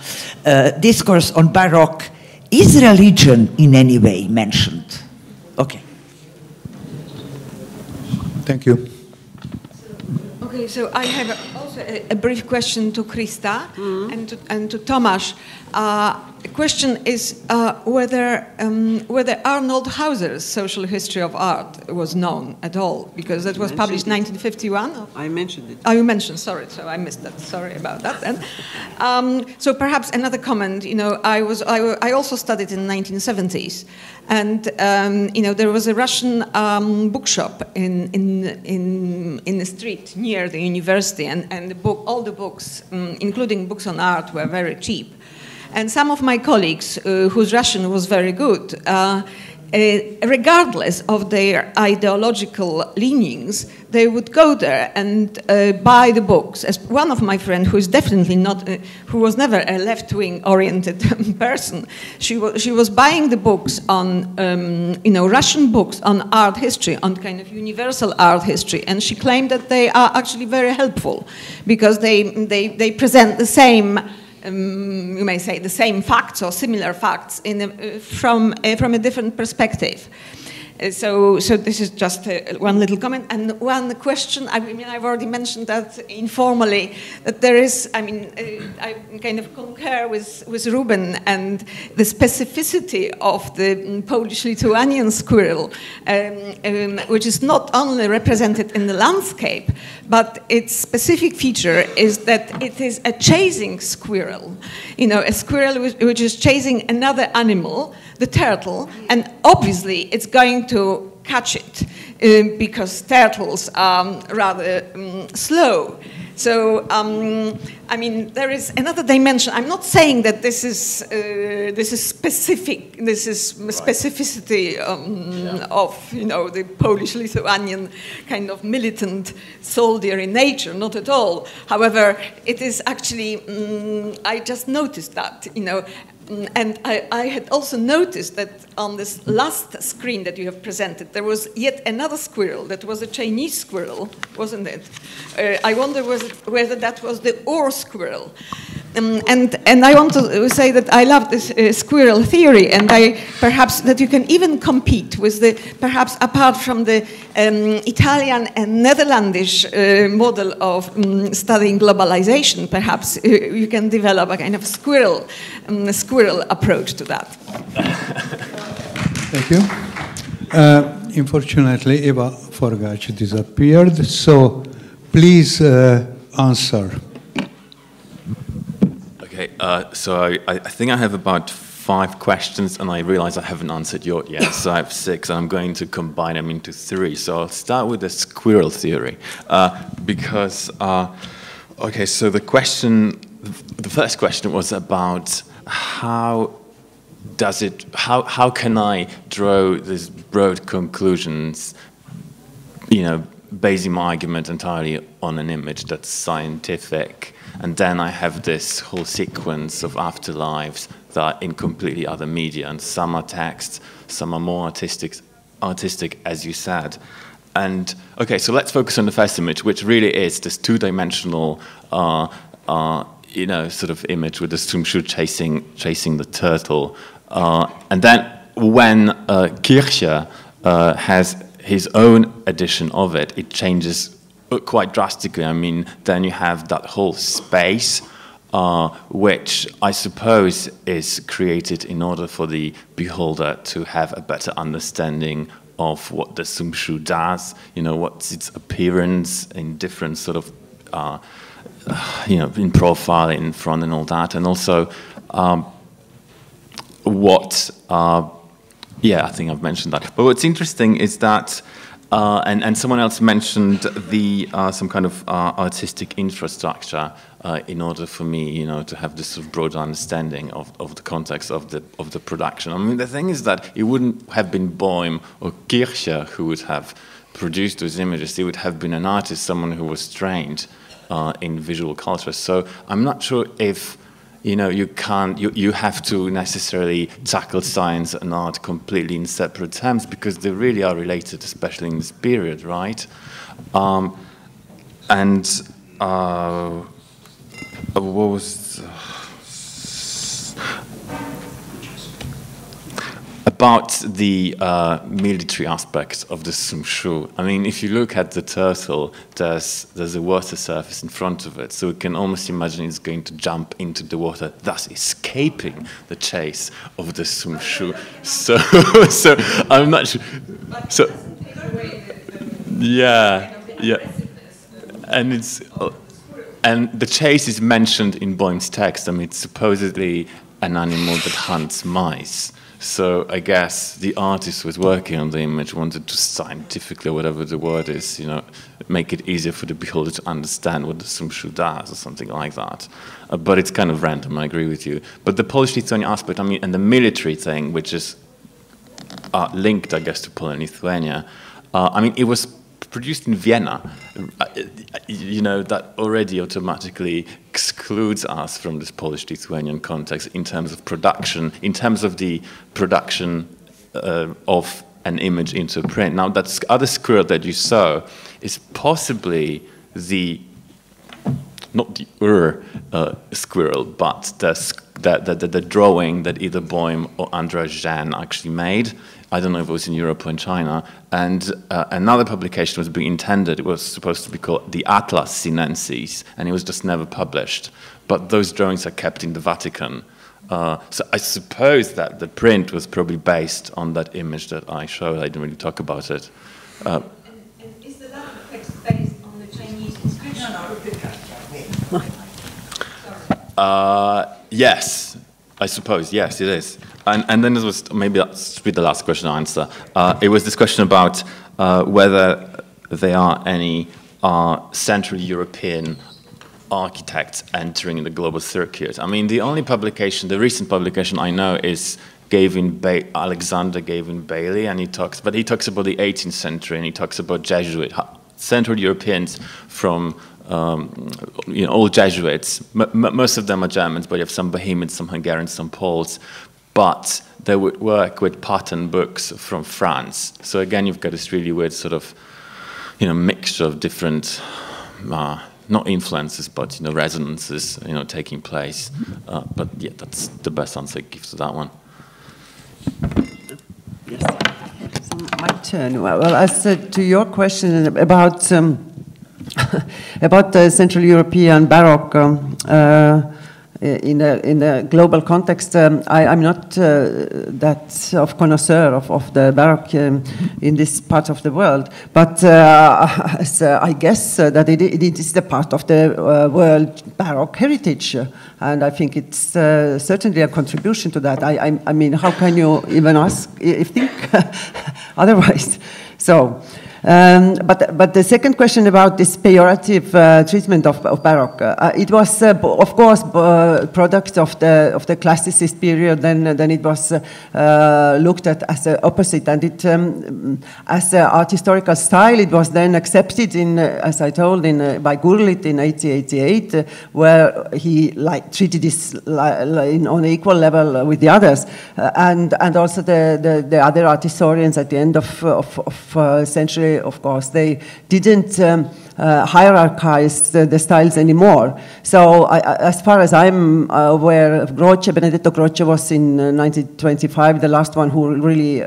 discourse on Baroque, is religion in any way mentioned? Okay. Thank you. Okay, so I have also a brief question to Krista and to Tomasz. The question is whether Arnold Hauser's Social History of Art was known at all, because that was published in 1951. I mentioned it. Oh, you mentioned. Sorry, so I missed that. Sorry about that. Then, so perhaps another comment. You know, I also studied in the 1970s, and you know, there was a Russian bookshop in the street near the university, and all the books, including books on art, were very cheap. And some of my colleagues, whose Russian was very good, regardless of their ideological leanings, they would go there and buy the books. As one of my friends, who is definitely not, who was never a left-wing oriented person, she was buying the books on, you know, Russian books on art history, on kind of universal art history, and she claimed that they are actually very helpful because they present the same. You may say the same facts or similar facts from a different perspective. so this is just one little comment and one question. I mean, I've already mentioned that informally, that there is, I mean, I kind of concur with Ruben and the specificity of the Polish-Lithuanian squirrel, which is not only represented in the landscape, but its specific feature is that it is a chasing squirrel. You know, a squirrel which is chasing another animal, the turtle, and obviously it's going to catch it because turtles are rather slow. So, I mean, there is another dimension. I'm not saying that this is specific. This is specificity of, you know, the Polish-Lithuanian kind of militant soldierly nature. Not at all. However, it is actually. I just noticed that, you know. And I had also noticed that on this last screen that you have presented, there was yet another squirrel that was a Chinese squirrel, wasn't it? I wonder whether that was the Ur squirrel. And I want to say that I love this squirrel theory, and perhaps that you can even compete with the, perhaps apart from the Italian and Netherlandish model of studying globalization, perhaps you can develop a kind of squirrel approach to that. Thank you. Unfortunately, Eva Forgac disappeared, so please answer. Okay, so I think I have about 5 questions, and I realize I haven't answered yours yet, so I have 6, and I'm going to combine them into 3. So I'll start with the squirrel theory, because, okay, so the first question was about how can I draw these broad conclusions, you know, basing my argument entirely on an image that's scientific, and then I have this whole sequence of afterlives that are in completely other media, and some are text, some are more artistic, as you said. And okay, so let's focus on the first image, which really is this 2-dimensional, you know, sort of image with the Sumshu chasing the turtle. And then when Kircher has his own edition of it, it changes quite drastically. I mean, then you have that whole space, which I suppose is created in order for the beholder to have a better understanding of what the Sumshu does, you know, what's its appearance in different sort of, you know, in profile, in front and all that, and also yeah, I think I've mentioned that. But what's interesting is that, and someone else mentioned the some kind of artistic infrastructure in order for me, you know, to have this sort of broad understanding of the context of the production. I mean, the thing is that it wouldn't have been Boehm or Kircher who would have produced those images. It would have been an artist, someone who was trained in visual culture. So I'm not sure if, you know, you have to necessarily tackle science and art completely in separate terms, because they really are related, especially in this period, right? And what was about the military aspects of the Sumshu? I mean, if you look at the turtle, there's a water surface in front of it, so we can almost imagine it's going to jump into the water, thus escaping the chase of the Sumshu. So, so I'm not sure. So, yeah, and the chase is mentioned in Boehm's text. I mean, it's supposedly an animal that hunts mice. So I guess the artist who was working on the image wanted to scientifically, or whatever the word is, you know, make it easier for the beholder to understand what the Sumshu does, or something like that. But it's kind of random, I agree with you. But the Polish-Lithuanian aspect, I mean, and the military thing, which is linked, I guess, to Poland and Lithuania, I mean, it was produced in Vienna, you know, that already automatically excludes us from this Polish-Lithuanian context in terms of production, in terms of the production of an image into print. Now, that other squirrel that you saw is possibly the not the squirrel, but the drawing that either Boehm or Andreas Jeanne actually made. I don't know if it was in Europe or in China. And another publication was being intended. It was supposed to be called the Atlas Sinensis, and it was just never published. But those drawings are kept in the Vatican. So I suppose that the print was probably based on that image that I showed. I didn't really talk about it. And is the Latin text based on the Chinese inscription? Yes, I suppose. Yes, it is. And then there was, maybe that's the last question I answer. It was this question about whether there are any Central European architects entering the global circuit. I mean, the only publication, the recent publication I know is Alexander Gavin Bailey, and he talks about the 18th century, and he talks about Jesuit Central Europeans from all Jesuits. Most of them are Germans, but you have some Bohemians, some Hungarians, some Poles. But they would work with pattern books from France. So again, you've got this really weird sort of, mixture of different, not influences, but resonances, taking place. But yeah, that's the best answer I give to that one. Yes. So my turn. Well, as to your question about about the Central European Baroque. In the global context, I'm not that of connoisseur of the Baroque in this part of the world, but I guess that it is the part of the world Baroque heritage, and I think it's certainly a contribution to that. I mean, how can you even think otherwise? So. But the second question about this pejorative treatment of Baroque, it was of course product of the classicist period. Then it was looked at as the opposite, and it as an art historical style, it was then accepted as I told by Gurlitt in 1888, where he treated this on equal level with the others, and also the other art historians at the end of century. Of course, they didn't hierarchize the styles anymore. So, as far as I'm aware, Benedetto Croce was in 1925 the last one who really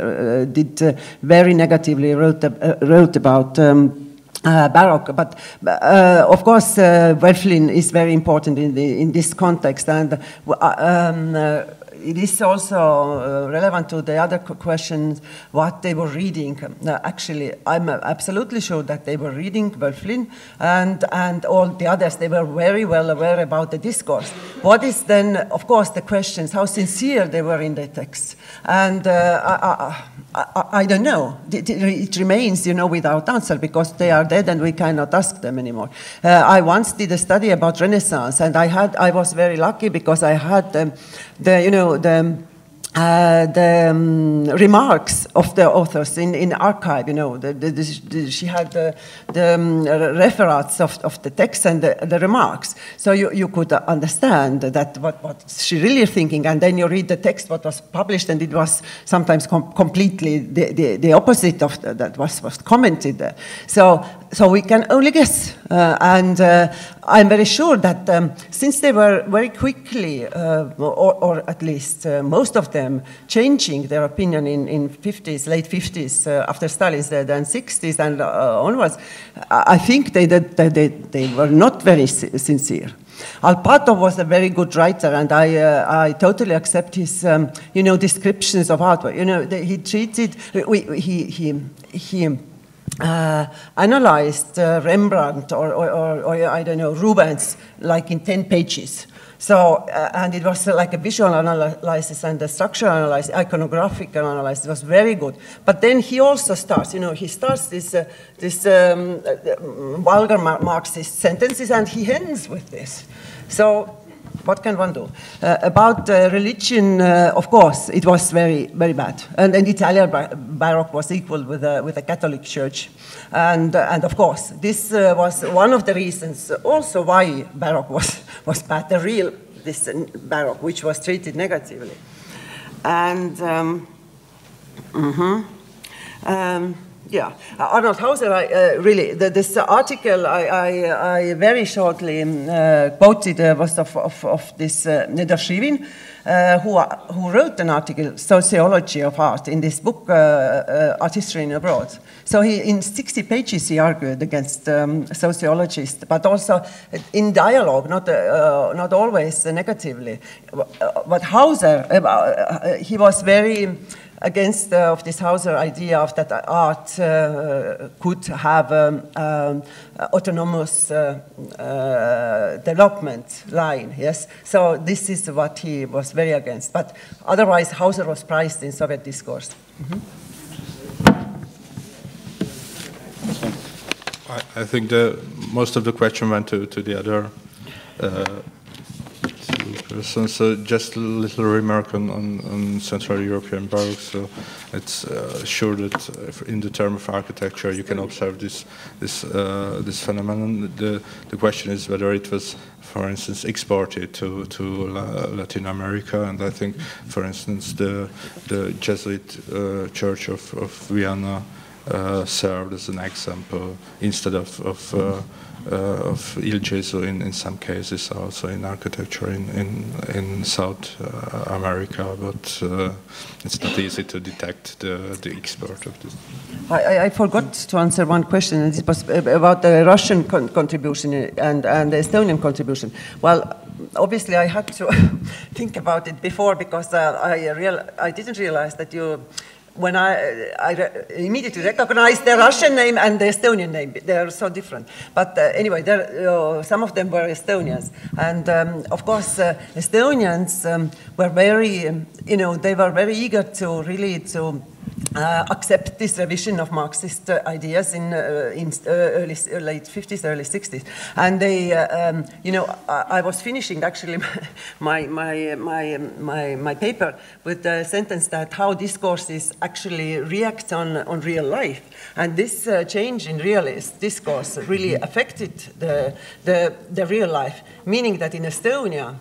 did very negatively wrote about. Baroque, but of course, Wölfflin is very important in this context, and it is also relevant to the other questions, what they were reading. Actually, I'm absolutely sure that they were reading Wölfflin and all the others. They were very well aware about the discourse. What is then, of course, the questions, how sincere they were in the text. And I don't know. It remains, without answer, because they are dead and we cannot ask them anymore. I once did a study about Renaissance, and I was very lucky because I had the remarks of the authors in archive. She had the referats of the text and the remarks, so you could understand that what she really thinking. And then you read the text, what was published, and it was sometimes completely the opposite of that was commented there. So we can only guess, and I'm very sure that since they were very quickly, or at least most of them, changing their opinion in 50s, late 50s, after Stalin's death, and 60s and onwards, I think they were not very sincere. Alpatov was a very good writer, and I totally accept his, descriptions of art. He treated, he analyzed Rembrandt or I don't know, Rubens, like in 10 pages. So, and it was like a visual analysis and a structural analysis, iconographic analysis. It was very good. But then he also starts, he starts this vulgar Marxist sentences, and he ends with this. So, what can one do? About religion, of course, it was very, very bad. And Italian Baroque was equal with the Catholic Church. And of course, this was one of the reasons also why Baroque was bad, this Baroque, which was treated negatively. And Yeah, Arnold Hauser, really, this article I very shortly quoted was of this Nedoshevin, who wrote an article, Sociology of Art, in this book, Art History in Abroad. So in 60 pages he argued against sociologists, but also in dialogue, not always negatively. But Hauser, he was very against of this Hauser idea of that art could have autonomous development line, yes? So this is what he was very against. But otherwise, Hauser was prized in Soviet discourse. Mm-hmm. I think most of the question went to the other person. So just a little remark on Central European Baroque. So it's sure that in the term of architecture you can observe this phenomenon. The question is whether it was, for instance, exported to Latin America, and I think, for instance, the Jesuit Church of Vienna served as an example instead of Il Gesù in some cases, also in architecture in South America, but it's not easy to detect the export of this. I forgot to answer one question, and it was about the Russian contribution and the Estonian contribution. Well, obviously I had to think about it before, because I didn't realize that when I immediately recognized the Russian name and the Estonian name. They are so different. But anyway, some of them were Estonians. And of course, Estonians were very, they were very eager to really accept this revision of Marxist ideas in late 50s, early 60s. And they, I was finishing actually my paper with the sentence that how discourses actually react on real life. And this change in realist discourse really affected the real life, meaning that in Estonia,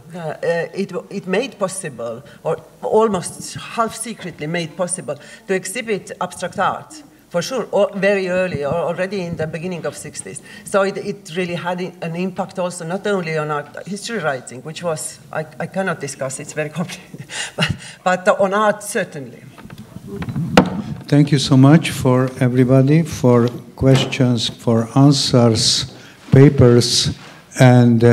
it made possible, or almost half secretly made possible, to exhibit abstract art, for sure, or very early, or already in the beginning of 60s. So it really had an impact also, not only on art history writing, which was, I cannot discuss, it's very complicated, but on art, certainly. Thank you so much for everybody, for questions, for answers, papers, and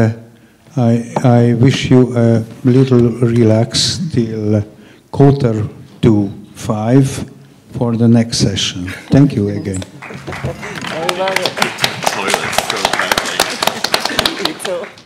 I wish you a little relax till 4:45 for the next session. Thank you again. Toilet's so perfect.